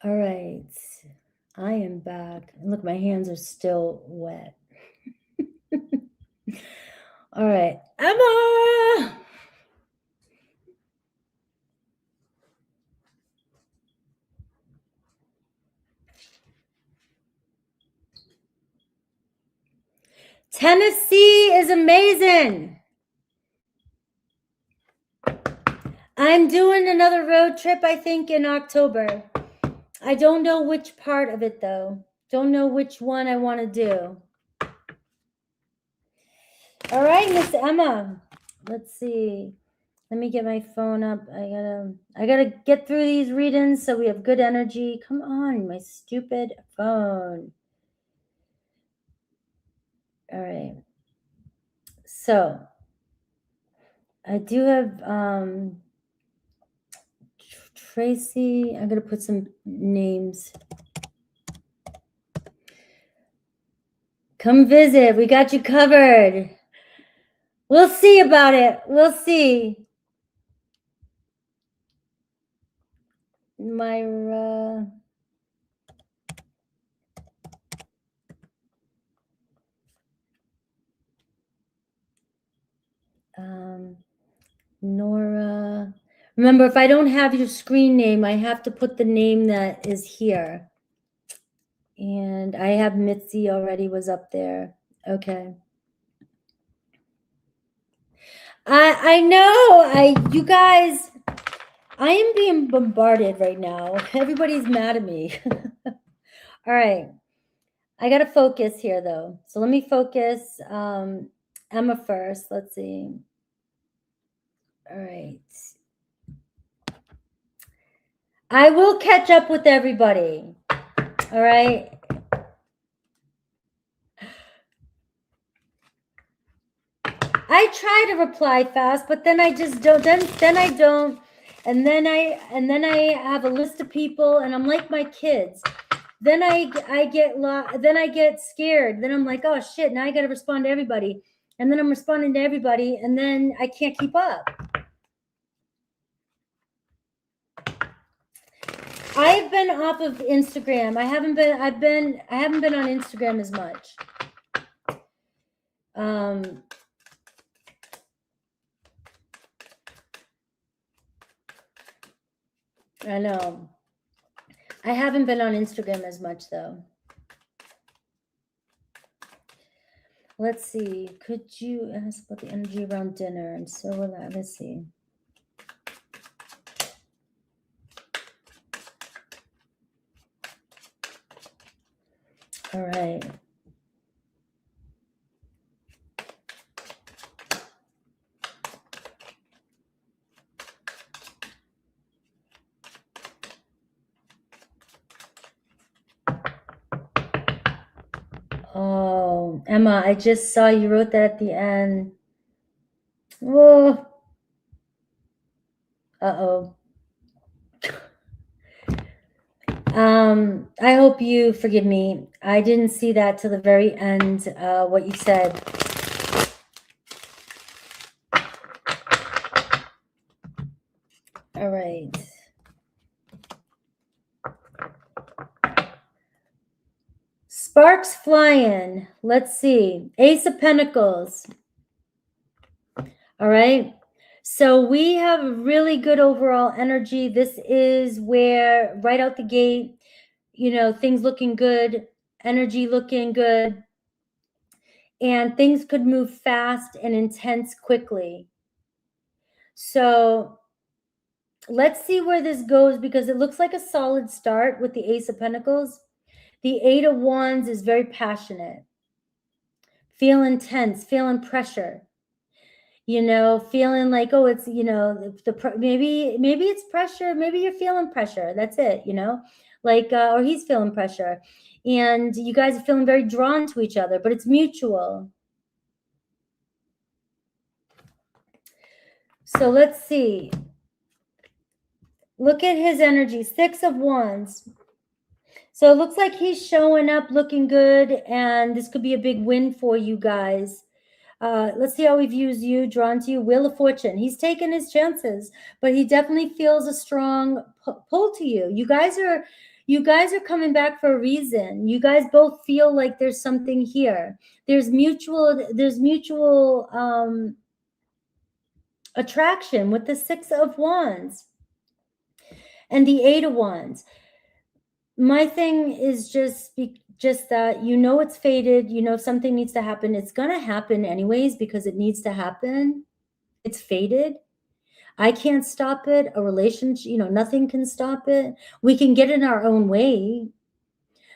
All right. I am back. And look, my hands are still wet. All right. Emma! Tennessee is amazing. I'm doing another road trip, I think, in October. I don't know which part of it, though. Don't know which one I want to do. All right, Miss Emma. Let's see. Let me get my phone up. I gotta get through these readings so we have good energy. Come on, my stupid phone. All right. So I do have Tracy. I'm gonna put some names. Come visit. We got you covered. We'll see about it. We'll see. Myra. Nora. Remember, if I don't have your screen name, I have to put the name that is here. And I have Mitzi already was up there. Okay. I know. You guys, I am being bombarded right now. Everybody's mad at me. All right. I got to focus here, though. So let me focus Emma first. Let's see. All right. I will catch up with everybody. All right. I try to reply fast, but then I just don't. Then I don't. And then I have a list of people, and I'm like my kids. Then I get scared. Then I'm like, oh shit! Now I got to respond to everybody, and then I'm responding to everybody, and then I can't keep up. I've been off of Instagram. I haven't been on Instagram as much. I know. I haven't been on Instagram as much, though. Let's see. Could you ask about the energy around dinner? And so will I. Let's see. All right. Oh, Emma, I just saw you wrote that at the end. Whoa. Uh-oh. I hope you forgive me. I didn't see that till the very end, what you said. All right. Sparks flying. Let's see. Ace of Pentacles. All right. So we have really good overall energy. This is where right out the gate, you know, things looking good, energy looking good, and things could move fast and intense quickly. So let's see where this goes, because it looks like a solid start with the Ace of Pentacles. The Eight of Wands is very passionate. Feel intense, feeling pressure. You know, feeling like, oh, it's, you know, maybe it's pressure. Maybe you're feeling pressure. That's it, you know, like, or he's feeling pressure. And you guys are feeling very drawn to each other, but it's mutual. So let's see. Look at his energy. Six of Wands. So it looks like he's showing up looking good, and this could be a big win for you guys. Let's see how he views you, drawn to you. Wheel of Fortune. He's taking his chances, but he definitely feels a strong pull to you. You guys are coming back for a reason. You guys both feel like there's something here. There's mutual attraction with the Six of Wands and the Eight of Wands. My thing is just that, you know, it's fated. You know, if something needs to happen, it's going to happen anyways, because it needs to happen. It's fated. I can't stop it. A relationship, you know, nothing can stop it. We can get in our own way.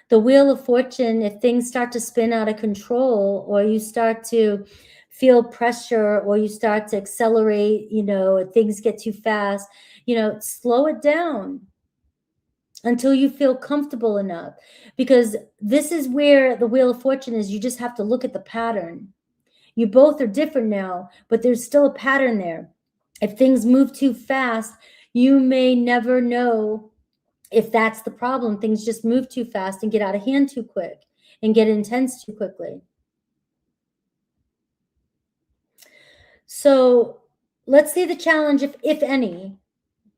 The Wheel of Fortune, if things start to spin out of control, or you start to feel pressure or you start to accelerate, you know, things get too fast, you know, slow it down until you feel comfortable enough. Because this is where the Wheel of Fortune is. You just have to look at the pattern. You both are different now, but there's still a pattern there. If things move too fast, you may never know if that's the problem. Things just move too fast and get out of hand too quick and get intense too quickly. So let's see the challenge, if any.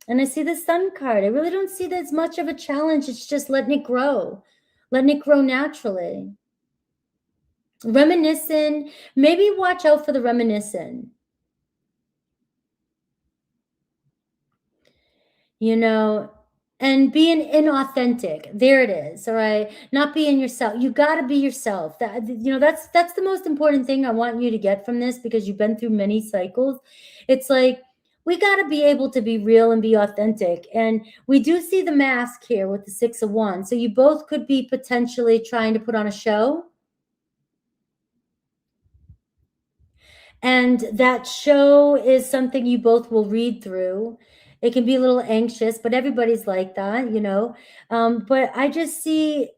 And I see the Sun card. I really don't see that as much of a challenge. It's just letting it grow naturally. Reminiscing, maybe watch out for the reminiscing. You know, and being inauthentic. There it is. All right. Not being yourself. You got to be yourself. That, you know, that's the most important thing I want you to get from this, because you've been through many cycles. It's like, we got to be able to be real and be authentic. And we do see the mask here with the 6 of Wands. So you both could be potentially trying to put on a show. And that show is something you both will read through. It can be a little anxious, but everybody's like that, you know. But I just see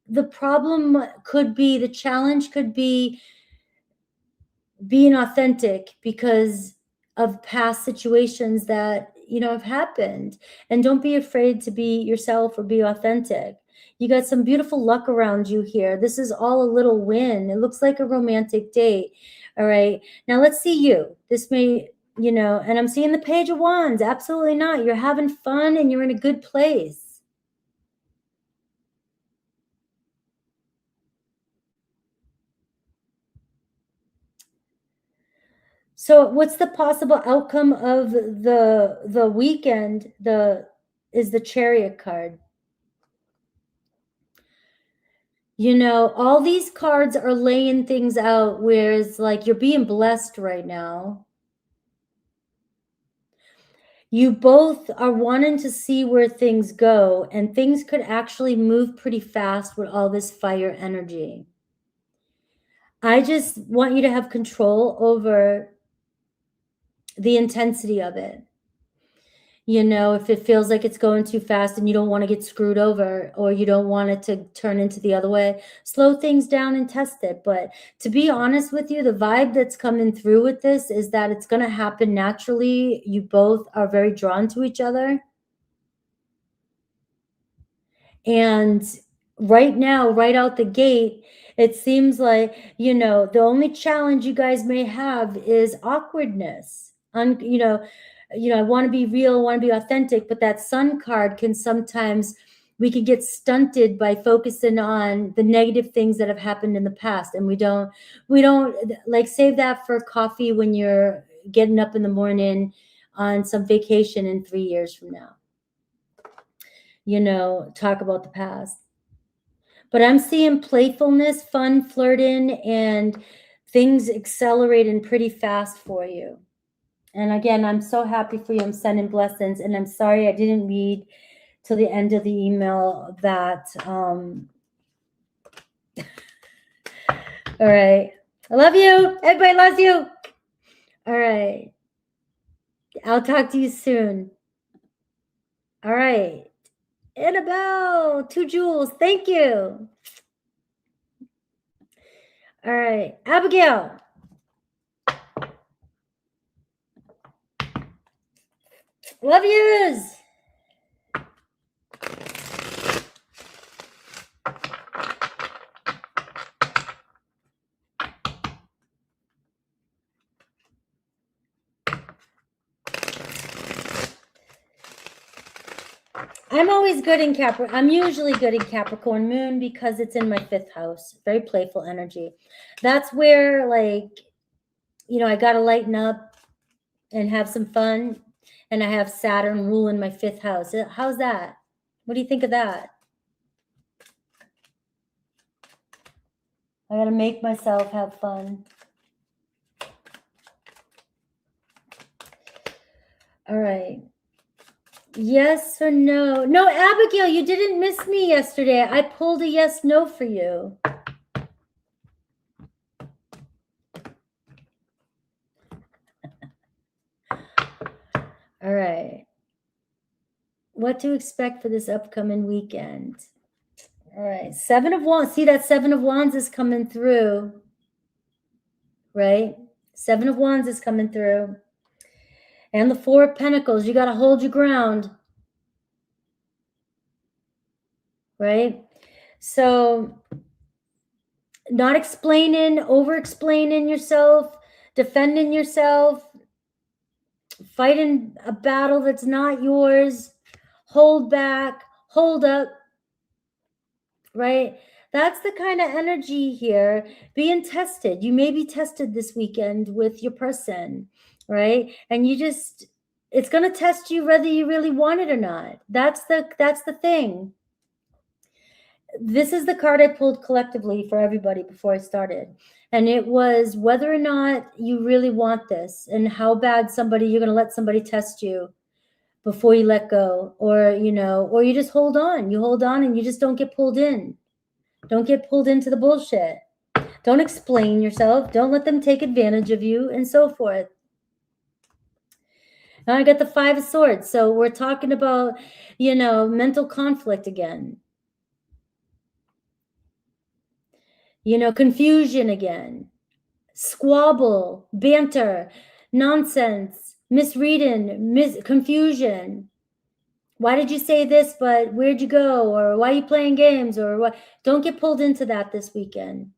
the problem could be, the challenge could be being authentic because of past situations that, you know, have happened. And don't be afraid to be yourself or be authentic. You got some beautiful luck around you here. This is all a little win. It looks like a romantic date. All right. Now let's see you. This may, you know, and I'm seeing the Page of Wands. Absolutely not. You're having fun and you're in a good place. So what's the possible outcome of the weekend? Is the Chariot card. You know, all these cards are laying things out where it's like you're being blessed right now. You both are wanting to see where things go, and things could actually move pretty fast with all this fire energy. I just want you to have control over the intensity of it. You know, if it feels like it's going too fast and you don't want to get screwed over, or you don't want it to turn into the other way, slow things down and test it. But to be honest with you, the vibe that's coming through with this is that it's going to happen naturally. You both are very drawn to each other. And right now, right out the gate, it seems like, you know, the only challenge you guys may have is awkwardness. You know, I want to be real, I want to be authentic, but that Sun card can sometimes, we can get stunted by focusing on the negative things that have happened in the past. And we don't like save that for coffee when you're getting up in the morning on some vacation in 3 years from now. You know, talk about the past. But I'm seeing playfulness, fun, flirting, and things accelerating pretty fast for you. And again, I'm so happy for you. I'm sending blessings. And I'm sorry I didn't read till the end of the email that, all right. I love you. Everybody loves you. All right. I'll talk to you soon. All right. Annabelle, 2 jewels. Thank you. All right. Abigail. Love yous. I'm always good in Capricorn. I'm usually good in Capricorn moon because it's in my 5th house. Very playful energy. That's where, like, you know, I got to lighten up and have some fun. And I have Saturn ruling my 5th house. How's that? What do you think of that? I got to make myself have fun. All right. Yes or no? No, Abigail, you didn't miss me yesterday. I pulled a yes, no for you. All right. What to expect for this upcoming weekend? All right. 7 of Wands. See, that 7 of Wands is coming through, right? 7 of Wands is coming through. And the 4 of Pentacles. You got to hold your ground, right? So not explaining, over-explaining yourself, defending yourself, fighting a battle that's not yours, hold back, hold up, right? That's the kind of energy here. Being tested. You may be tested this weekend with your person, right? And you just, it's going to test you whether you really want it or not. That's the thing. This is the card I pulled collectively for everybody before I started. And it was whether or not you really want this and how bad you're going to let somebody test you before you let go, or, or you just hold on. You hold on and you just don't get pulled in. Don't get pulled into the bullshit. Don't explain yourself. Don't let them take advantage of you and so forth. Now I got the 5 of Swords. So we're talking about, mental conflict again. Confusion again, squabble, banter, nonsense, misreading, confusion. Why did you say this, but where'd you go? Or why are you playing games? Or what? Don't get pulled into that this weekend.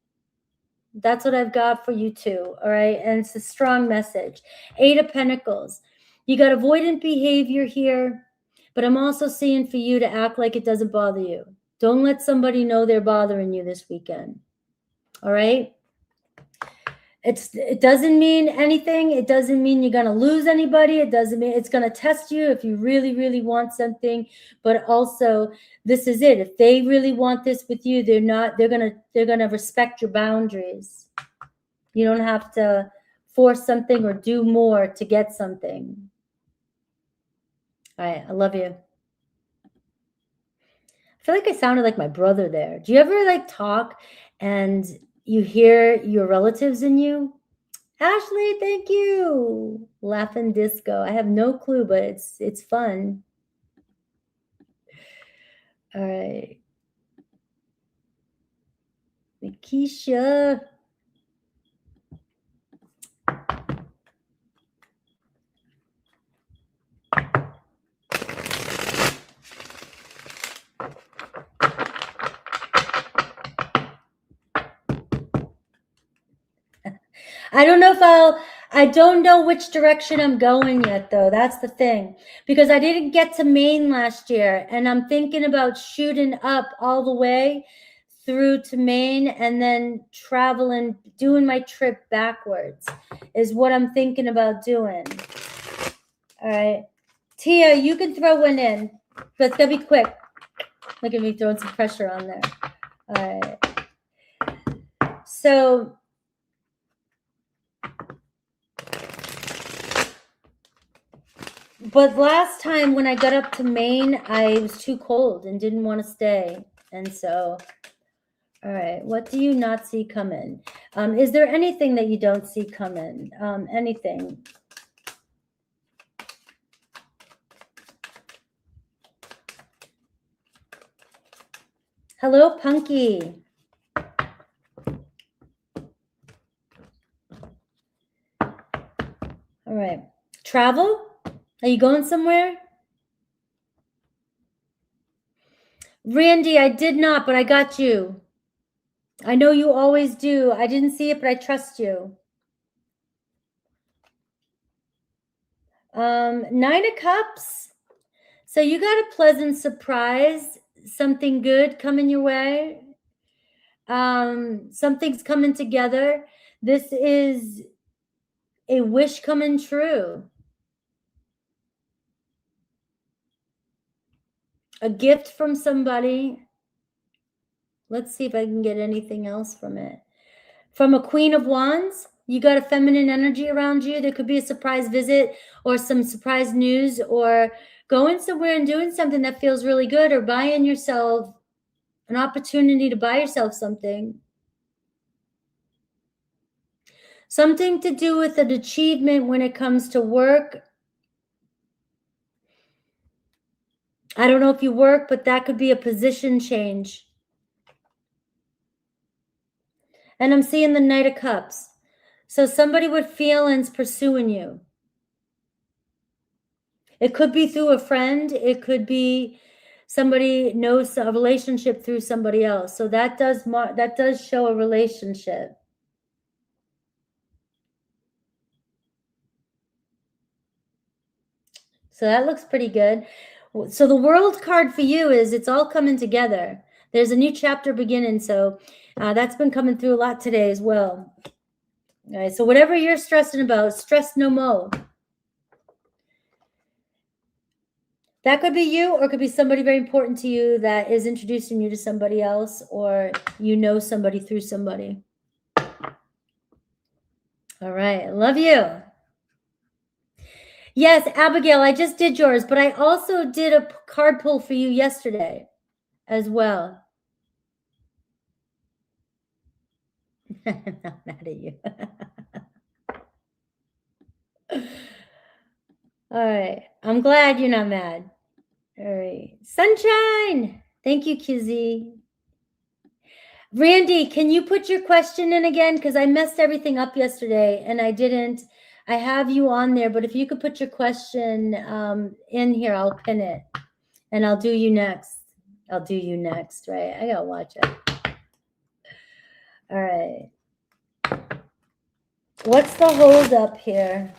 That's what I've got for you too, all right? And it's a strong message. 8 of Pentacles. You got avoidant behavior here, but I'm also seeing for you to act like it doesn't bother you. Don't let somebody know they're bothering you this weekend. All right. It doesn't mean anything. It doesn't mean you're going to lose anybody. It doesn't mean it's going to test you if you really, really want something. But also, this is it. If they really want this with you, they're going to respect your boundaries. You don't have to force something or do more to get something. All right. I love you. I feel like I sounded like my brother there. Do you ever talk and you hear your relatives in you? Ashley, thank you. Laughing disco. I have no clue, but it's fun. All right. Nikisha. I don't know which direction I'm going yet, though. That's the thing. Because I didn't get to Maine last year, and I'm thinking about shooting up all the way through to Maine and then traveling, doing my trip backwards is what I'm thinking about doing. All right. Tia, you can throw one in, but it's going to be quick. Look at me throwing some pressure on there. All right. So... But last time when I got up to Maine, I was too cold and didn't want to stay. And so, all right, what do you not see coming? Is there anything that you don't see coming? Anything? Hello, Punky. All right. Travel? Are you going somewhere? Randy, I did not, but I got you. I know you always do. I didn't see it, but I trust you. 9 of Cups. So you got a pleasant surprise, something good coming your way. Something's coming together. This is a wish coming true. A gift from somebody. Let's see if I can get anything else from it. From a Queen of Wands, you got a feminine energy around you. There could be a surprise visit or some surprise news, or going somewhere and doing something that feels really good, or buying yourself an opportunity to buy yourself something. Something to do with an achievement when it comes to work I don't know if you work, but that could be a position change. And I'm seeing the Knight of Cups. So somebody with feelings pursuing you. It could be through a friend. It could be somebody knows a relationship through somebody else. So that does show a relationship. So that looks pretty good. So the World card for you is it's all coming together. There's a new chapter beginning. So that's been coming through a lot today as well. All right. So whatever you're stressing about, stress no more. That could be you, or it could be somebody very important to you that is introducing you to somebody else, or you know somebody through somebody. All right. Love you. Yes, Abigail, I just did yours, but I also did a card pull for you yesterday as well. I'm not mad at you. All right. I'm glad you're not mad. All right. Sunshine. Thank you, Kizzy. Randy, can you put your question in again? Because I messed everything up yesterday and I didn't. I have you on there, but if you could put your question in here, I'll pin it. And I'll do you next. I'll do you next, right? I gotta watch it. All right. What's the hold up here?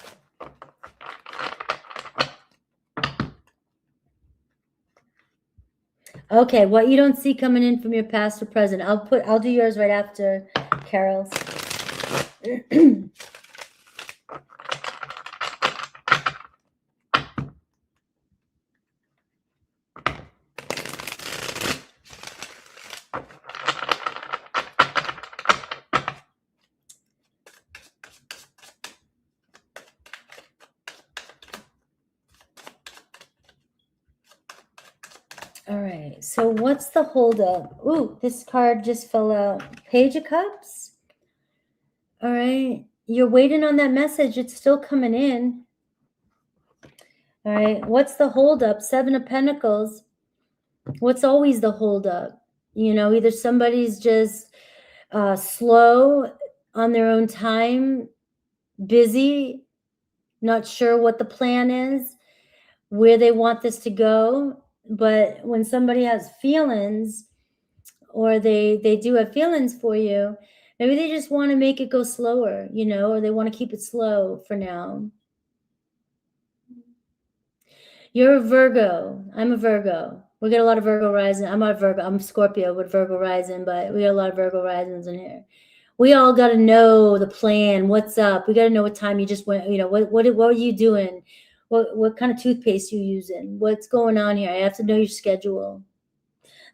Okay, what you don't see coming in from your past or present. I'll do yours right after Carol's. All right, so what's the holdup? Ooh, this card just fell out. Page of Cups. All right, you're waiting on that message. It's still coming in. All right, what's the holdup? Seven of Pentacles. What's always the holdup? You know, either somebody's just slow on their own time, busy, not sure what the plan is, where they want this to go. But when somebody has feelings, or they do have feelings for you, maybe they just want to make it go slower, you know, or they want to keep it slow for now. You're a Virgo. I'm a Virgo. We get a lot of Virgo rising. I'm not a Virgo. I'm Scorpio with Virgo rising, but we got a lot of Virgo risings in here. We all got to know the plan. What's up? We got to know what time you just went. You know, what are you doing? What kind of toothpaste you using? What's going on here? I have to know your schedule.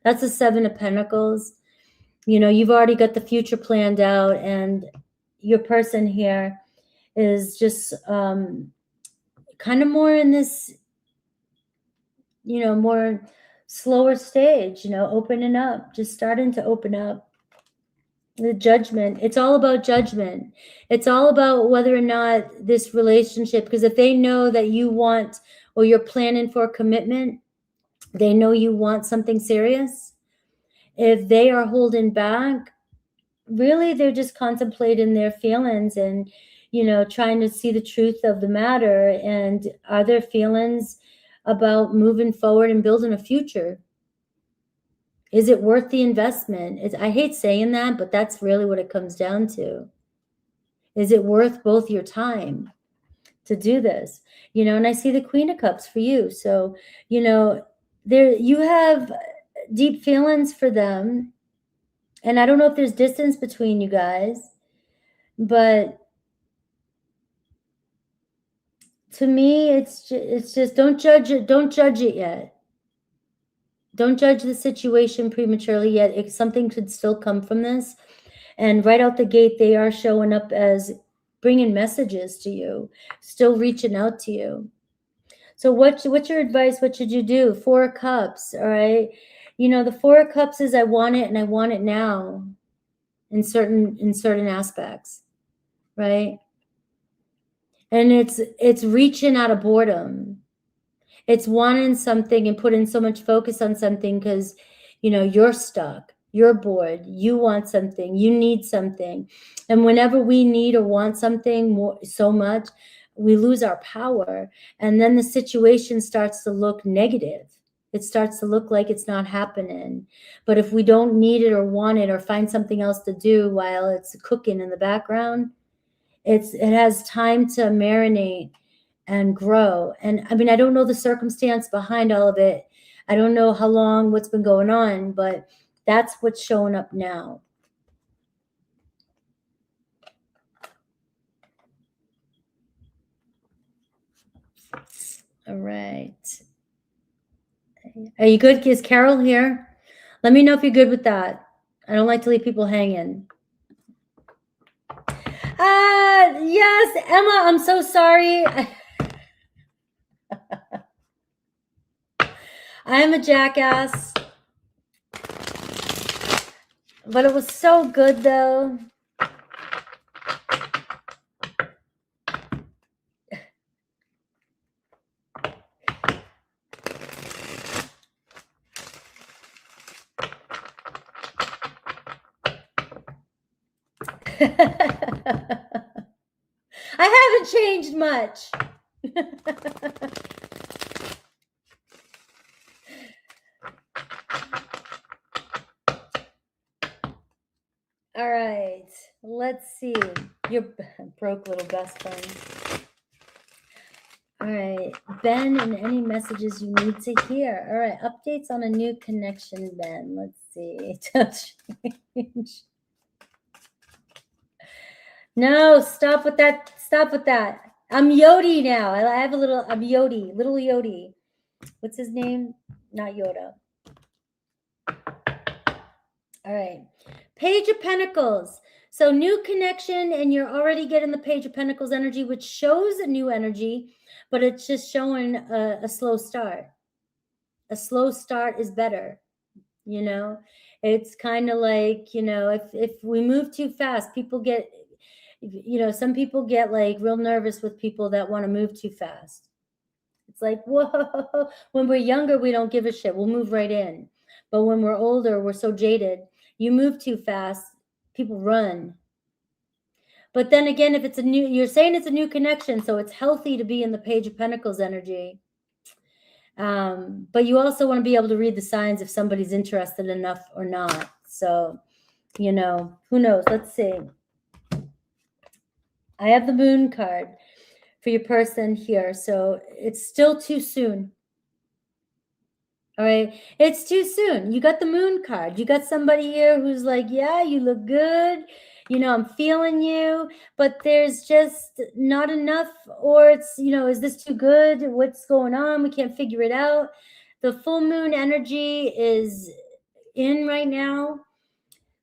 That's the Seven of Pentacles. You know, you've already got the future planned out, and your person here is just kind of more in this, you know, more slower stage, you know, opening up, just starting to open up. The Judgment. It's all about judgment. It's all about whether or not this relationship, because if they know that you want, or you're planning for a commitment, they know you want something serious. If they are holding back, really they're just contemplating their feelings and, you know, trying to see the truth of the matter. And are their feelings about moving forward and building a future? Is it worth the investment? I hate saying that, but that's really what it comes down to. Is it worth both your time to do this? You know, and I see the Queen of Cups for you. So, you know, you have deep feelings for them. And I don't know if there's distance between you guys, but to me, it's just don't judge it. Don't judge it yet. Don't judge the situation prematurely yet. Something could still come from this. And right out the gate, they are showing up as bringing messages to you, still reaching out to you. So what's your advice? What should you do? Four of Cups, all right? You know, the Four of Cups is I want it and I want it now in certain aspects, right? And it's reaching out of boredom. It's wanting something and putting so much focus on something because, you know, you're stuck, you're bored, you want something, you need something. And whenever we need or want something more, so much, we lose our power. And then the situation starts to look negative. It starts to look like it's not happening. But if we don't need it or want it or find something else to do while it's cooking in the background, it has time to marinate and grow. And I mean, I don't know the circumstance behind all of it. I don't know how long, what's been going on, but that's what's showing up now. All right. Are you good? Is Carol here? Let me know if you're good with that. I don't like to leave people hanging. Yes, Emma, I'm so sorry. I'm a jackass. But it was so good, though. I haven't changed much. All right, let's see. Your broke little best friend. All right, Ben, and any messages you need to hear. All right, updates on a new connection, Ben. Let's see. No, stop with that. Stop with that. I'm Yodi now. I have a little, I'm Yodi, little Yodi. What's his name? Not Yoda. All right. Page of Pentacles. So new connection, and you're already getting the Page of Pentacles energy, which shows a new energy, but it's just showing a slow start. A slow start is better. You know, it's kind of like, you know, if we move too fast, people get, you know, some people get like real nervous with people that want to move too fast. It's like, whoa, when we're younger, we don't give a shit. We'll move right in. But when we're older, we're so jaded. You move too fast, people run. But then again, if it's a new, you're saying it's a new connection, so it's healthy to be in the Page of Pentacles energy. But you also want to be able to read the signs if somebody's interested enough or not. So, you know, who knows? Let's see. I have the Moon card for your person here. So it's still too soon. All right. It's too soon. You got the Moon card. You got somebody here who's like, yeah, you look good. You know, I'm feeling you, but there's just not enough, or it's, you know, is this too good? What's going on? We can't figure it out. The full moon energy is in right now.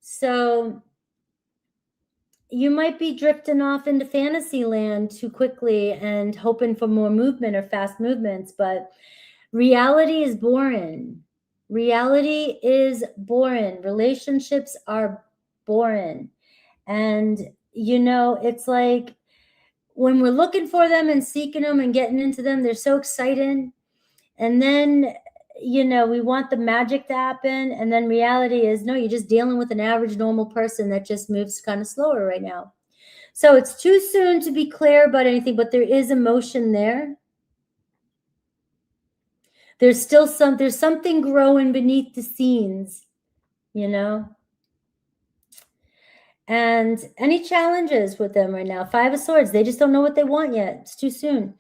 So you might be drifting off into fantasy land too quickly and hoping for more movement or fast movements, but reality is boring. Reality is boring. Relationships are boring. And, you know, it's like when we're looking for them and seeking them and getting into them, they're so exciting. And then, you know, we want the magic to happen. And then reality is, no, you're just dealing with an average normal person that just moves kind of slower right now. So it's too soon to be clear about anything, but there is emotion there. There's still there's something growing beneath the scenes, you know. And any challenges with them right now? Five of Swords. They just don't know what they want yet. It's too soon.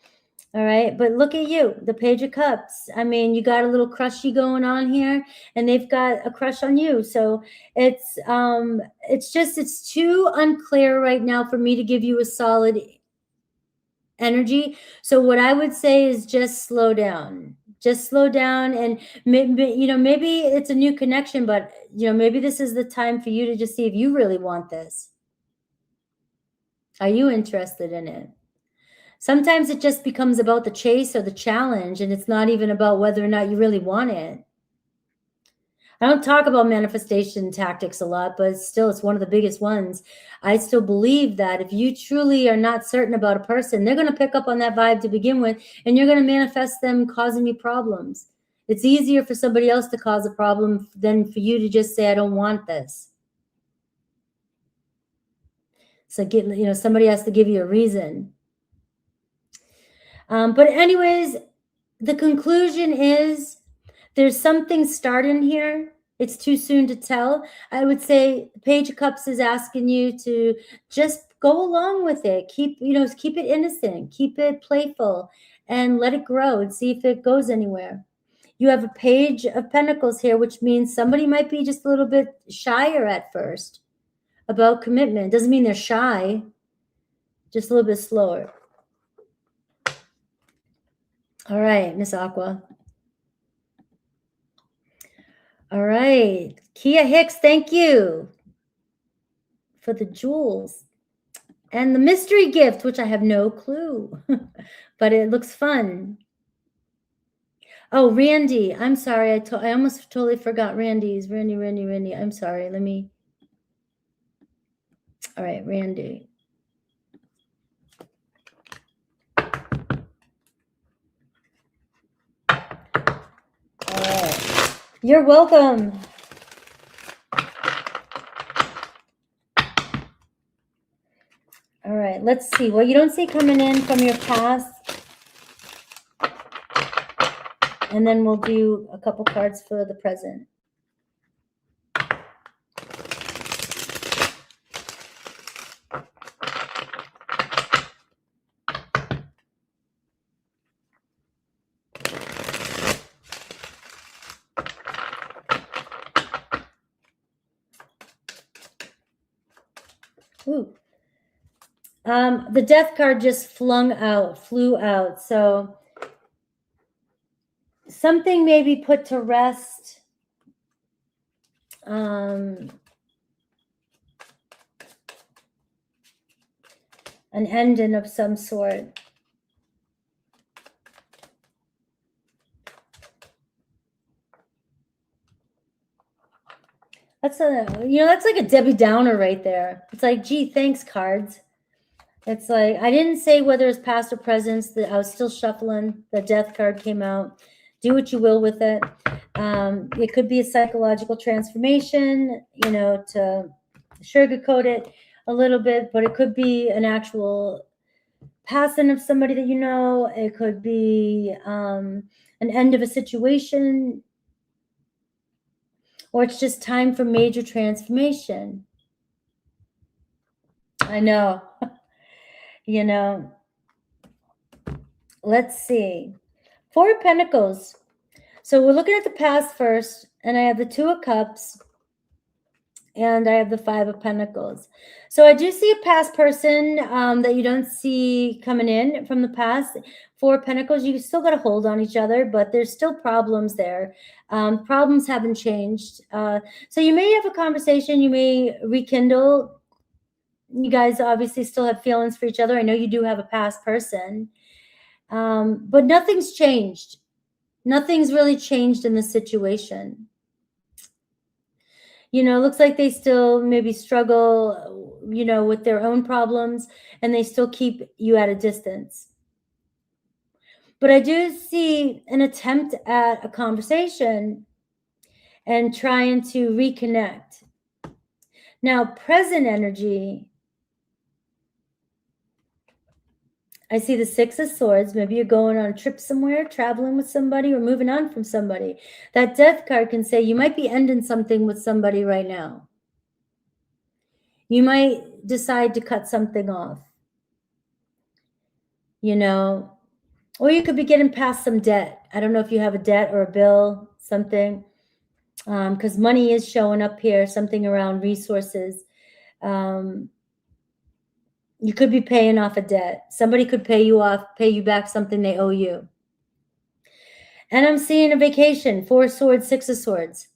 All right. But look at you, the Page of Cups. I mean, you got a little crushy going on here, and they've got a crush on you. So it's too unclear right now for me to give you a solid energy. So what I would say is just slow down. Just slow down, and maybe, you know, maybe it's a new connection, but, you know, maybe this is the time for you to just see if you really want this. Are you interested in it? Sometimes it just becomes about the chase or the challenge, and it's not even about whether or not you really want it. I don't talk about manifestation tactics a lot, but still, it's one of the biggest ones. I still believe that if you truly are not certain about a person, they're going to pick up on that vibe to begin with, and you're going to manifest them causing you problems. It's easier for somebody else to cause a problem than for you to just say, I don't want this. So somebody has to give you a reason. But anyways, the conclusion is there's something starting here. It's too soon to tell. I would say Page of Cups is asking you to just go along with it. Keep it innocent, keep it playful, and let it grow and see if it goes anywhere. You have a Page of Pentacles here, which means somebody might be just a little bit shyer at first about commitment. Doesn't mean they're shy, just a little bit slower. All right, Miss Aqua. All right, Kia Hicks, thank you for the jewels and the mystery gift, which I have no clue, but it looks fun. Oh, Randy, I'm sorry. I almost totally forgot Randy. I'm sorry. All right, Randy. All right. You're welcome. All right, let's see. What you don't see coming in from your past. And then we'll do a couple cards for the present. Ooh. The Death card just flew out. So something may be put to rest. An ending of some sort. That's like a Debbie Downer right there. It's like, gee, thanks, cards. It's like, I didn't say whether it's past or present. I was still shuffling. The Death card came out. Do what you will with it. It could be a psychological transformation, to sugarcoat it a little bit, but it could be an actual passing of somebody that you know. It could be an end of a situation, or it's just time for major transformation. I know. Let's see. 4 of Pentacles. So we're looking at the past first, and I have the 2 of Cups, and I have the 5 of Pentacles. So I do see a past person that you don't see coming in from the past. 4 of Pentacles, you still got to hold on each other, but there's still problems there. Problems haven't changed. So you may have a conversation, you may rekindle. You guys obviously still have feelings for each other. I know you do have a past person, but nothing's changed. Nothing's really changed in the situation. It looks like they still maybe struggle, with their own problems, and they still keep you at a distance. But I do see an attempt at a conversation and trying to reconnect. Now, present energy, I see the 6 of Swords. Maybe you're going on a trip somewhere, traveling with somebody, or moving on from somebody. That Death card can say you might be ending something with somebody right now. You might decide to cut something off. Or you could be getting past some debt. I don't know if you have a debt or a bill, something. Because money is showing up here, something around resources. You could be paying off a debt. Somebody could pay you back something they owe you. And I'm seeing a vacation, 4 of Swords, 6 of Swords.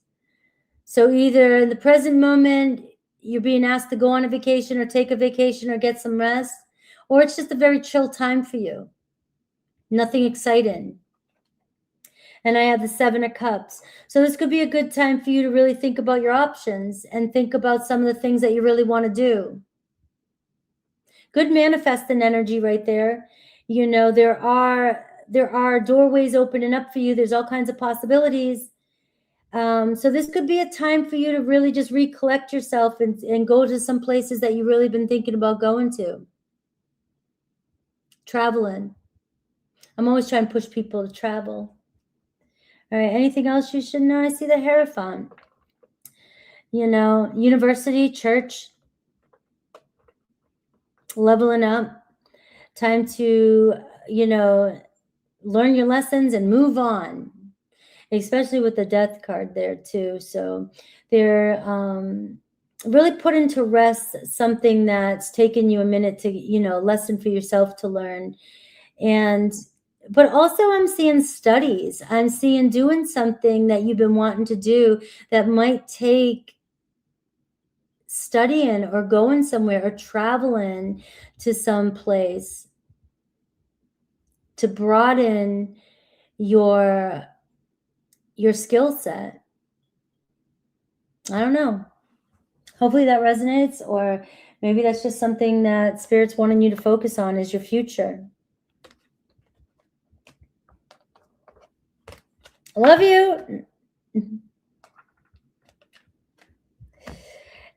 So either in the present moment, you're being asked to go on a vacation or take a vacation or get some rest, or it's just a very chill time for you. Nothing exciting. And I have the 7 of Cups. So this could be a good time for you to really think about your options and think about some of the things that you really want to do. Good manifesting energy right there. You know, there are doorways opening up for you. There's all kinds of possibilities. So this could be a time for you to really just recollect yourself and go to some places that you've really been thinking about going to. Traveling. I'm always trying to push people to travel. All right, anything else you should know? I see the Hierophant. You know, university, church, leveling up. Time to, you know, learn your lessons and move on, especially with the Death card there too. So they're really putting to rest something that's taken you a minute to, you know, lesson for yourself to learn. But also I'm seeing studies. I'm seeing doing something that you've been wanting to do that might take studying or going somewhere or traveling to some place to broaden your skill set. I don't know. Hopefully that resonates, or maybe that's just something that Spirit's wanting you to focus on is your future. I love you.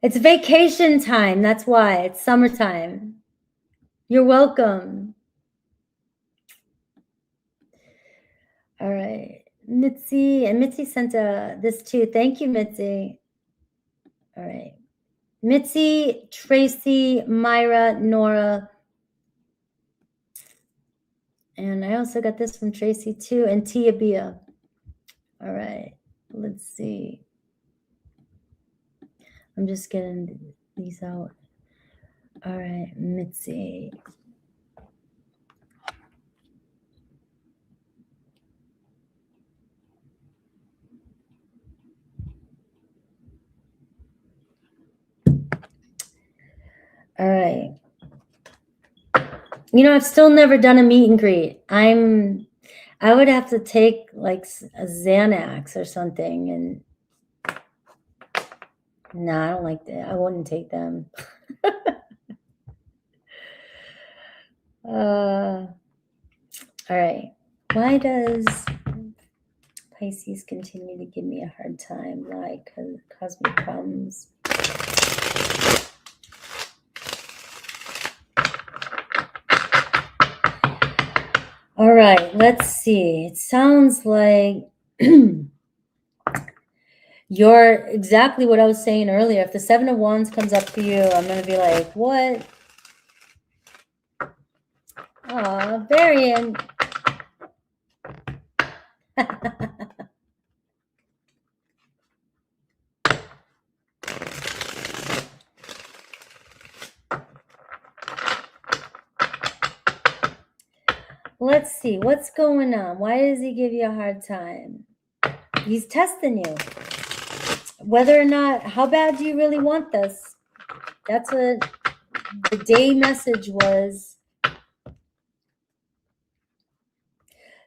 It's vacation time. That's why. It's summertime. You're welcome. All right. Mitzi. And Mitzi sent this too. Thank you, Mitzi. All right. Mitzi, Tracy, Myra, Nora. And I also got this from Tracy too. And Tia Bia. All right. Let's see. I'm just getting these out. All right, Mitzi. All right. You know, I've still never done a meet and greet. I would have to take like a Xanax or something, and no, I don't like that. I wouldn't take them. All right. Why does Pisces continue to give me a hard time? Like, cause me problems. All right, let's see. It sounds like you're exactly what I was saying earlier. If the 7 of Wands comes up for you, I'm going to be like, what? Aw, Varian. Let's see. What's going on? Why does he give you a hard time? He's testing you. Whether or not, how bad do you really want this? That's what the day message was.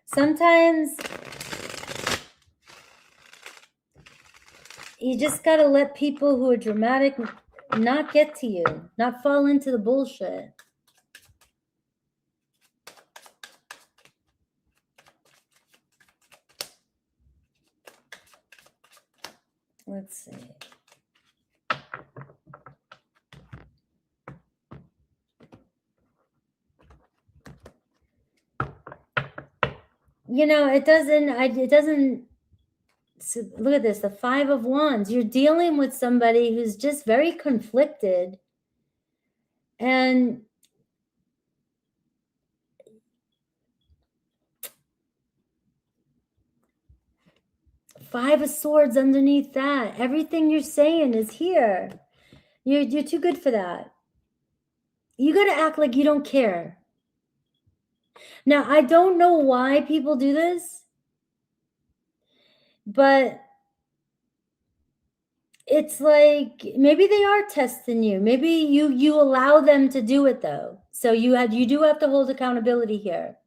Sometimes you just got to let people who are dramatic not get to you, not fall into the bullshit. Let's see. You know, it doesn't, so look at this, the 5 of Wands. You're dealing with somebody who's just very conflicted. And Five of Swords underneath that. Everything you're saying is here. You're too good for that. You got to act like you don't care. Now, I don't know why people do this, but it's like maybe they are testing you. Maybe you allow them to do it though. So you do have to hold accountability here.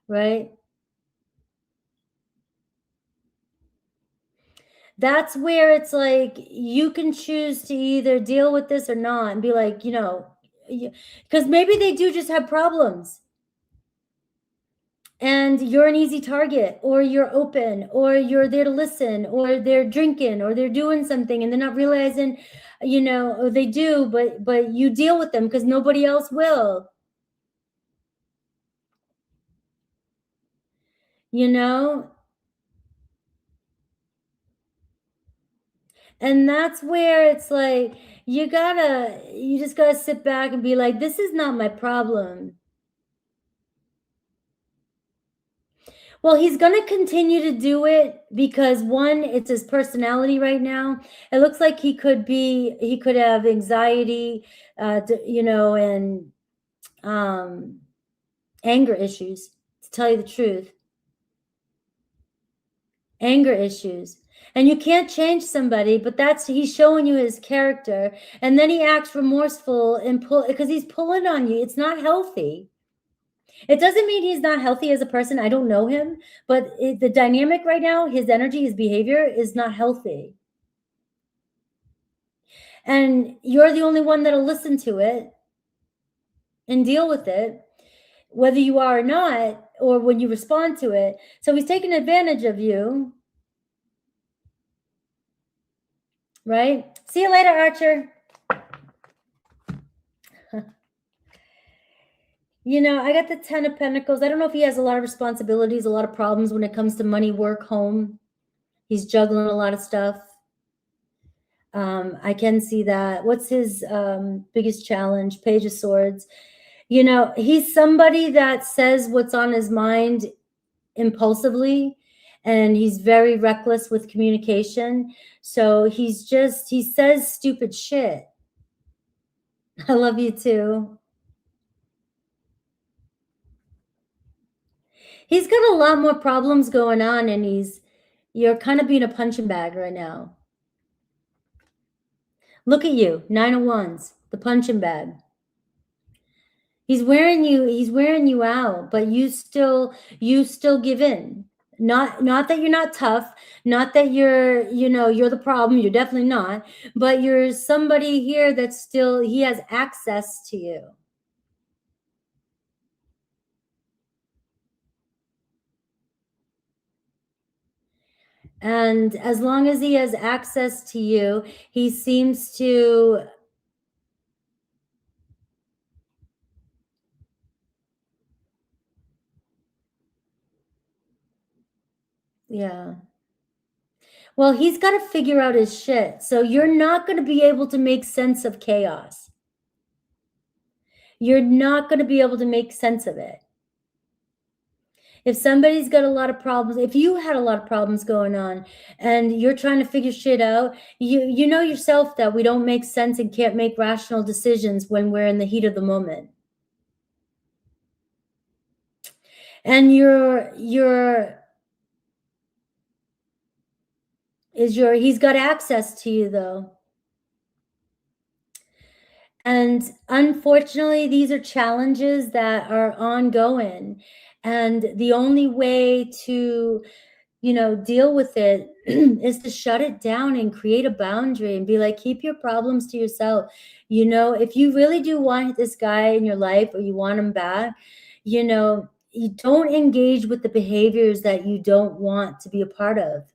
Right? That's where it's like you can choose to either deal with this or not and be like, you know, because maybe they do just have problems and you're an easy target, or you're open, or you're there to listen, or they're drinking, or they're doing something and they're not realizing, you know, or they do, but you deal with them because nobody else will, you know. And that's where it's like you just gotta sit back and be like, this is not my problem. Well, he's going to continue to do it because, one, it's his personality right now. It looks like he could have anxiety, you know, and anger issues, to tell you the truth. Anger issues. And you can't change somebody, but he's showing you his character. And then he acts remorseful and because he's pulling on you. It's not healthy. It doesn't mean he's not healthy as a person. I don't know him, but the dynamic right now, his energy, his behavior is not healthy. And you're the only one that'll listen to it and deal with it, whether you are or not, or when you respond to it. So he's taking advantage of you. Right? See you later, Archer. You know, I got the 10 of Pentacles. I don't know if he has a lot of responsibilities, a lot of problems when it comes to money, work, home. He's juggling a lot of stuff. I can see that. What's his biggest challenge? Page of Swords. You know, he's somebody that says what's on his mind impulsively, and he's very reckless with communication. So he says stupid shit. I love you too. He's got a lot more problems going on, and you're kind of being a punching bag right now. Look at you, 9 of Wands, the punching bag. He's wearing you out, but you still give in. Not that you're not tough, not that you're the problem, you're definitely not, but you're somebody here that he has access to you. And as long as he has access to you, he seems to yeah. Well, he's got to figure out his shit. So you're not going to be able to make sense of chaos. You're not going to be able to make sense of it. If somebody's got a lot of problems, if you had a lot of problems going on and you're trying to figure shit out, you know yourself that we don't make sense and can't make rational decisions when we're in the heat of the moment. And he's got access to you though. And unfortunately, these are challenges that are ongoing. And the only way to, deal with it is to shut it down and create a boundary and be like, keep your problems to yourself. If you really do want this guy in your life or you want him back, you don't engage with the behaviors that you don't want to be a part of.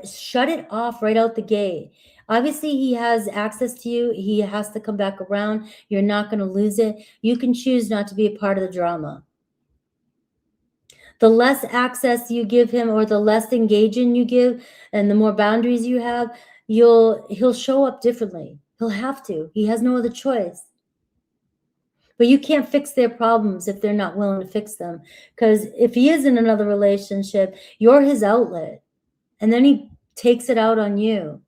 Shut it off right out the gate. Obviously, he has access to you. He has to come back around. You're not going to lose it. You can choose not to be a part of the drama. The less access you give him or the less engaging you give and the more boundaries you have, he'll show up differently. He'll have to. He has no other choice. But you can't fix their problems if they're not willing to fix them. Because if he is in another relationship, you're his outlet. And then he takes it out on you.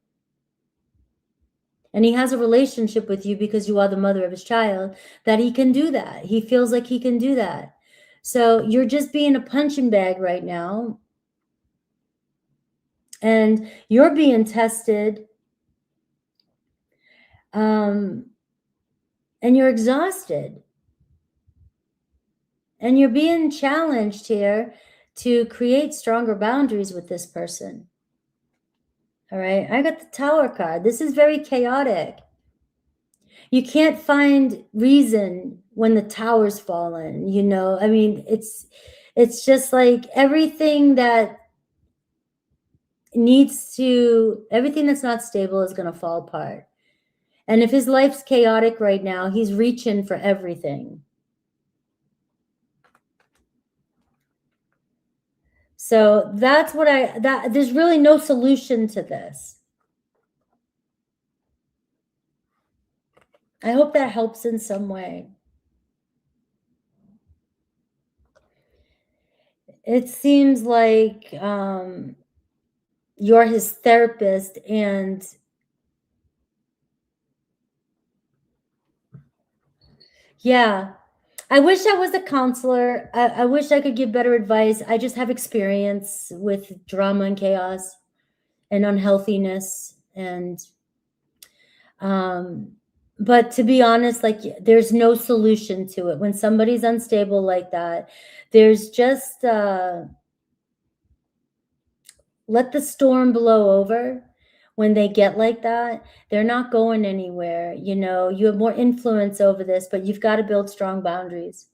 And he has a relationship with you because you are the mother of his child, that he can do that. He feels like he can do that. So you're just being a punching bag right now. And you're being tested. And you're exhausted. And you're being challenged here to create stronger boundaries with this person. All right, I got the Tower card. This is very chaotic. You can't find reason when the tower's fallen, you know? I mean, it's just like everything that everything that's not stable is going to fall apart. And if his life's chaotic right now, he's reaching for everything. So that's what there's really no solution to this. I hope that helps in some way. It seems like you're his therapist, and yeah, I wish I was a counselor. I wish I could give better advice. I just have experience with drama and chaos and unhealthiness. And, but to be honest, like there's no solution to it. When somebody's unstable like that, there's just, let the storm blow over. When they get like that, they're not going anywhere. You know, you have more influence over this, but you've got to build strong boundaries.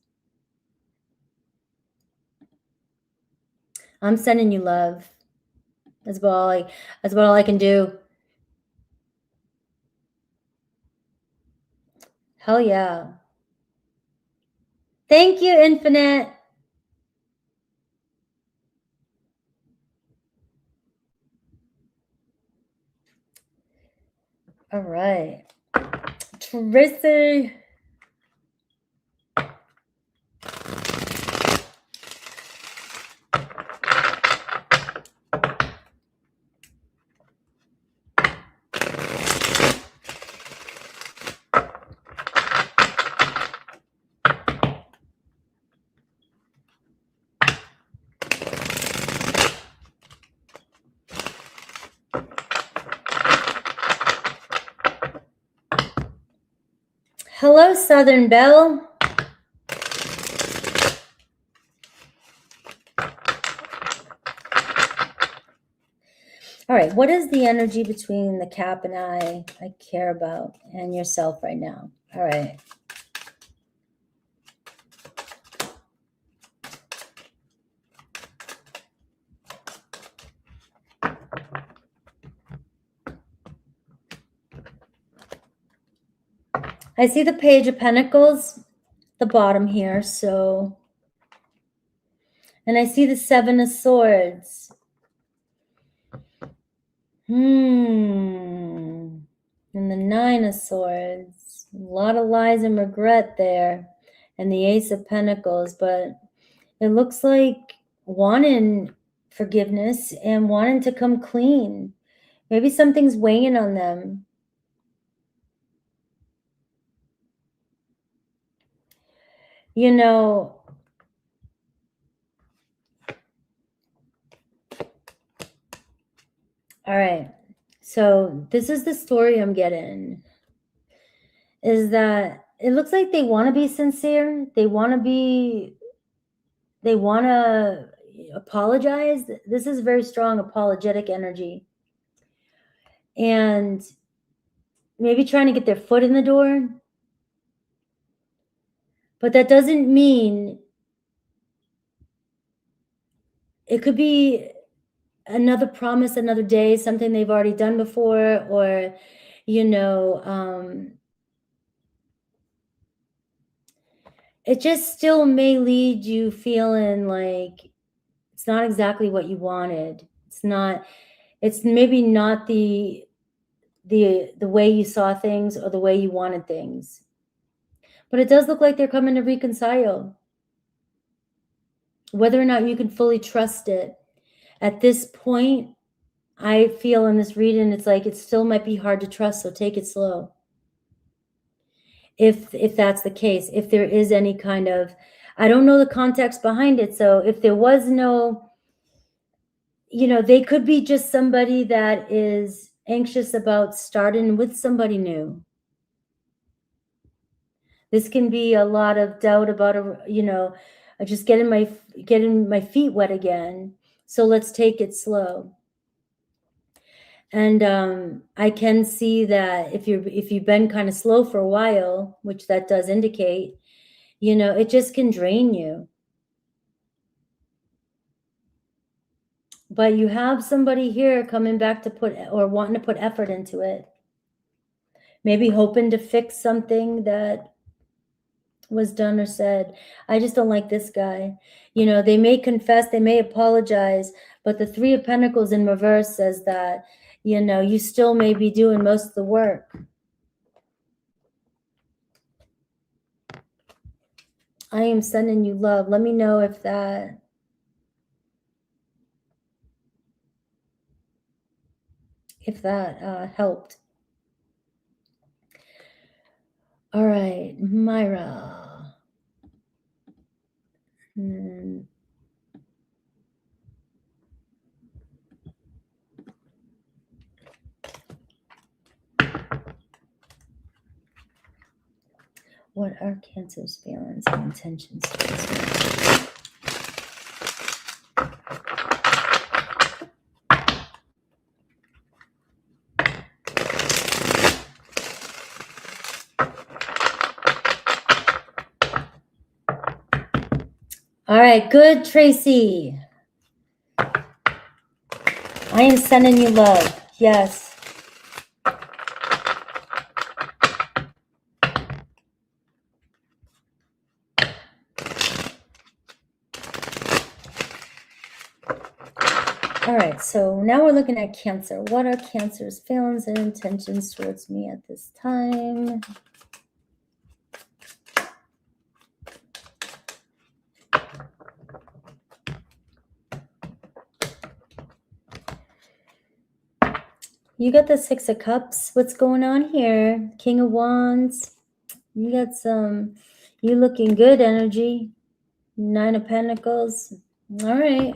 I'm sending you love. That's about all I can do. Hell yeah. Thank you, Infinite. All right. Tracy. Hello, Southern Belle. All right, what is the energy between the Cap and I care about and yourself right now? All right. I see the Page of Pentacles, the bottom here, so, and I see the Seven of Swords. And the Nine of Swords. A lot of lies and regret there. And the Ace of Pentacles, but it looks like wanting forgiveness and wanting to come clean. Maybe something's weighing on them. You know, all right. So this is the story I'm getting, is that it looks like they want to be sincere. They want to apologize. This is very strong apologetic energy. And maybe trying to get their foot in the door. But that doesn't mean, it could be another promise, another day, something they've already done before, or, you know, it just still may lead you feeling like it's not exactly what you wanted. It's maybe not the way you saw things or the way you wanted things. But it does look like they're coming to reconcile. Whether or not you can fully trust it. At this point, I feel in this reading, it's like it still might be hard to trust, so take it slow. If that's the case, if there is any kind of, I don't know the context behind it, so if there was no, you know, they could be just somebody that is anxious about starting with somebody new. This can be a lot of doubt about, you know, just getting my feet wet again. So let's take it slow. And I can see that if you've been kind of slow for a while, which that does indicate, you know, it just can drain you. But you have somebody here coming back to put, or wanting to put effort into it. Maybe hoping to fix something that was done or said. I just don't like this guy. You know, they may confess, they may apologize, but the Three of Pentacles in reverse says that, you know, you still may be doing most of the work. I am sending you love. Let me know if that helped. All right, Myra. What are Cancer's feelings and intentions towards me? All right, good, Tracy. I am sending you love. Yes. All right, so now we're looking at Cancer. What are Cancer's feelings and intentions towards me at this time? You got the Six of Cups. What's going on here? King of Wands. You got some, you looking good energy. Nine of Pentacles. All right.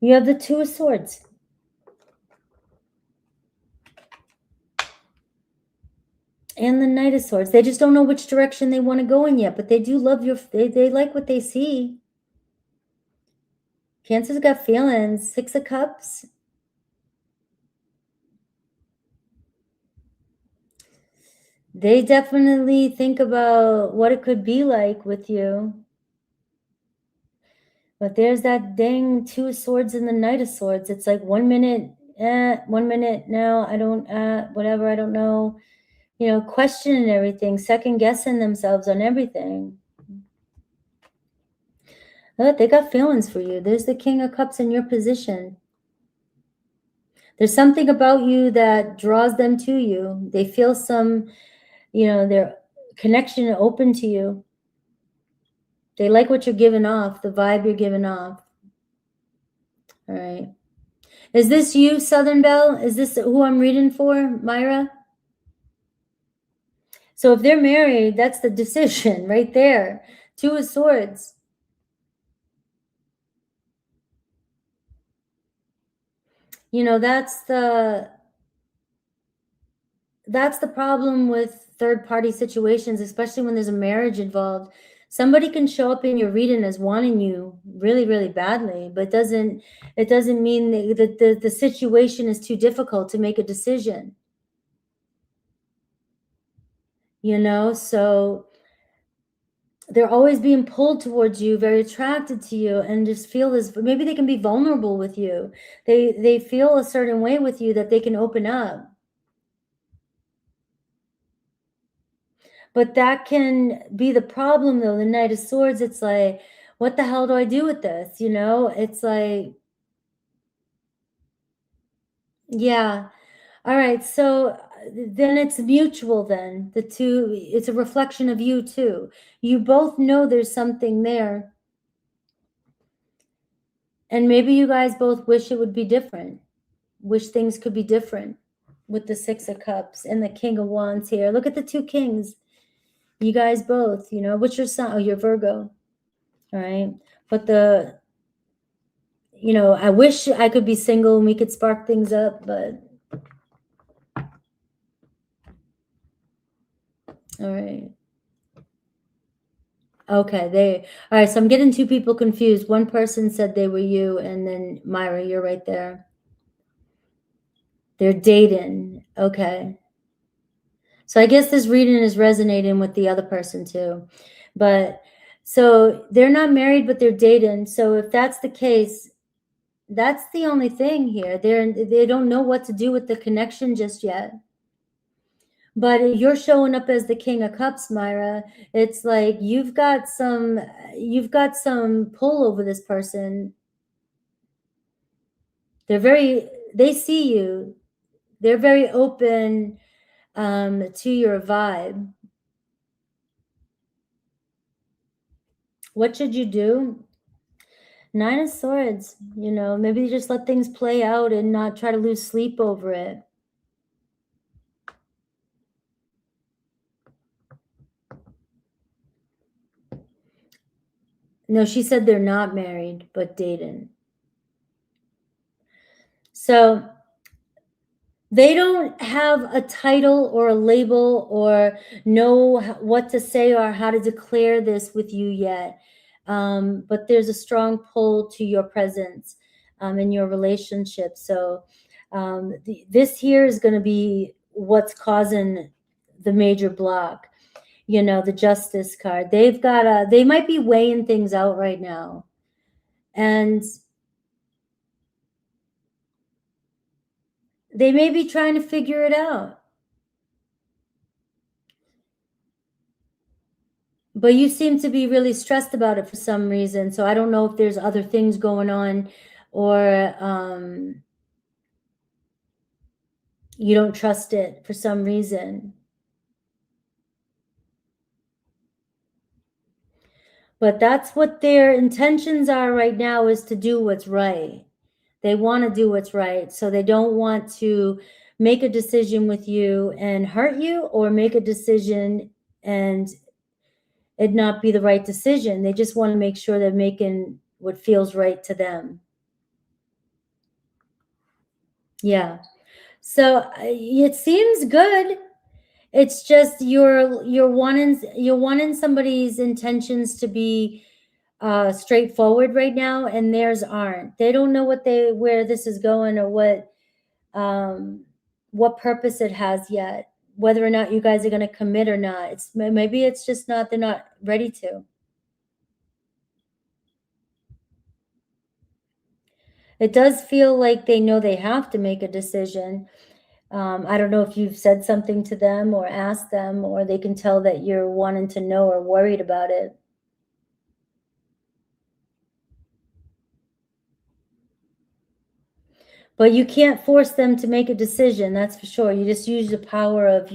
You have the Two of Swords. And the Knight of Swords. They just don't know which direction they want to go in yet, but they do love your, they like what they see. Cancer's got feelings. Six of Cups. They definitely think about what it could be like with you. But there's that dang Two of Swords and the Knight of Swords. It's like 1 minute, 1 minute now, I don't, whatever, I don't know. You know, questioning everything, second guessing themselves on everything. Look, they got feelings for you. There's the King of Cups in your position. There's something about you that draws them to you. They feel some, you know, their connection open to you. They like what you're giving off, the vibe you're giving off. All right. Is this you, Southern Belle? Is this who I'm reading for, Myra? So if they're married, that's the decision right there. Two of Swords. You know, that's the problem with third-party situations, especially when there's a marriage involved. Somebody can show up in your reading as wanting you really, really badly, but it doesn't mean that the situation is too difficult to make a decision. You know, so they're always being pulled towards you, very attracted to you, and just feel this, maybe they can be vulnerable with you. They feel a certain way with you that they can open up. But that can be the problem, though. The Knight of Swords, it's like, what the hell do I do with this? You know, it's like, yeah. All right. So then it's mutual then. The two, it's a reflection of you too. You both know there's something there. And maybe you guys both wish it would be different. Wish things could be different with the Six of Cups and the King of Wands here. Look at the two kings. You guys both, you know, what's your sign? Oh, you're Virgo. All right. But the, you know, I wish I could be single and we could spark things up, but all right. Okay, all right, so I'm getting two people confused. One person said they were you, and then Myra, you're right there. They're dating. Okay. So I guess this reading is resonating with the other person too. But so they're not married, but they're dating. So if that's the case, that's the only thing here. They don't know what to do with the connection just yet. But you're showing up as the King of Cups, Myra. It's like you've got some pull over this person. They see you. They're very open to your vibe. What should you do? 9 of Swords, maybe just let things play out and not try to lose sleep over it. No, she said they're not married, but dating. So they don't have a title or a label or know what to say or how to declare this with you yet. But there's a strong pull to your presence in your relationship. So this here is going to be what's causing the major block. The Justice card. They might be weighing things out right now. And they may be trying to figure it out. But you seem to be really stressed about it for some reason. So I don't know if there's other things going on or you don't trust it for some reason. But that's what their intentions are right now, is to do what's right. They want to do what's right. So they don't want to make a decision with you and hurt you, or make a decision and it not be the right decision. They just want to make sure they're making what feels right to them. Yeah. So it seems good. It's just you're wanting somebody's intentions to be straightforward right now, and theirs aren't. They don't know where this is going or what purpose it has yet, whether or not you guys are going to commit or not. Maybe it's just not, they're not ready to. It does feel like they know they have to make a decision. I don't know if you've said something to them or asked them, or they can tell that you're wanting to know or worried about it. But you can't force them to make a decision, that's for sure. You just use the power of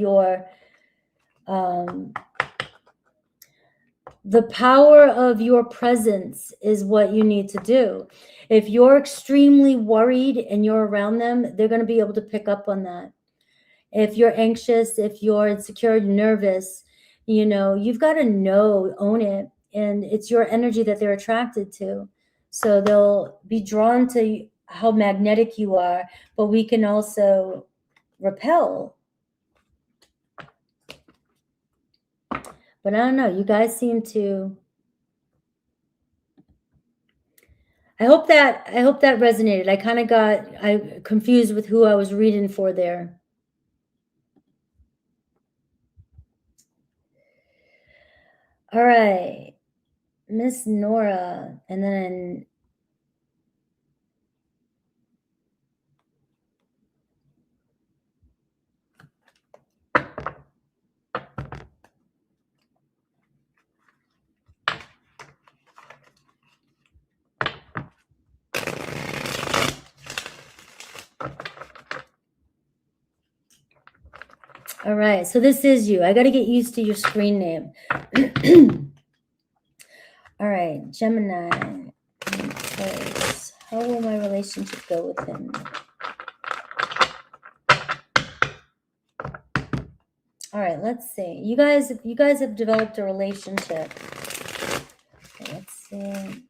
the power of your presence is what you need to do. If you're extremely worried and you're around them, they're going to be able to pick up on that. If you're anxious, if you're insecure, nervous, you've got to own it. And it's your energy that they're attracted to. So they'll be drawn to how magnetic you are, but we can also repel. But I don't know, you guys seem to... I hope that resonated. I kind of got confused with who I was reading for there. All right, Miss Nora, and then all right, so this is you. I got to get used to your screen name. All right, Gemini. How will my relationship go with him? All right, let's see. You guys have developed a relationship. Okay, let's see.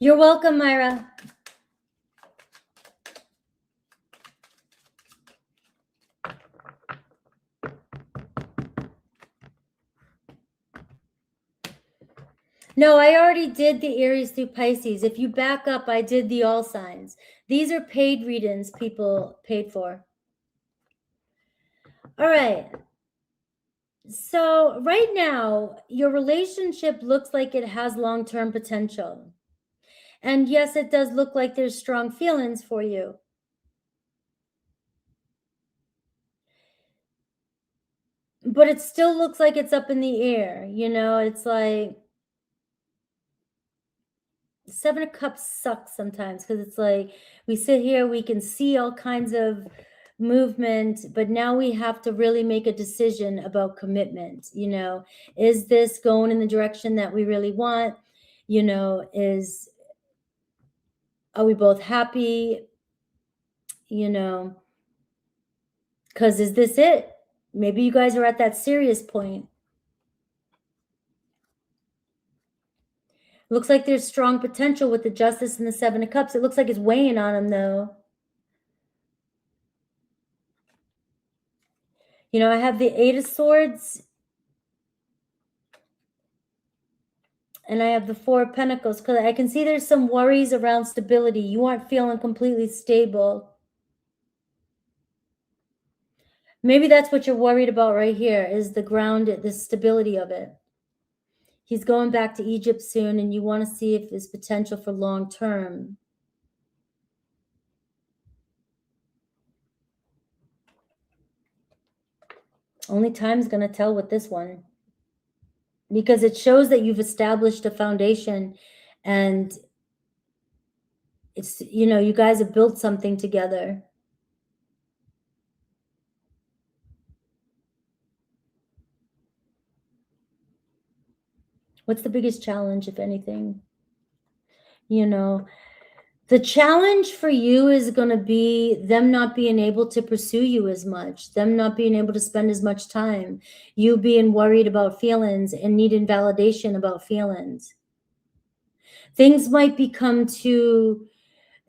You're welcome, Myra. No, I already did the Aries through Pisces. If you back up, I did the all signs. These are paid readings people paid for. All right. So right now, your relationship looks like it has long-term potential. And yes, it does look like there's strong feelings for you. But it still looks like it's up in the air. You know, it's like Seven of Cups sucks sometimes because it's like we sit here, we can see all kinds of movement, but now we have to really make a decision about commitment. You know, is this going in the direction that we really want? You know, are we both happy? You know, because is this it? Maybe you guys are at that serious point. Looks like there's strong potential with the Justice and the Seven of Cups. It looks like it's weighing on them, though. You know, I have the Eight of Swords. And I have the Four of Pentacles. Because I can see there's some worries around stability. You aren't feeling completely stable. Maybe that's what you're worried about right here, is the ground, the stability of it. He's going back to Egypt soon, and you want to see if there's potential for long term. Only time's going to tell with this one. Because it shows that you've established a foundation, and it's, you know, you guys have built something together. What's the biggest challenge, if anything? You know, the challenge for you is going to be them not being able to pursue you as much, them not being able to spend as much time, you being worried about feelings and needing validation about feelings. Things might become too,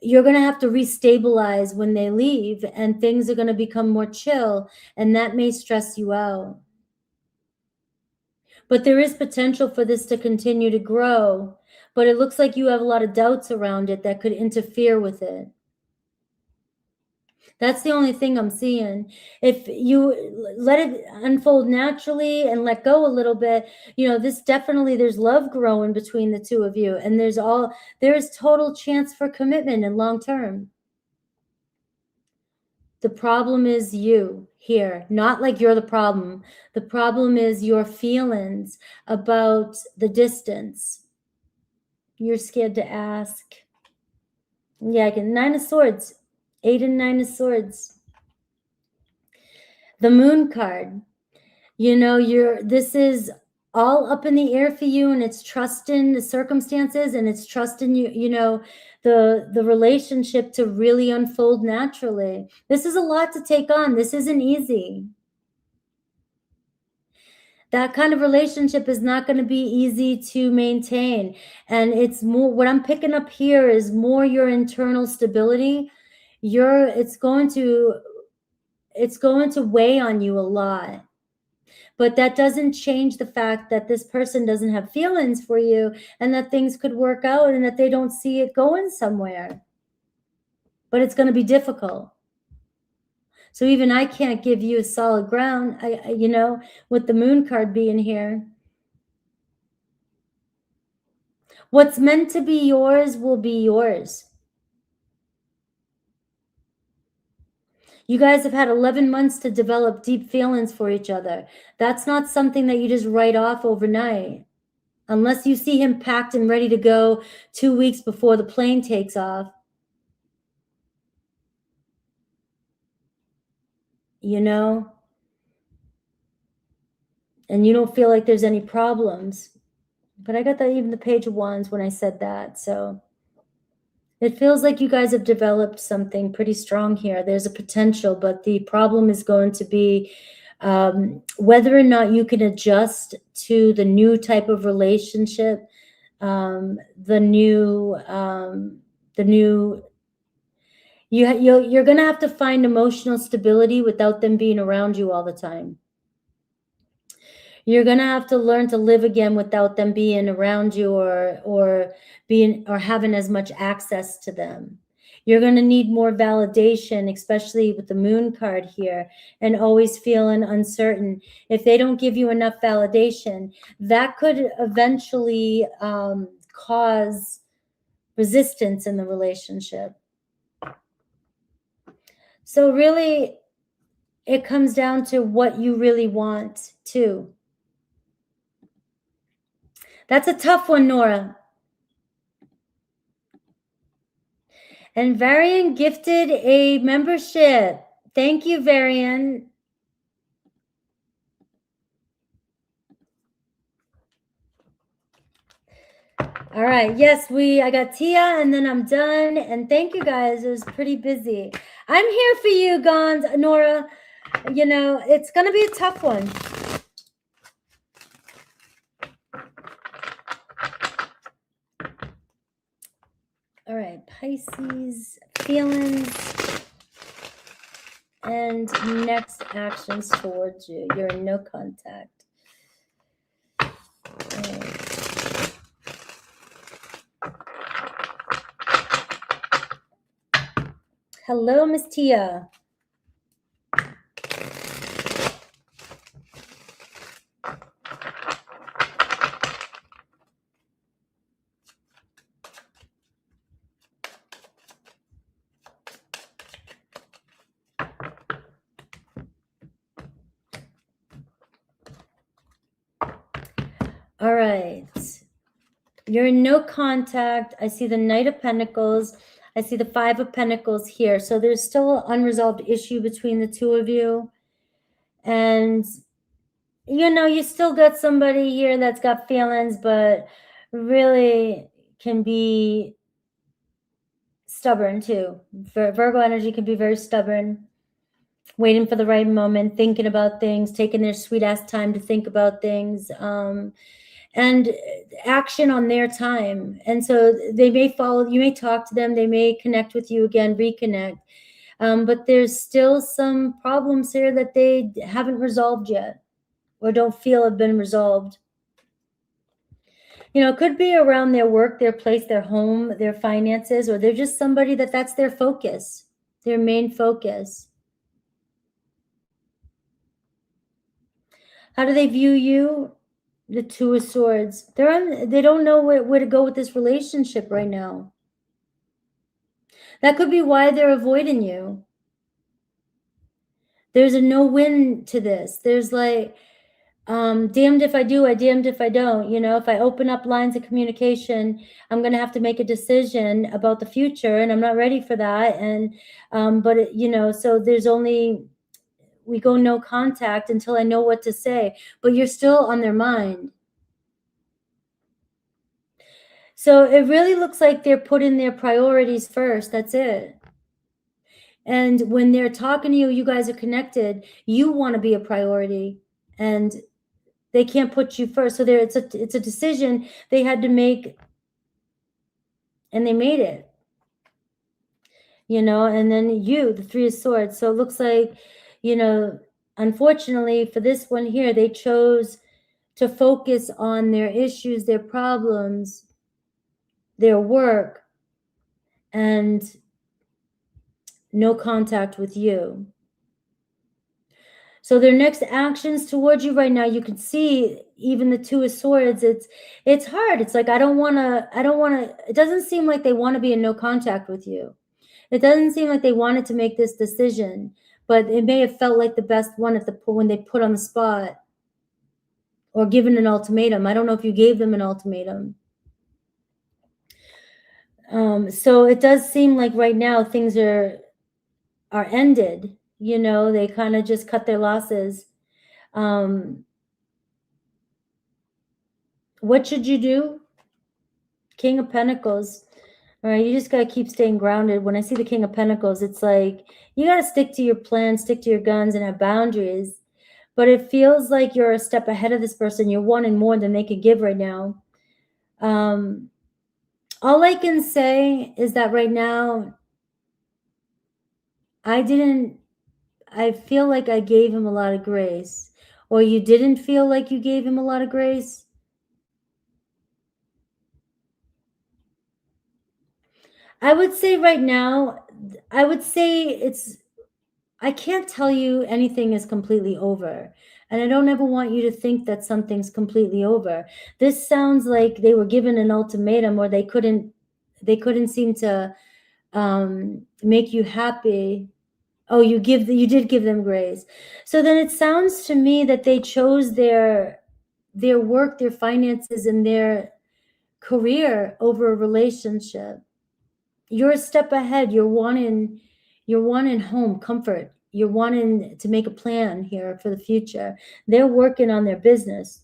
you're going to have to restabilize when they leave, and things are going to become more chill, and that may stress you out. But there is potential for this to continue to grow, but it looks like you have a lot of doubts around it that could interfere with it. That's the only thing I'm seeing. If you let it unfold naturally and let go a little bit, you know, this definitely, there's love growing between the two of you, and there's total chance for commitment and long term. The problem is you here, not like you're the problem. The problem is your feelings about the distance. You're scared to ask. Yeah, I can. Nine of Swords. 8 and 9 of Swords. The Moon card. You know, this is all up in the air for you, and it's trusting the circumstances, and it's trusting you know, the relationship to really unfold naturally. This is a lot to take on. This isn't easy. That kind of relationship is not going to be easy to maintain. And it's more, what I'm picking up here is more your internal stability. It's going to weigh on you a lot. But that doesn't change the fact that this person doesn't have feelings for you, and that things could work out, and that they don't see it going somewhere. But it's going to be difficult. So even I can't give you a solid ground, you know, with the Moon card being here. What's meant to be yours will be yours. You guys have had 11 months to develop deep feelings for each other. That's not something that you just write off overnight. Unless you see him packed and ready to go 2 weeks before the plane takes off. You know? And you don't feel like there's any problems. But I got that, even the Page of Wands when I said that. So it feels like you guys have developed something pretty strong here. There's a potential, but the problem is going to be whether or not you can adjust to the new type of relationship the new you're going to have to find emotional stability without them being around you all the time. You're going to have to learn to live again without them being around you or having as much access to them. You're going to need more validation, especially with the moon card here, and always feeling uncertain. If they don't give you enough validation, that could eventually cause resistance in the relationship. So really, it comes down to what you really want too. That's a tough one, Nora. And Varian gifted a membership. Thank you, Varian. All right. Yes, I got Tia, and then I'm done. And thank you guys. It was pretty busy. I'm here for you, Gons, Nora. You know, it's going to be a tough one. All right. Pisces, feelings, and next actions towards you. You're in no contact. Hello, Miss Tia. All right. You're in no contact. I see the Knight of Pentacles. I see the Five of Pentacles here. So there's still an unresolved issue between the two of you. And, you know, you still got somebody here that's got feelings, but really can be stubborn too. Virgo energy can be very stubborn, waiting for the right moment, thinking about things, taking their sweet ass time to think about things. And action on their time. And so they may follow, you may talk to them, they may connect with you again, reconnect. But there's still some problems here that they haven't resolved yet or don't feel have been resolved. You know, it could be around their work, their place, their home, their finances, or they're just somebody that's their focus, their main focus. How do they view you? The Two of Swords. They don't know where to go with this relationship right now. That could be why they're avoiding you. There's a no-win to this. There's like, damned if I do, I damned if I don't. You know, if I open up lines of communication, I'm going to have to make a decision about the future, and I'm not ready for that. And, you know, so there's only, we go no contact until I know what to say, but you're still on their mind. So it really looks like they're putting their priorities first. That's it. And when they're talking to you, you guys are connected. You want to be a priority, and they can't put you first. So it's a decision they had to make, and they made it. You know, and then the Three of Swords. So it looks like, you know, unfortunately for this one here, they chose to focus on their issues, their problems, their work, and no contact with you. So their next actions towards you right now, you can see even the Two of Swords, it's hard. It's like, I don't want to, it doesn't seem like they want to be in no contact with you. It doesn't seem like they wanted to make this decision, but it may have felt like the best one when they put on the spot or given an ultimatum. I don't know if you gave them an ultimatum. So it does seem like right now things are ended. You know, they kind of just cut their losses. What should you do? King of Pentacles. All right, you just got to keep staying grounded. When I see the King of Pentacles, it's like you got to stick to your plan, stick to your guns, and have boundaries. But it feels like you're a step ahead of this person. You're wanting more than they could give right now. All I can say is that right now, I feel like I gave him a lot of grace. Or you didn't feel like you gave him a lot of grace. I would say right now, I can't tell you anything is completely over. And I don't ever want you to think that something's completely over. This sounds like they were given an ultimatum, or they couldn't seem to make you happy. Oh, you did give them grace. So then it sounds to me that they chose their work, their finances, and their career over a relationship. You're a step ahead. You're wanting home comfort. You're wanting to make a plan here for the future. They're working on their business.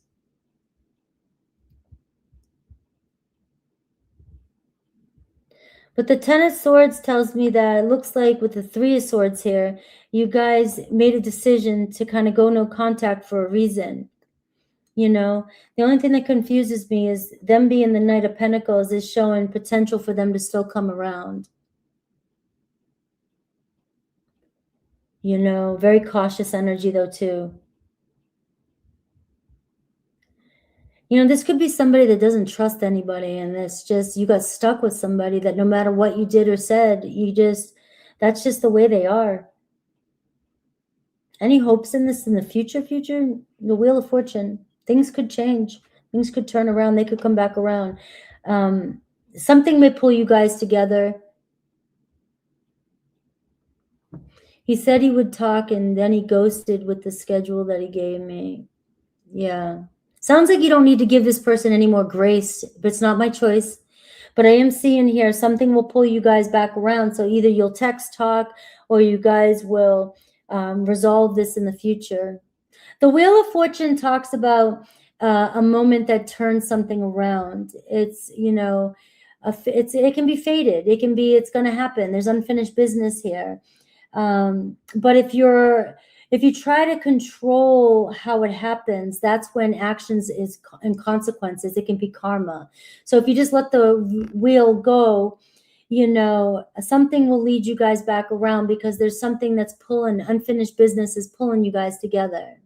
But the Ten of Swords tells me that it looks like with the Three of Swords here, you guys made a decision to kind of go no contact for a reason. You know, the only thing that confuses me is them being the Knight of Pentacles is showing potential for them to still come around. You know, very cautious energy though too. You know, this could be somebody that doesn't trust anybody, and it's just, you got stuck with somebody that no matter what you did or said, that's just the way they are. Any hopes in this in the future? The Wheel of Fortune. Things could change. Things could turn around. They could come back around. Something may pull you guys together. He said he would talk, and then he ghosted with the schedule that he gave me. Yeah. Sounds like you don't need to give this person any more grace, but it's not my choice. But I am seeing here something will pull you guys back around. So either you'll text talk, or you guys will resolve this in the future. The Wheel of Fortune talks about a moment that turns something around. It's, you know, it can be fated. It's going to happen. There's unfinished business here. But if you try to control how it happens, that's when actions and consequences, it can be karma. So if you just let the wheel go, you know, something will lead you guys back around, because there's something that's pulling, unfinished business is pulling you guys together.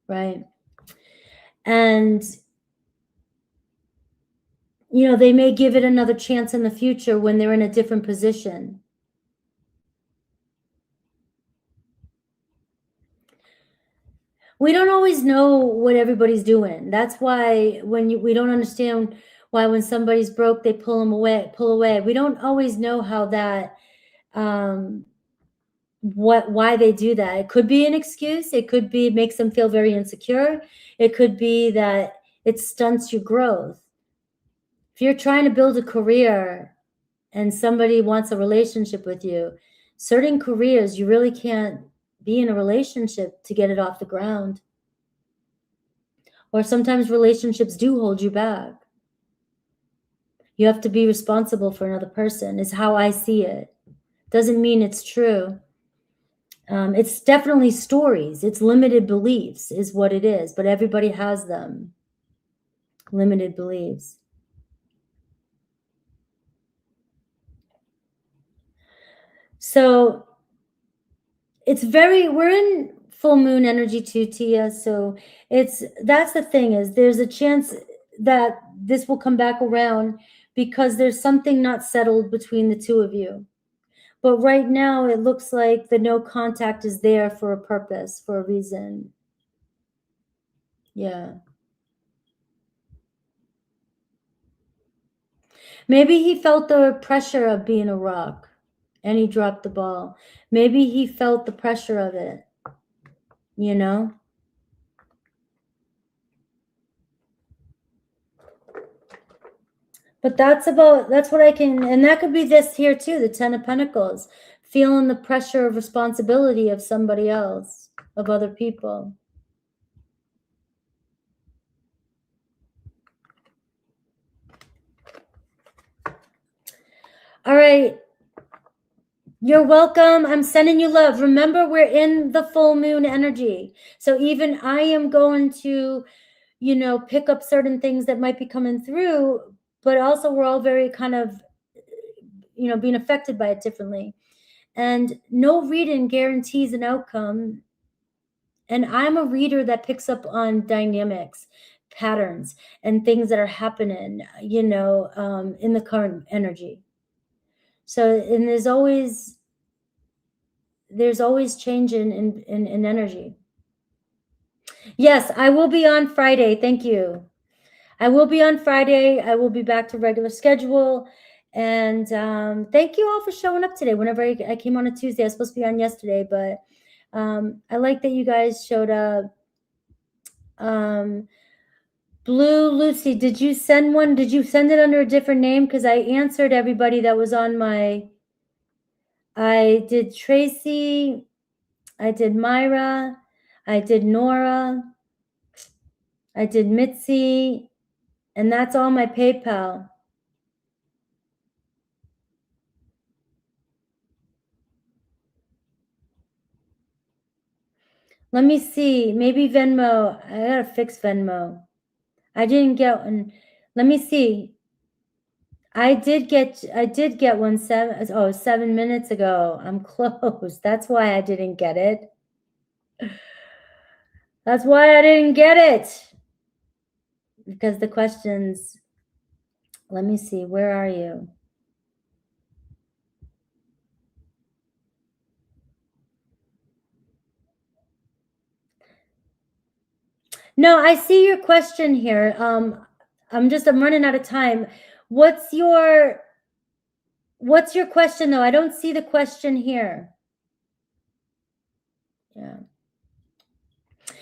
Right. And, you know, they may give it another chance in the future when they're in a different position. We don't always know what everybody's doing. That's why we don't understand why when somebody's broke, they pull away. We don't always know how that, why they do that. It could be an excuse. It could be, makes them feel very insecure. It could be that it stunts your growth. If you're trying to build a career and somebody wants a relationship with you, certain careers, you really can't be in a relationship to get it off the ground. Or sometimes relationships do hold you back. You have to be responsible for another person, is how I see it. Doesn't mean it's true. It's definitely stories. It's limited beliefs is what it is, but everybody has them. Limited beliefs. So we're in full moon energy too, Tia. So that's the thing, is there's a chance that this will come back around because there's something not settled between the two of you. But right now it looks like the no contact is there for a purpose, for a reason. Yeah. Maybe he felt the pressure of being a rock and he dropped the ball. Maybe he felt the pressure of it, you know? But that's what I can, and that could be this here too, the Ten of Pentacles, feeling the pressure of responsibility of somebody else, of other people. All right. You're welcome. I'm sending you love. Remember, we're in the full moon energy. So even I am going to, you know, pick up certain things that might be coming through, but also we're all very kind of, you know, being affected by it differently. And no reading guarantees an outcome. And I'm a reader that picks up on dynamics, patterns, and things that are happening, you know, in the current energy. So, and there's always change in energy. Yes, I will be on Friday. Thank you. I will be on Friday. I will be back to regular schedule. And thank you all for showing up today. Whenever I came on a Tuesday, I was supposed to be on yesterday, but I like that you guys showed up. Blue Lucy, did you send one? Did you send it under a different name? Because I answered everybody that was on my. I did Tracy. I did Myra. I did Nora. I did Mitzi. And that's all my PayPal. Let me see. Maybe Venmo. I gotta fix Venmo. I didn't get one. Let me see. I did get one 7 minutes ago. I'm close. That's why I didn't get it. That's why I didn't get it. Because the questions, let me see. Where are you? No, I see your question here. I'm running out of time. What's your question though? I don't see the question here. Yeah.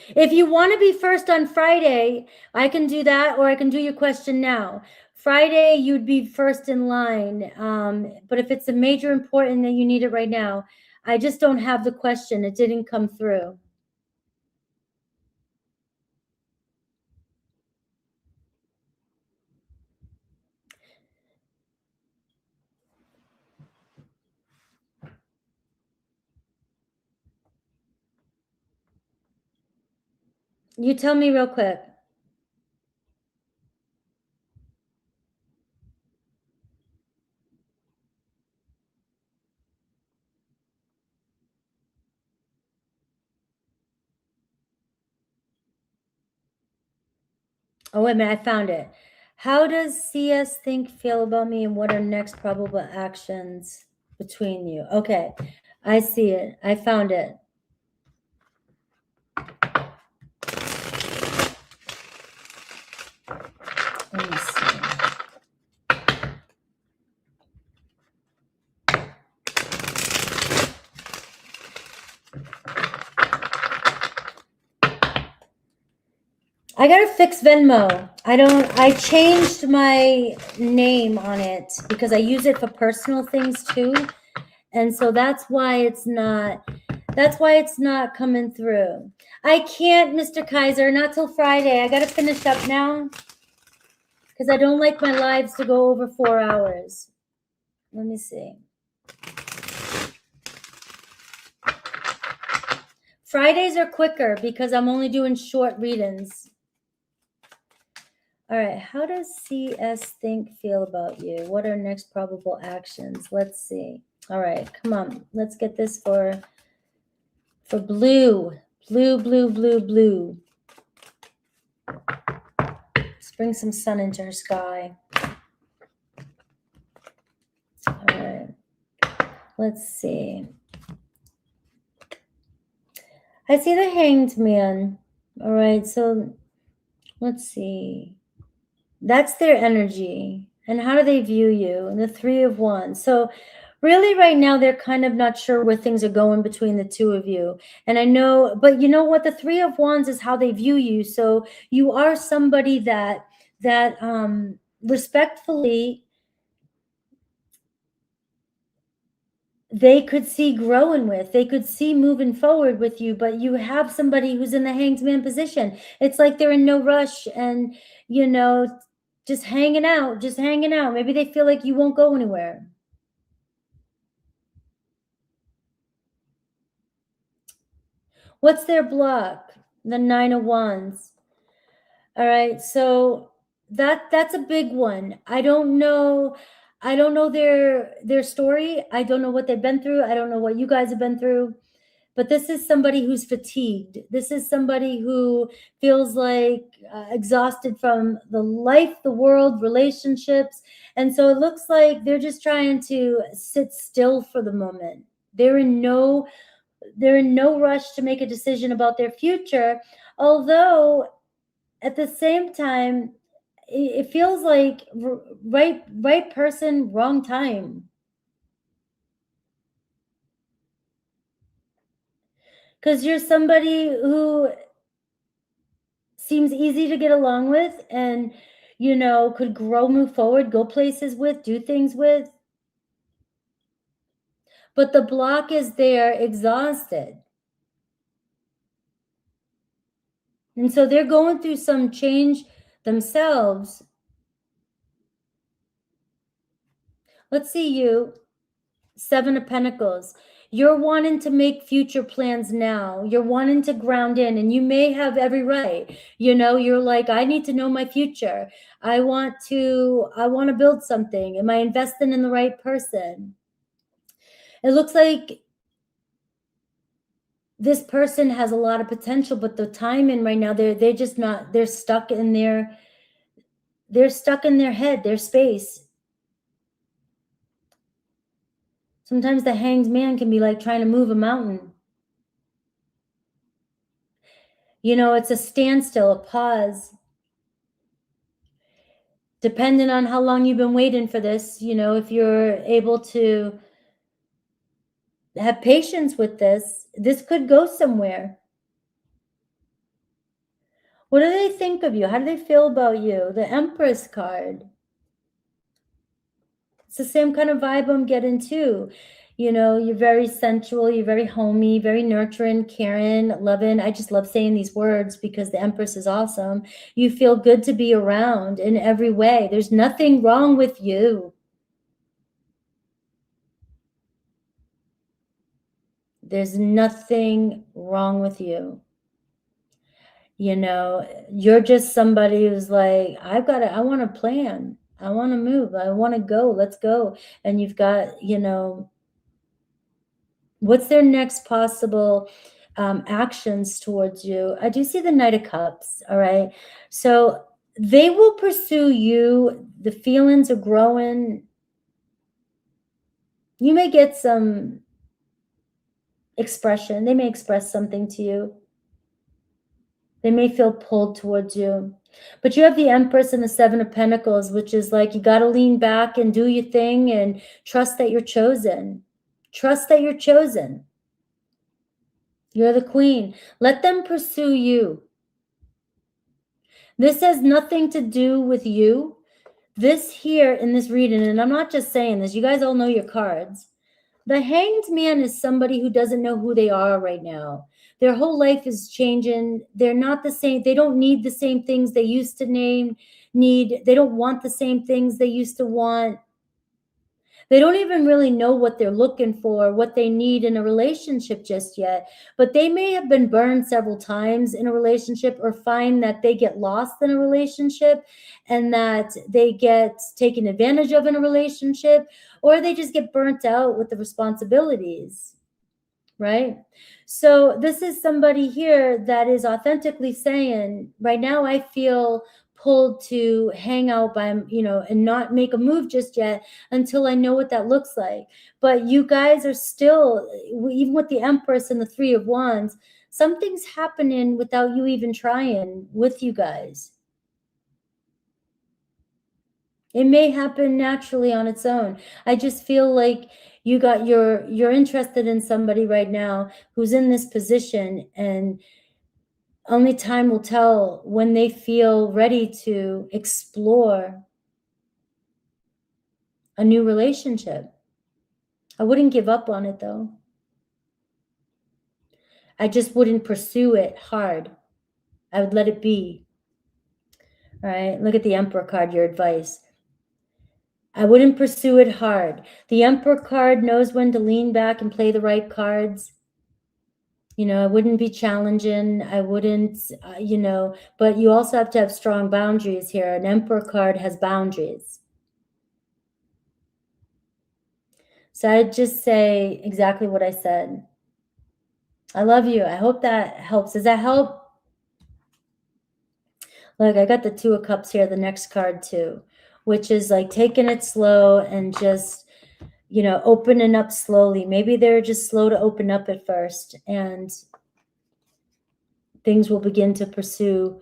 If you want to be first on Friday, I can do that, or I can do your question now. Friday, you'd be first in line. But if it's a major important that you need it right now, I just don't have the question. It didn't come through. You tell me real quick. Oh, wait a minute. I found it. How does CS think feel about me, and what are next probable actions between you? Okay. I see it. I found it. Let me see. I gotta fix Venmo. I changed my name on it because I use it for personal things too. And so that's why it's not coming through. I can't, Mr. Kaiser, not till Friday. I gotta finish up now because I don't like my lives to go over 4 hours. Let me see. Fridays are quicker because I'm only doing short readings. All right, how does CS think feel about you? What are next probable actions? Let's see. All right, come on. Let's get this for blue. Blue. Let's bring some sun into her sky. All right. Let's see. I see the Hanged Man. All right, so let's see. That's their energy. And how do they view you? And the Three of Wands. So really right now they're kind of not sure where things are going between the two of you. And I know, but you know what? The Three of Wands is how they view you. So you are somebody that respectfully they could see growing with, they could see moving forward with you, but you have somebody who's in the Hanged Man position. It's like they're in no rush and, you know, just hanging out. Maybe they feel like you won't go anywhere. What's their block? The 9 of Wands. All right, so that's a big one. I don't know their story. I don't know what they've been through. I don't know what you guys have been through. But this is somebody who's fatigued. This is somebody who feels like exhausted from the life, the world, relationships. And so it looks like they're just trying to sit still for the moment. They're in no rush to make a decision about their future. Although at the same time, it feels like right person, wrong time. Because you're somebody who seems easy to get along with and, could grow, move forward, go places with, do things with. But the block is there, exhausted. And so they're going through some change themselves. Let's see you. 7 of Pentacles. You're wanting to make future plans now. You're wanting to ground in, and you may have every right. You're like, I need to know my future. I want to build something. Am I investing in the right person? It looks like this person has a lot of potential, but the time in right now, they're just not, they're stuck in their head, their space. Sometimes the hanged man can be like trying to move a mountain. It's a standstill, a pause. Depending on how long you've been waiting for this, if you're able to have patience with this could go somewhere. What do they think of you? How do they feel about you? The Empress card. It's the same kind of vibe I'm getting too. You're very sensual, you're very homey, very nurturing, caring, loving. I just love saying these words because the Empress is awesome. You feel good to be around in every way. There's nothing wrong with you. There's nothing wrong with you. You're just somebody who's like, I want to plan. I want to move. I want to go. Let's go. And you've got, what's their next possible actions towards you? I do see the Knight of Cups. All right. So they will pursue you. The feelings are growing. You may get some expression. They may express something to you. They may feel pulled towards you. But you have the Empress and the 7 of Pentacles, which is like you got to lean back and do your thing and trust that you're chosen. Trust that you're chosen. You're the Queen. Let them pursue you. This has nothing to do with you. This here in this reading, and I'm not just saying this, you guys all know your cards. The Hanged Man is somebody who doesn't know who they are right now. Their whole life is changing. They're not the same. They don't need the same things they used to need. They don't want the same things they used to want. They don't even really know what they're looking for, what they need in a relationship just yet. But they may have been burned several times in a relationship or find that they get lost in a relationship and that they get taken advantage of in a relationship, or they just get burnt out with the responsibilities, right? So this is somebody here that is authentically saying, right now I feel pulled to hang out by, and not make a move just yet until I know what that looks like. But you guys are still, even with the Empress and the 3 of Wands, something's happening without you even trying with you guys. It may happen naturally on its own. I just feel like you're interested in somebody right now who's in this position, and only time will tell when they feel ready to explore a new relationship. I wouldn't give up on it though. I just wouldn't pursue it hard. I would let it be. All right, look at the Emperor card, your advice. I wouldn't pursue it hard. The Emperor card knows when to lean back and play the right cards. You know, I wouldn't be challenging. I wouldn't, you know, but you also have to have strong boundaries here. An Emperor card has boundaries. So I'd just say exactly what I said. I love you. I hope that helps. Does that help? Look, I got the Two of Cups here, the next card too, which is like taking it slow and just, you know, opening up slowly. Maybe they're just slow to open up at first, and things will begin to pursue.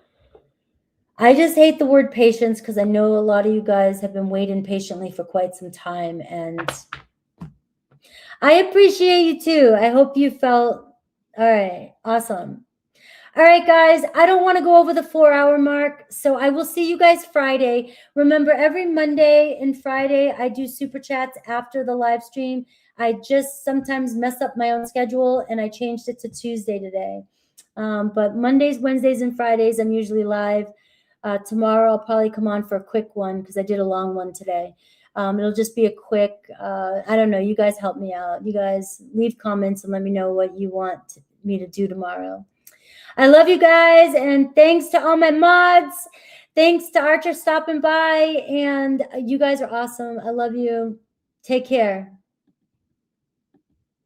I just hate the word patience because I know a lot of you guys have been waiting patiently for quite some time, and I appreciate you too. I hope you felt all right. Awesome. All right, guys, I don't want to go over the 4-hour mark, so I will see you guys Friday. Remember, every Monday and Friday, I do super chats after the live stream. I just sometimes mess up my own schedule, and I changed it to Tuesday today. But Mondays, Wednesdays, and Fridays, I'm usually live. Tomorrow, I'll probably come on for a quick one because I did a long one today. It'll just be a quick, I don't know, you guys help me out. You guys leave comments and let me know what you want me to do tomorrow. I love you guys, and thanks to all my mods. Thanks to Archer stopping by, and you guys are awesome. I love you. Take care.